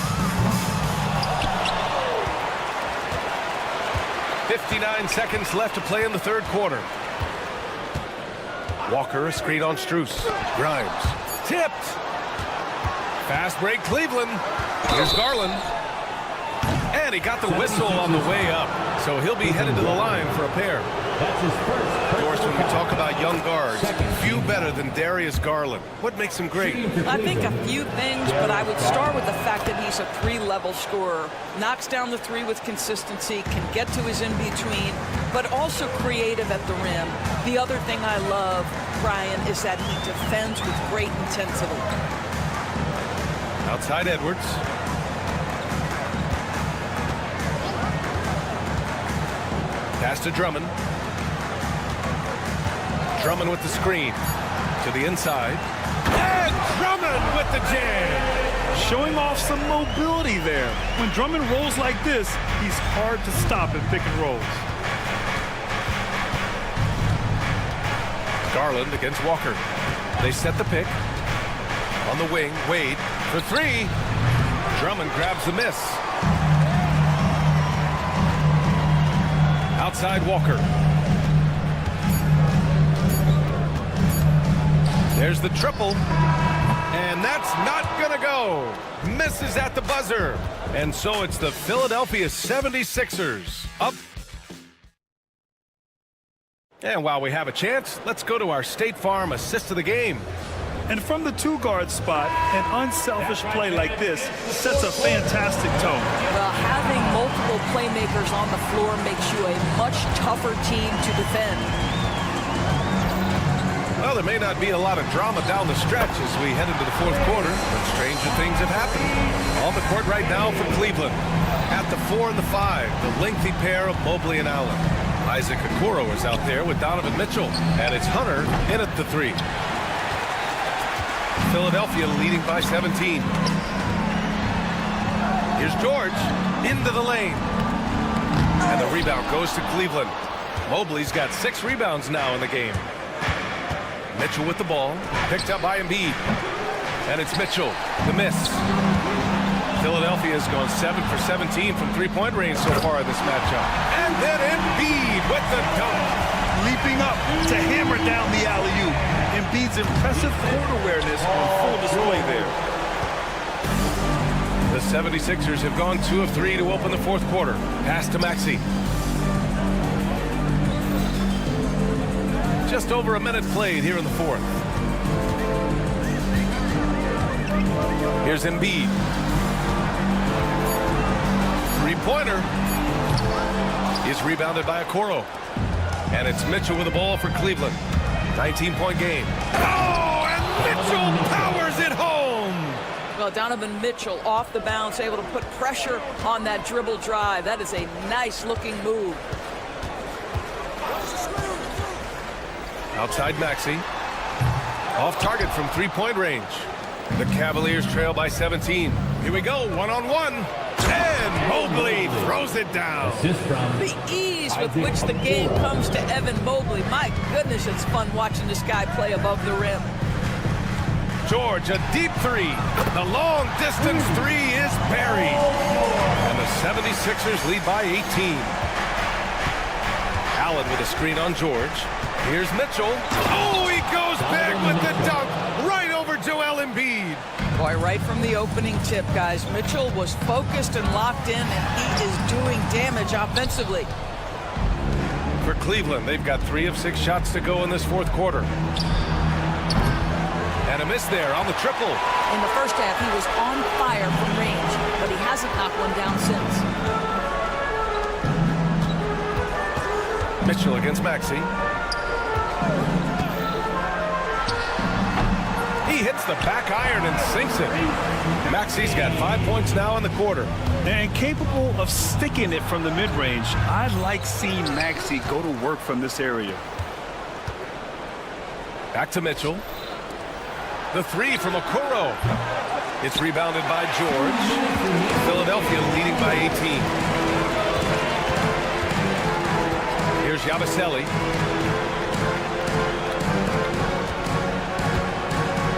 59 seconds left to play in the third quarter. Walker, a screen on Strus. Grimes. Tipped. Fast break Cleveland. Here's Garland. And he got the whistle on the way up. So he'll be headed to the line for a pair. Of course, when we talk about young guards, few better than Darius Garland. What makes him great? I think a few things, but I would start with the fact that he's a 3-level scorer. Knocks down the 3 with consistency, can get to his in-between, but also creative at the rim. The other thing I love, Brian, is that he defends with great intensity. Outside Edwards. Pass to Drummond. Drummond with the screen. To the inside. And Drummond with the jam. Showing off some mobility there. When Drummond rolls like this, he's hard to stop in pick and rolls. Garland against Walker. They set the pick. On the wing, Wade for 3. Drummond grabs the miss. Outside Walker. There's the triple. And that's not gonna go. Misses at the buzzer. And so it's the Philadelphia 76ers up. And while we have a chance, let's go to our State Farm assist of the game. And from the 2-guard spot, an unselfish play like this sets a fantastic tone. Well, having multiple playmakers on the floor makes you a much tougher team to defend. Well, there may not be a lot of drama down the stretch as we head into the fourth quarter, but stranger things have happened. On the court right now for Cleveland. At the 4 and the 5, the lengthy pair of Mobley and Allen. Isaac Okoro is out there with Donovan Mitchell, and it's Hunter in at the 3. Philadelphia leading by 17. Here's George into the lane. And the rebound goes to Cleveland. Mobley's got 6 rebounds now in the game. Mitchell with the ball, picked up by Embiid. And it's Mitchell, the miss. Philadelphia has gone 7 for 17 from three-point range so far in this matchup. And then Embiid with the dunk. Leaping up to hammer down the alley-oop. Embiid's impressive court awareness on full display there. The 76ers have gone 2 of 3 to open the fourth quarter. Pass to Maxey. Just over a minute played here in the fourth. Here's Embiid. Three-pointer is rebounded by Okoro. And it's Mitchell with the ball for Cleveland. 19-point game. Oh, and Mitchell powers it home! Well, Donovan Mitchell off the bounce, able to put pressure on that dribble drive. That is a nice-looking move. Outside Maxey. Off target from three-point range. The Cavaliers trail by 17. Here we go, one-on-one. And Mobley throws it down. The ease with which the game comes to Evan Mobley. My goodness, it's fun watching this guy play above the rim. George, a deep 3. The long-distance 3 is buried. And the 76ers lead by 18. Allen with a screen on George. Here's Mitchell. Oh, he goes big with the dunk right over Joel Embiid. Boy, right from the opening tip, guys, Mitchell was focused and locked in, and he is doing damage offensively. For Cleveland, they've got 3 of 6 shots to go in this fourth quarter. And a miss there on the triple. In the first half, he was on fire from range, but he hasn't knocked one down since. Mitchell against Maxey. He hits the back iron and sinks it. Maxey's got 5 points now in the quarter. And capable of sticking it from the mid-range. I like seeing Maxey go to work from this area. Back to Mitchell. The 3 from Okoro. It's rebounded by George. Philadelphia leading by 18. Here's Yabusele.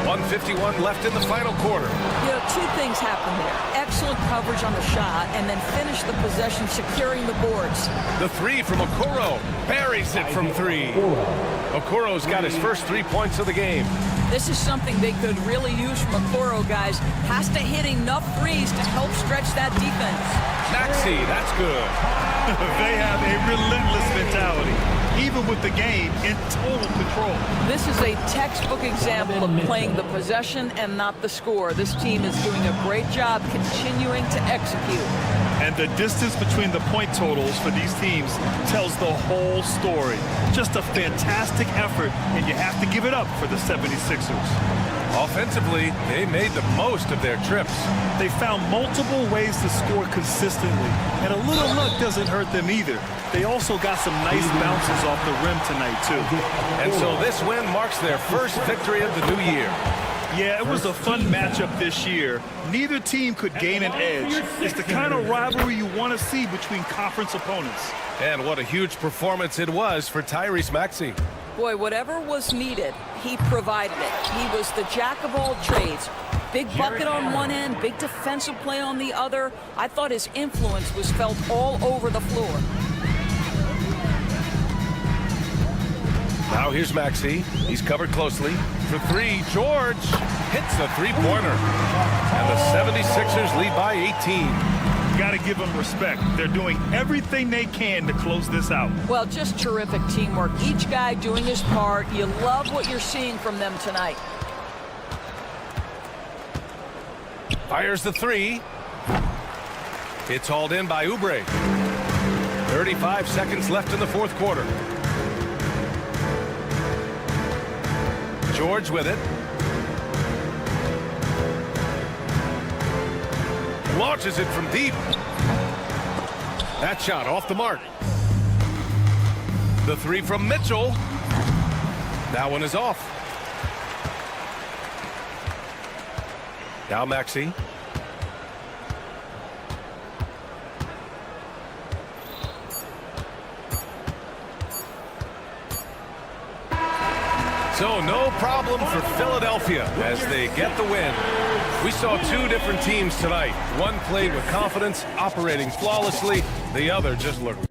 1:51 left in the final quarter. You know, 2 things happened there. Excellent coverage on the shot, and then finish the possession securing the boards. The 3 from Okoro. Buries it from 3. Okoro's got his first 3 points of the game. This is something they could really use from Okoro, guys. Has to hit enough threes to help stretch that defense. Maxey, that's good. They have a relentless mentality, even with the game in total control. This is a textbook example of playing the possession and not the score. This team is doing a great job continuing to execute. And the distance between the point totals for these teams tells the whole story. Just a fantastic effort, and you have to give it up for the 76ers. Offensively, they made the most of their trips. They found multiple ways to score consistently, and a little luck doesn't hurt them either. They also got some nice bounces off the rim tonight, too. And so this win marks their first victory of the new year. Yeah, it was a fun matchup this year. Neither team could gain an edge. It's the kind of rivalry you want to see between conference opponents. And what a huge performance it was for Tyrese Maxey. Boy, whatever was needed, he provided it. He was the jack of all trades. Big bucket on one end, big defensive play on the other. I thought his influence was felt all over the floor. Now here's Maxey. He's covered closely. For 3, George hits the three-pointer. And the 76ers lead by 18. Got to give them respect. They're doing everything they can to close this out. Well, just terrific teamwork. Each guy doing his part. You love what you're seeing from them tonight. Fires the 3. It's hauled in by Oubre. 35 seconds left in the fourth quarter. George with it. Launches it from deep. That shot off the mark. The three from Mitchell. That one is off. Now Maxey. So no problem for Philadelphia as they get the win. We saw two different teams tonight. One played with confidence, operating flawlessly. The other just looked.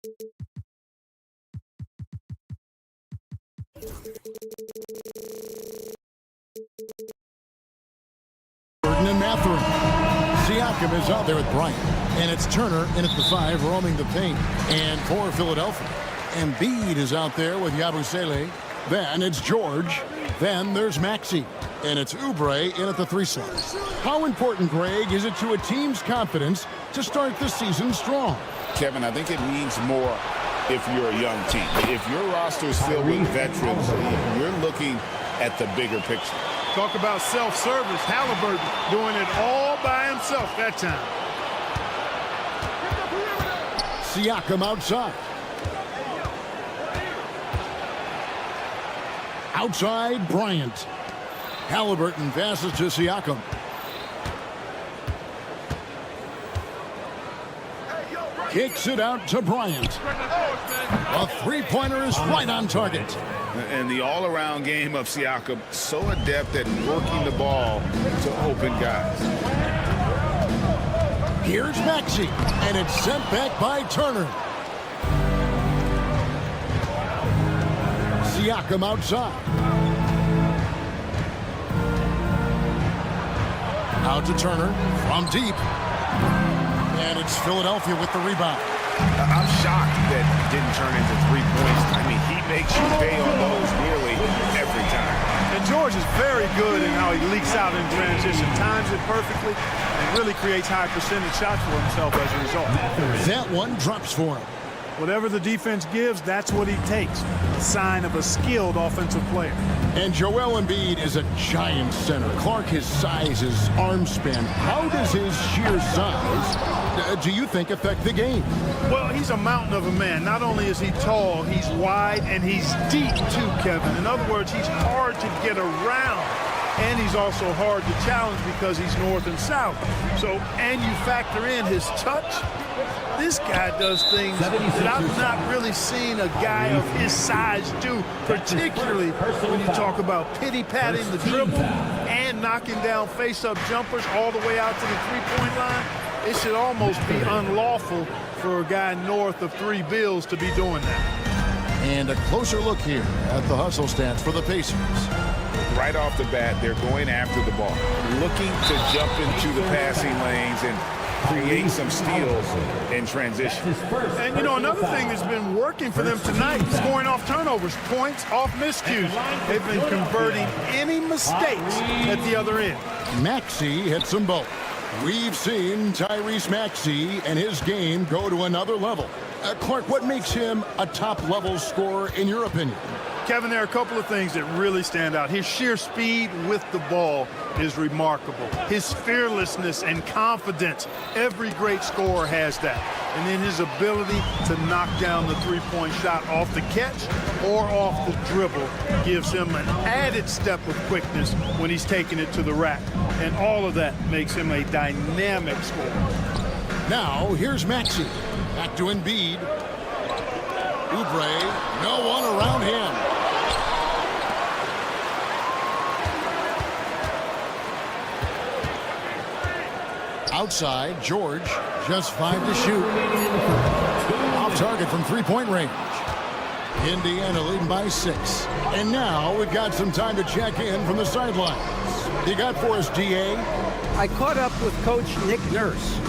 And Mathurin. Siakam is out there with Bryant. And it's Turner in at the 5, roaming the paint. And for Philadelphia. Embiid is out there with Yabusele. Then it's George. Then there's Maxey. And it's Oubre in at the 3 slot. How important, Greg, is it to a team's confidence to start the season strong? Kevin, I think it means more if you're a young team. If your roster is filled with veterans, you're looking at the bigger picture. Talk about self-service. Halliburton doing it all by himself that time. Siakam outside. Outside, Bryant. Halliburton passes to Siakam. Kicks it out to Bryant. A three-pointer is right on target. And the all-around game of Siakam, so adept at working the ball to open guys. Here's Maxey, and it's sent back by Turner. Siakam outside. Out to Turner from deep. And it's Philadelphia with the rebound. I'm shocked that it didn't turn into 3 points. I mean, he makes you pay on those nearly every time. And George is very good in how he leaks out in transition, times it perfectly, and really creates high percentage shots for himself as a result. That one drops for him. Whatever the defense gives, that's what he takes. A sign of a skilled offensive player. And Joel Embiid is a giant center. Clark, his size, his arm span. How does his sheer size, do you think, affect the game? Well, he's a mountain of a man. Not only is he tall, he's wide, and he's deep too, Kevin. In other words, he's hard to get around. And he's also hard to challenge because he's north and south. So, and you factor in his touch. This guy does things that I've not really seen a guy of his size do, particularly when you talk about pity-patting the dribble and knocking down face-up jumpers all the way out to the three-point line. It should almost be unlawful for a guy north of 3 bills to be doing that. And a closer look here at the hustle stats for the Pacers. Right off the bat, they're going after the ball, looking to jump into the passing lanes and create some steals in transition. And, you know, another thing that's been working for them tonight, scoring off turnovers, points off miscues. They've been converting any mistakes at the other end. Maxey hits them both. We've seen Tyrese Maxey and his game go to another level. Clark, what makes him a top-level scorer in your opinion? Kevin, there are a couple of things that really stand out. His sheer speed with the ball is remarkable. His fearlessness and confidence, every great scorer has that. And then his ability to knock down the three-point shot off the catch or off the dribble gives him an added step of quickness when he's taking it to the rack. And all of that makes him a dynamic scorer. Now, here's Maxey. Back to Embiid. Oubre, no one around him. Outside, George, just 5 to shoot. Off target from three-point range. Indiana leading by 6. And now we've got some time to check in from the sidelines. You got for us, DA? I caught up with Coach Nick Nurse.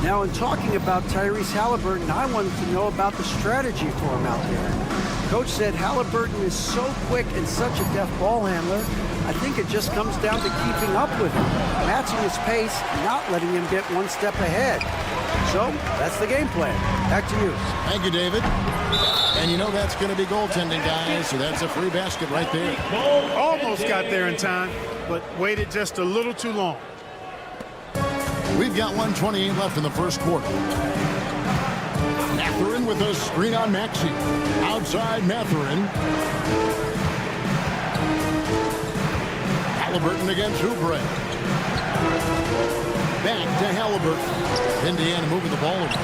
Now, in talking about Tyrese Halliburton, I wanted to know about the strategy for him out there. Coach said Halliburton is so quick and such a deft ball handler, I think it just comes down to keeping up with him, matching his pace, not letting him get one step ahead. So, that's the game plan. Back to you. Thank you, David. And you know that's going to be goaltending, guys, so that's a free basket right there. Almost got there in time, but waited just a little too long. We've got 1:28 left in the first quarter. Mathurin with a screen on Maxey. Outside Mathurin. Halliburton against Oubre. Back to Halliburton. Indiana moving the ball over.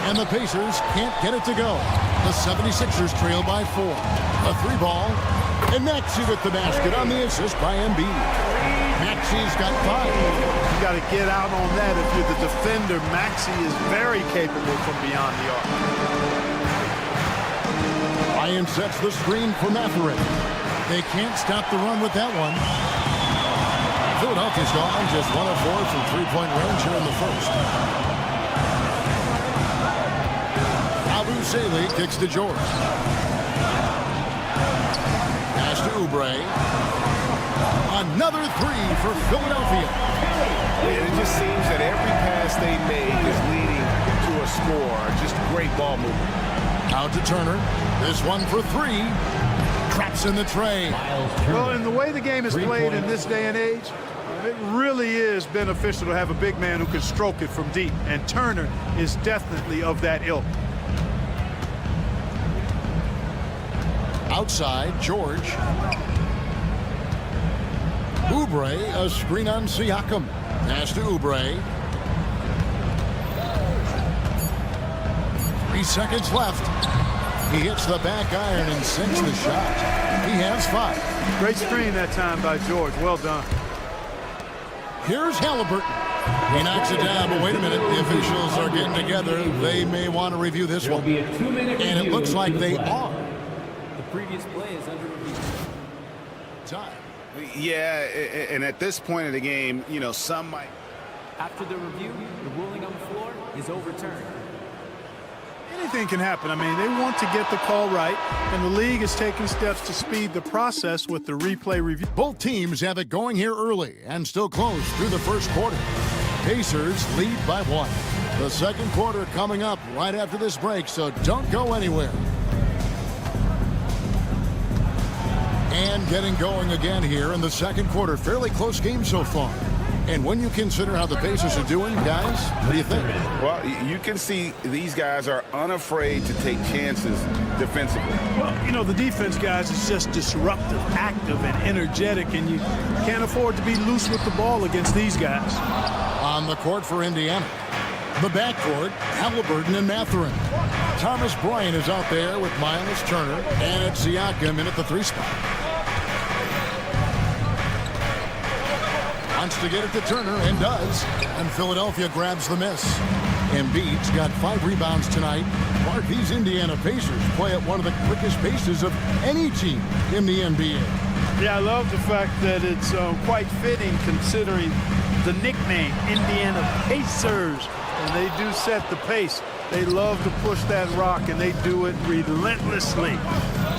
And the Pacers can't get it to go. The 76ers trail by 4. A 3 ball. And Maxey with the basket on the assist by Embiid. Maxi's got 5. You got to get out on that. If you're the defender, Maxi is very capable from beyond the arc. Ryan sets the screen for Matherin. They can't stop the run with that one. Philadelphia's gone just 1 of 4 from three-point range here in the first. Cavaliers kicks to George. Pass to Oubre. Another 3 for Philadelphia. And it just seems that every pass they make is leading to a score. Just great ball movement. Out to Turner. This one for 3. Traps in the tray. Well, in the way the game is played in this day and age, it really is beneficial to have a big man who can stroke it from deep. And Turner is definitely of that ilk. Outside, George. Oubre, a screen on Siakam. Pass to Oubre. 3 seconds left. He hits the back iron and sinks the shot. He has 5. Great screen that time by George. Well done. Here's Halliburton. He knocks it down, but wait a minute. The officials are getting together. They may want to review this one. And it looks like they are. The previous play is under review. Time. Yeah, and at this point of the game, you know, some might. After the review, the ruling on the floor is overturned. Anything can happen. I mean, they want to get the call right, and the league is taking steps to speed the process with the replay review. Both teams have it going here early and still close through the first quarter. Pacers lead by 1. The second quarter coming up right after this break, so don't go anywhere. And getting going again here in the second quarter. Fairly close game so far. And when you consider how the Pacers are doing, guys, what do you think? Well, you can see these guys are unafraid to take chances defensively. Well, you know, the defense, guys, is just disruptive, active, and energetic, and you can't afford to be loose with the ball against these guys. On the court for Indiana. The backcourt, Halliburton and Matherin. Thomas Bryant is out there with Miles Turner, and it's Siakam in at the 3 spot. Wants to get it to Turner, and does. And Philadelphia grabs the miss. Embiid's got 5 rebounds tonight. Mark, these Indiana Pacers play at one of the quickest paces of any team in the NBA. Yeah, I love the fact that it's quite fitting considering the nickname, Indiana Pacers. And they do set the pace. They love to push that rock, and they do it relentlessly.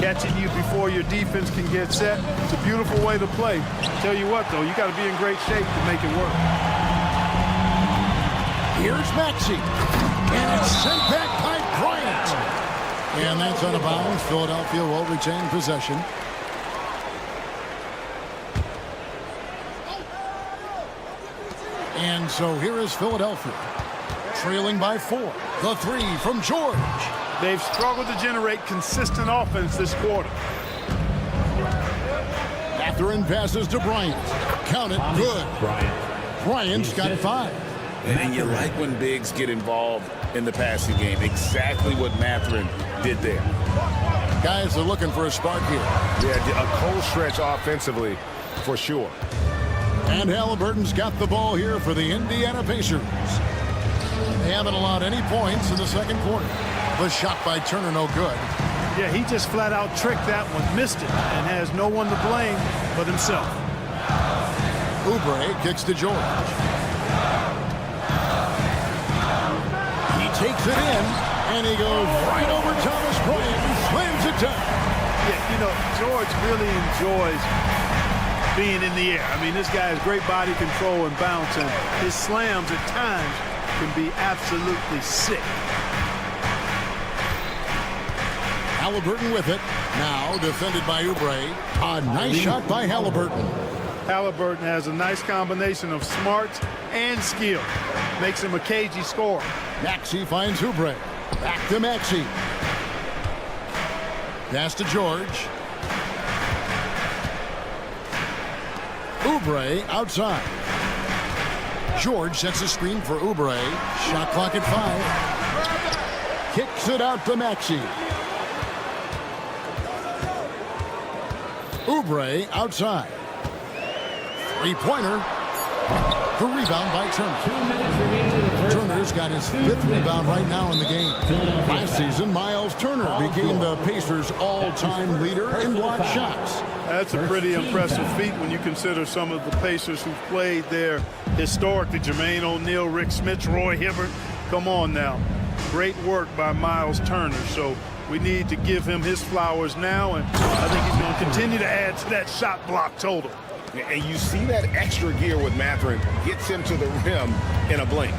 Catching you before your defense can get set. It's a beautiful way to play. Tell you what, though, you got to be in great shape to make it work. Here's Maxi. And it's sent back by Bryant. And that's out of bounds. Philadelphia will retain possession. And so here is Philadelphia. Trailing by 4. The 3 from George. They've struggled to generate consistent offense this quarter. Matherin passes to Bryant. Count it. Good. Bryant's got 5. And you like when bigs get involved in the passing game. Exactly what Matherin did there. Guys are looking for a spark here. Yeah, a cold stretch offensively for sure. And Halliburton's got the ball here for the Indiana Pacers. They haven't allowed any points in the second quarter. The shot by Turner, no good. Yeah, he just flat out tricked that one, missed it, and has no one to blame but himself. Oubre kicks to George. He takes it in, and he goes right over Thomas Bryant and slams it down. Yeah, you know, George really enjoys being in the air. I mean, this guy has great body control and bounce, and his slams at times can be absolutely sick. Halliburton with it. Now defended by Oubre. A nice shot by Halliburton. Halliburton has a nice combination of smarts and skill. Makes him a cagey scorer. Maxi finds Oubre. Back to Maxi. Pass to George. Oubre outside. George sets a screen for Oubre. Shot clock at 5. Kicks it out to Maxi. Oubre outside. Three-pointer. The rebound by Turner. Turner's got his 5th rebound right now in the game. Last season, Miles Turner became the Pacers' all-time leader in block shots. That's a pretty impressive feat when you consider some of the Pacers who've played there historically. Jermaine O'Neal, Rick Smith, Roy Hibbert. Come on now. Great work by Miles Turner. So we need to give him his flowers now, and I think he's going to continue to add to that shot block total. And you see that extra gear with Mathurin gets him to the rim in a blink.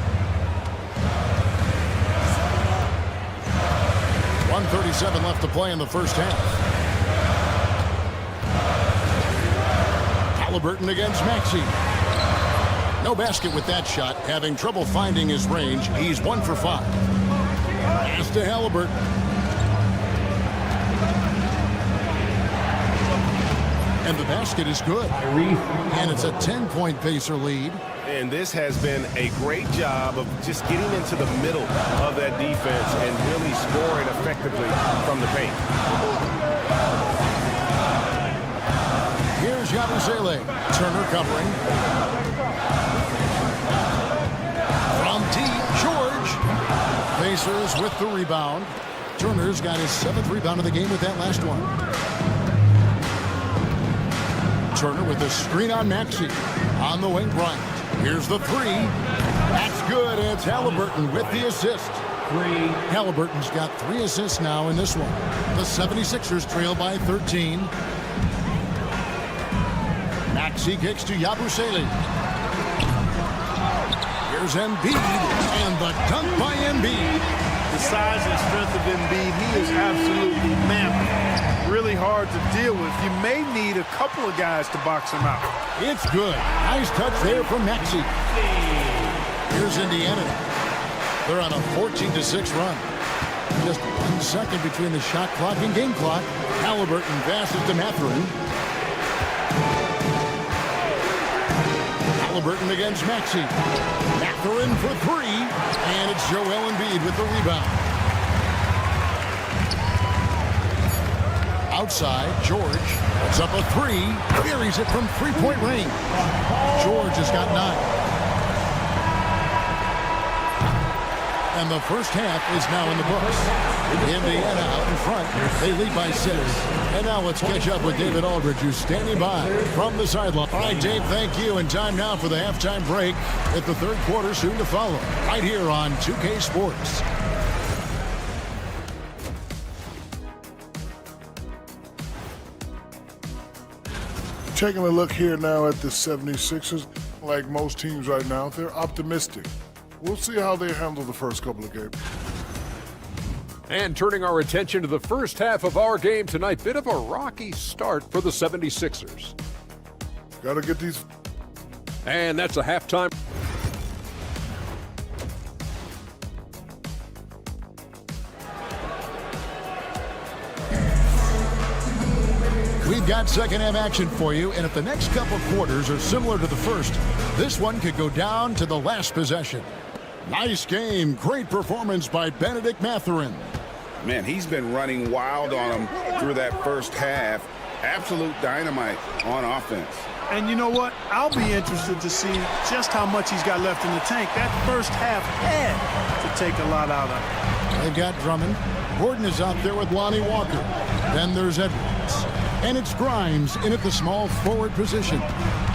1:37 left to play in the first half. Halliburton against Maxey. No basket with that shot. Having trouble finding his range. He's 1 for 5. Pass to Halliburton. And the basket is good. And it's a 10-point Pacer lead. And this has been a great job of just getting into the middle of that defense and really scoring effectively from the paint. Here's Yabusele. Turner covering. From deep, George. Pacers with the rebound. Turner's got his 7th rebound of the game with that last one. Turner with the screen on Maxey. On the wing, Bryant. Here's the 3. That's good. It's Halliburton with the assist. Halliburton's got 3 assists now in this one. The 76ers trail by 13. Maxey kicks to Yabusele. Here's Embiid. And the dunk by Embiid. The size and strength of Embiid, he is absolutely mammoth. Really hard to deal with. You may need a couple of guys to box him out. It's good. Nice touch there from Maxey. Here's Indiana. They're on a 14-6 run. Just 1 second between the shot clock and game clock. Halliburton passes to Mathurin. Halliburton against Maxey. Mathurin for 3. And it's Joel Embiid with the rebound. Outside, George puts up a 3. Buries it from 3-point range. George has got 9. And the first half is now in the books. Indiana out in front. They lead by 6. And now let's catch up with David Aldridge, who's standing by from the sideline. All right, Dave, thank you. And time now for the halftime break, with the third quarter soon to follow, right here on 2K Sports. Taking a look here now at the 76ers, like most teams right now, they're optimistic. We'll see how they handle the first couple of games. And turning our attention to the first half of our game tonight, bit of a rocky start for the 76ers. Gotta get these. And that's a halftime. We've got second half action for you, and if the next couple quarters are similar to the first, this one could go down to the last possession. Nice game. Great performance by Benedict Mathurin. Man, he's been running wild on him through that first half. Absolute dynamite on offense. And you know what? I'll be interested to see just how much he's got left in the tank. That first half had to take a lot out of him. They've got Drummond. Gordon is out there with Lonnie Walker. Then there's Edwards. And it's Grimes in at the small forward position.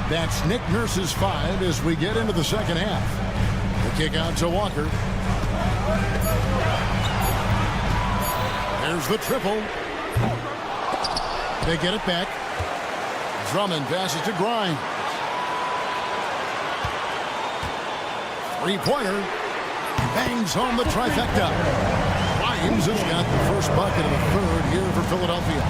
That's Nick Nurse's 5 as we get into the second half. The kick out to Walker. There's the triple. They get it back. Drummond passes to Grimes. Three-pointer. Bangs home the trifecta. Grimes has got the first bucket of the third here for Philadelphia.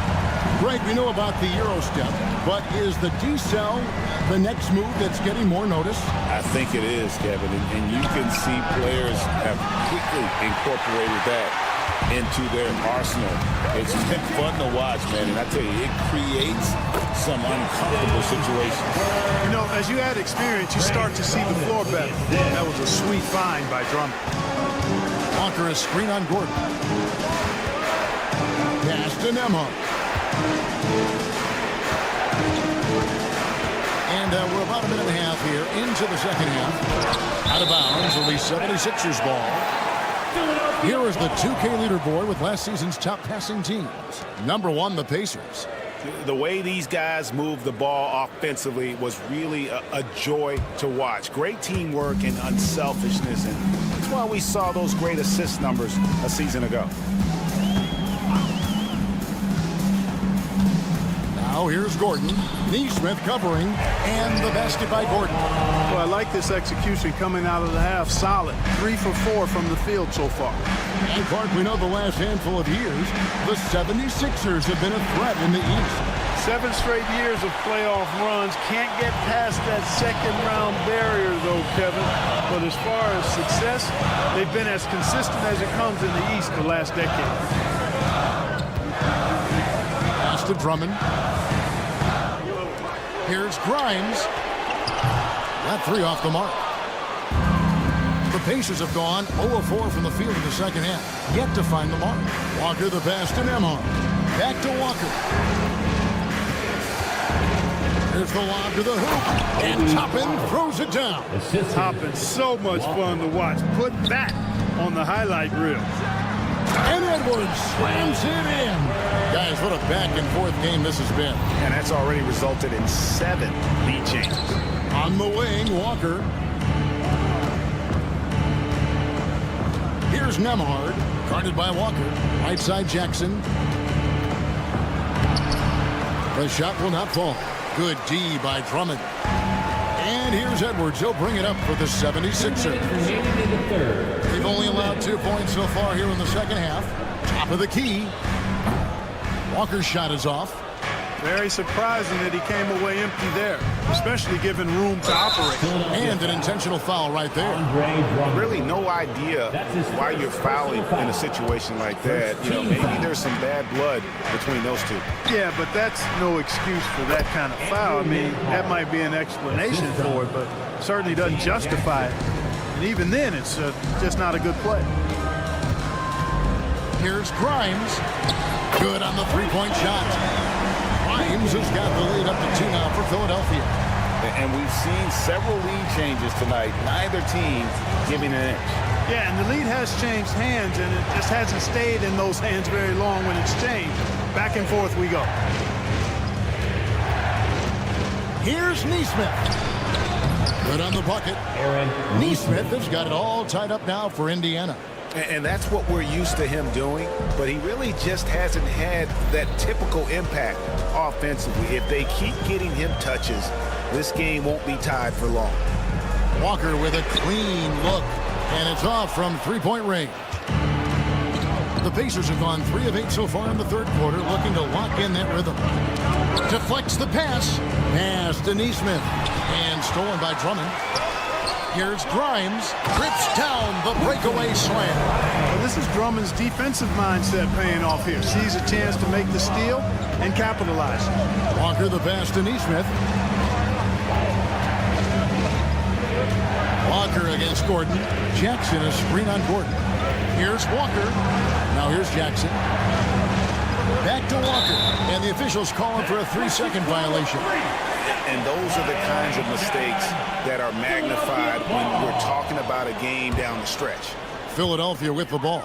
Greg, we know about the Euro step, but is the D-cell the next move that's getting more notice? I think it is, Kevin, and you can see players have quickly incorporated that into their arsenal. It's been fun to watch, man, and I tell you, it creates some uncomfortable situations. You know, as you add experience, you start to see the floor better. That was a sweet find by Drummond. Walker a screen on Gordon. Pass to Nemo. And we're about a minute and a half here into the second half. Out of bounds will be 76ers ball. Here is the 2K leaderboard with last season's top passing teams. Number 1, the Pacers. The way these guys move the ball offensively was really a joy to watch. Great teamwork and unselfishness, and that's why we saw those great assist numbers a season ago. Now here's Gordon. Neesmith covering, and the basket by Gordon. Well, I like this execution coming out of the half. Solid. 3 for 4 from the field so far. And Clark, we know the last handful of years, the 76ers have been a threat in the East. 7 straight years of playoff runs. Can't get past that second-round barrier, though, Kevin. But as far as success, they've been as consistent as it comes in the East the last decade. Pass to Drummond. Here's Grimes. That 3 off the mark. The Pacers have gone 0-4 from the field in the second half. Yet to find the mark. Walker the pass to Nemhard. Back to Walker. Here's the lob to the hoop. And Toppin throws it down. Toppin, so much fun to watch. Put that on the highlight reel. And Edwards slams it in. Guys, what a back-and-forth game this has been. And that's already resulted in 7 lead changes. On the wing, Walker. Here's Nemhard, guarded by Walker. Right side, Jackson. The shot will not fall. Good D by Drummond. And here's Edwards. He'll bring it up for the 76ers. They've only allowed 2 points so far here in the second half. Top of the key. Walker's shot is off. Very surprising that he came away empty there, especially given room to operate. And an intentional foul right there. Really no idea why you're fouling in a situation like that. You know, maybe there's some bad blood between those two. Yeah, but that's no excuse for that kind of foul. I mean, that might be an explanation for it, but certainly doesn't justify it. And even then, it's just not a good play. Here's Grimes. Good on the three-point shot. Grimes has got the lead up to 2 now for Philadelphia. And we've seen several lead changes tonight. Neither team giving an inch. Yeah, and the lead has changed hands, and it just hasn't stayed in those hands very long when it's changed. Back and forth we go. Here's Neesmith. Good on the bucket. Neesmith has got it all tied up now for Indiana. And that's what we're used to him doing, but he really just hasn't had that typical impact offensively. If they keep getting him touches, this game won't be tied for long. Walker with a clean look, and it's off from three-point range. The Pacers have gone 3 of 8 so far in the third quarter, looking to lock in that rhythm. Deflects the pass. Pass to Neesmith, and stolen by Drummond. Here's Grimes, trips down the breakaway slam. Well, this is Drummond's defensive mindset paying off here. Sees a chance to make the steal and capitalize. Walker the pass to Neesmith. Walker against Gordon. Jackson a screen on Gordon. Here's Walker. Now here's Jackson. Back to Walker. And the officials calling for a 3-second violation. And those are the kinds of mistakes that are magnified when we're talking about a game down the stretch. Philadelphia with the ball.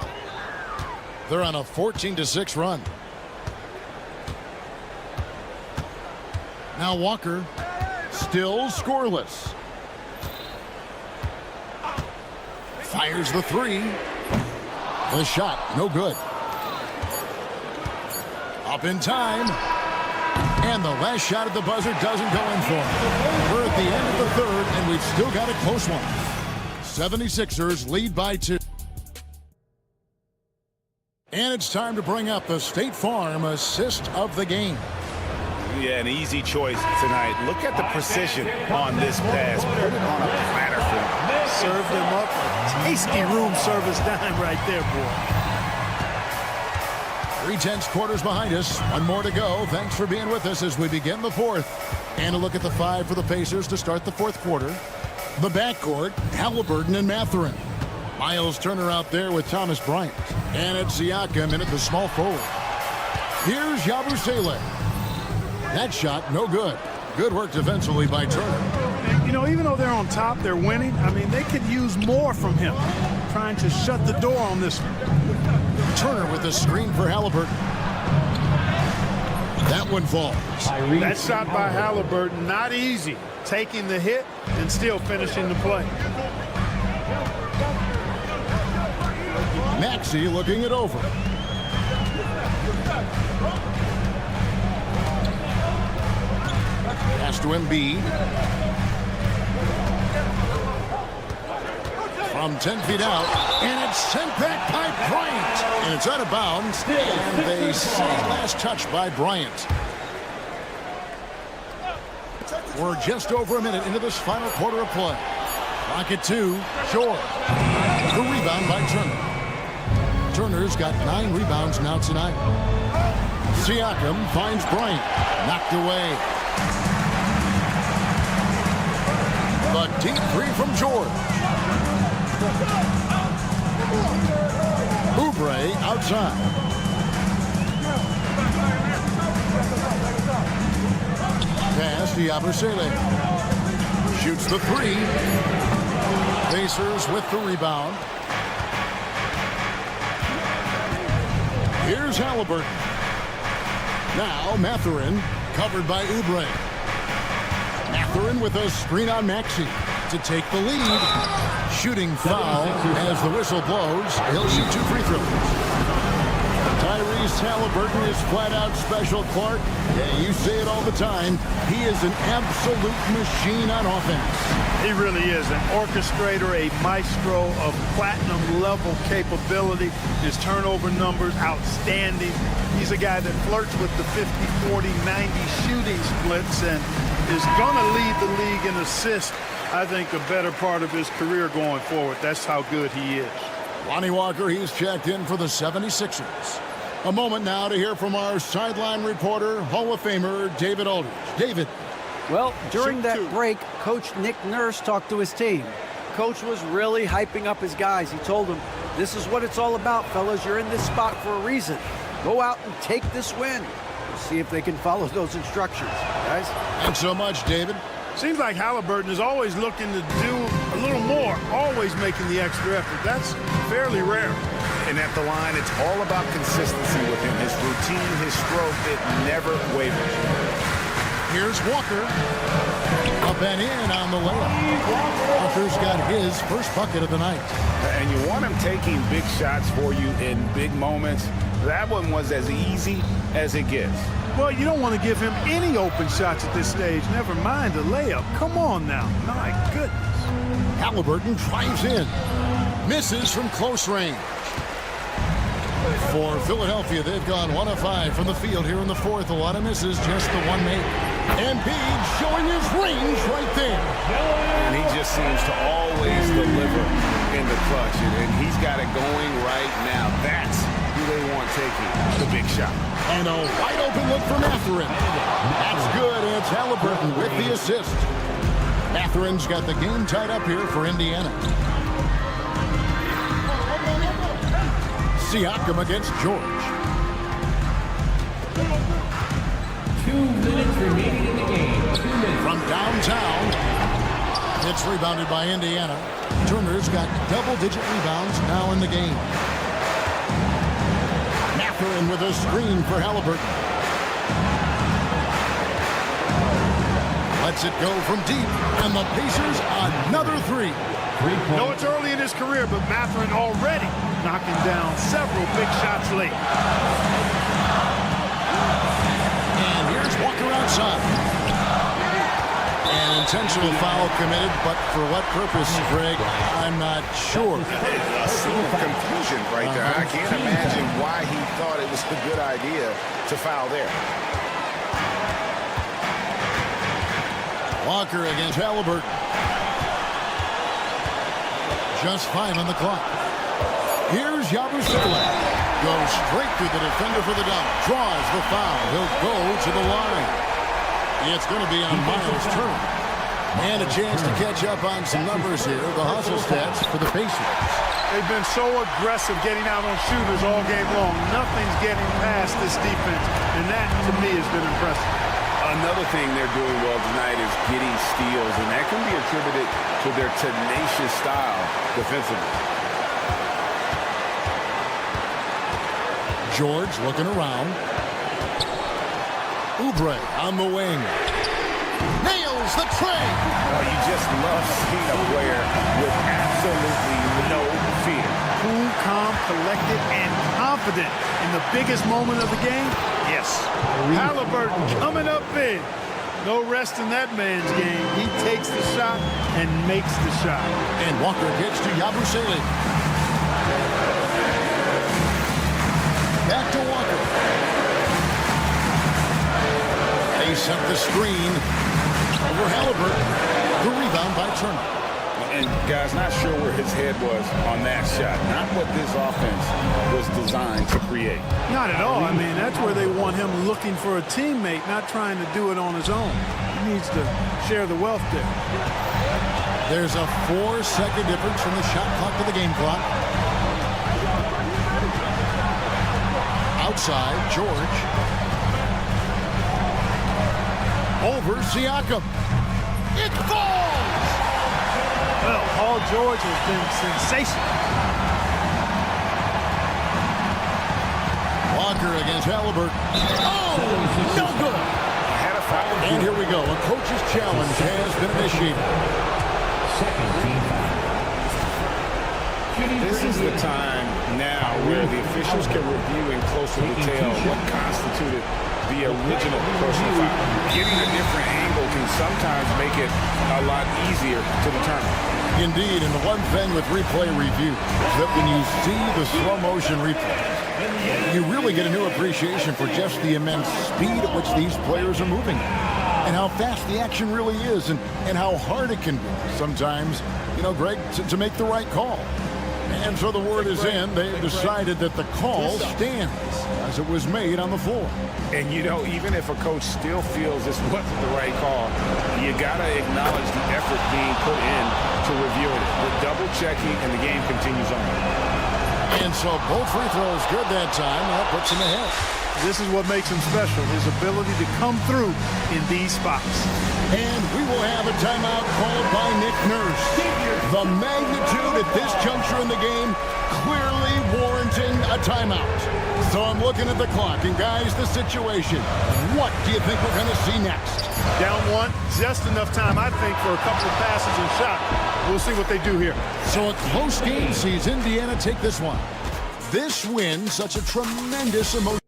They're on a 14-6 run. Now Walker, still scoreless. Fires the 3. The shot, no good. Up in time. And the last shot at the buzzer doesn't go in for him. We're at the end of the third, and we've still got a close one. 76ers lead by 2. And it's time to bring up the State Farm assist of the game. Yeah, an easy choice tonight. Look at the precision on this pass. Put it on a platter for him. Served him up a tasty room service dime right there, boy. 3/10 quarters behind us. One more to go. Thanks for being with us as we begin the fourth. And a look at the 5 for the Pacers to start the fourth quarter. The backcourt, Halliburton and Mathurin. Miles Turner out there with Thomas Bryant. And it's Siakam in at the small forward. Here's Yabusele. That shot, no good. Good work defensively by Turner. You know, even though they're on top, they're winning. I mean, they could use more from him, trying to shut the door on this one. Turner with the screen for Halliburton. That one falls. That shot by Halliburton, not easy. Taking the hit and still finishing the play. Maxey looking it over. Pass to Embiid. From 10 feet out, and it's sent back by Bryant. And it's out of bounds, and they say last touch by Bryant. We're just over a minute into this final quarter of play. Clock at 2, George. The rebound by Turner. Turner's got 9 rebounds now tonight. Siakam finds Bryant. Knocked away. The deep 3 from George. Oubre outside. Pass to Yabusele. Shoots the 3. Pacers with the rebound. Here's Halliburton. Now Mathurin covered by Oubre. Mathurin with a screen on Maxey to take the lead. Shooting foul as the whistle blows. He'll shoot 2 free throws. Tyrese Halliburton is flat-out special, Clark. Yeah, you say it all the time. He is an absolute machine on offense. He really is an orchestrator, a maestro of platinum-level capability. His turnover numbers, outstanding. He's a guy that flirts with the 50, 40, 90 shooting splits and is going to lead the league in assists, I think, a better part of his career going forward. That's how good he is. Lonnie Walker, he's checked in for the 76ers. A moment now to hear from our sideline reporter, Hall of Famer David Aldridge. David. Well, during that break, Coach Nick Nurse talked to his team. Coach was really hyping up his guys. He told them, this is what it's all about, fellas. You're in this spot for a reason. Go out and take this win. We'll see if they can follow those instructions, guys. Thanks so much, David. Seems like Halliburton is always looking to do a little more, always making the extra effort. That's fairly rare. And at the line, it's all about consistency with him. His routine, his stroke, it never wavers. Here's Walker. Up and in on the layup. Walker's got his first bucket of the night. And you want him taking big shots for you in big moments. That one was as easy as it gets. Well, you don't want to give him any open shots at this stage. Never mind a layup. Come on now. My goodness. Halliburton drives in. Misses from close range. For Philadelphia, they've gone 1 of 5 from the field here in the fourth. A lot of misses, just the one made. Embiid showing his range right there. And he just seems to always deliver in the clutch. And he's got it going right now. That's who they want taking the big shot. And a wide open look for Mathurin. That's good, and it's Halliburton with the assist. Mathurin's got the game tied up here for Indiana. Siakam against George. 2 minutes remaining in the game. 2 minutes. From downtown, it's rebounded by Indiana. Turner's got double-digit rebounds now in the game. Mathurin with a screen for Halliburton. Lets it go from deep, and the Pacers another 3. No, it's early in his career, but Mathurin already knocking down several big shots late. And here's Walker outside. An intentional foul committed, but for what purpose, Greg, I'm not sure. A scene of confusion right there. I can't imagine why he thought it was a good idea to foul there. Walker against Halliburton. Just 5 on the clock. Here's Yabusele. Goes straight through the defender for the dunk. Draws the foul. He'll go to the line. It's going to be on Miles Turner. And a chance to catch up on some numbers here. The hustle stats for the Pacers. They've been so aggressive getting out on shooters all game long. Nothing's getting past this defense, and that, to me, has been impressive. Another thing they're doing well tonight is getting steals, and that can be attributed to their tenacious style defensively. George looking around. Oubre on the wing. Nails the tray. Oh, you just love seeing a player with absolutely no fear. Cool, calm, collected, and confident in the biggest moment of the game? Yes. Halliburton coming up big. No rest in that man's game. He takes the shot and makes the shot. And Walker gets to Yabusele. Back to Walker. They set the screen over Halliburton. The rebound by Turner. And, guys, not sure where his head was on that shot. Not what this offense was designed to create. Not at all. I mean, that's where they want him looking for a teammate, not trying to do it on his own. He needs to share the wealth there. There's a 4-second difference from the shot clock to the game clock. Outside, George. Over Siakam. It falls! Well, Paul George has been sensational. Walker against Halliburton. Oh, no good. Had a foul. And here we go. A coach's challenge has been initiated. This is the time now where the officials can review in closer detail what constituted the original personal foul. Getting a different angle can sometimes make it a lot easier to determine. Indeed, and the one thing with replay review is that when you see the slow motion replay, you really get a new appreciation for just the immense speed at which these players are moving and how fast the action really is and how hard it can be sometimes, you know, Greg, to make the right call. And so the word is in. They've decided that the call stands as it was made on the floor. And, you know, even if a coach still feels this wasn't the right call, you got to acknowledge the effort being put in to review it. The double checking, and the game continues on. And so both free throws good that time. That puts him ahead. This is what makes him special, his ability to come through in these spots. And we will have a timeout called by Nick Nurse. The magnitude at this juncture in the game clearly warranting a timeout. So I'm looking at the clock, and guys, the situation. What do you think we're going to see next? Down one, just enough time, I think, for a couple of passes and shot. We'll see what they do here. So a close game sees Indiana take this one. This win, such a tremendous emotion.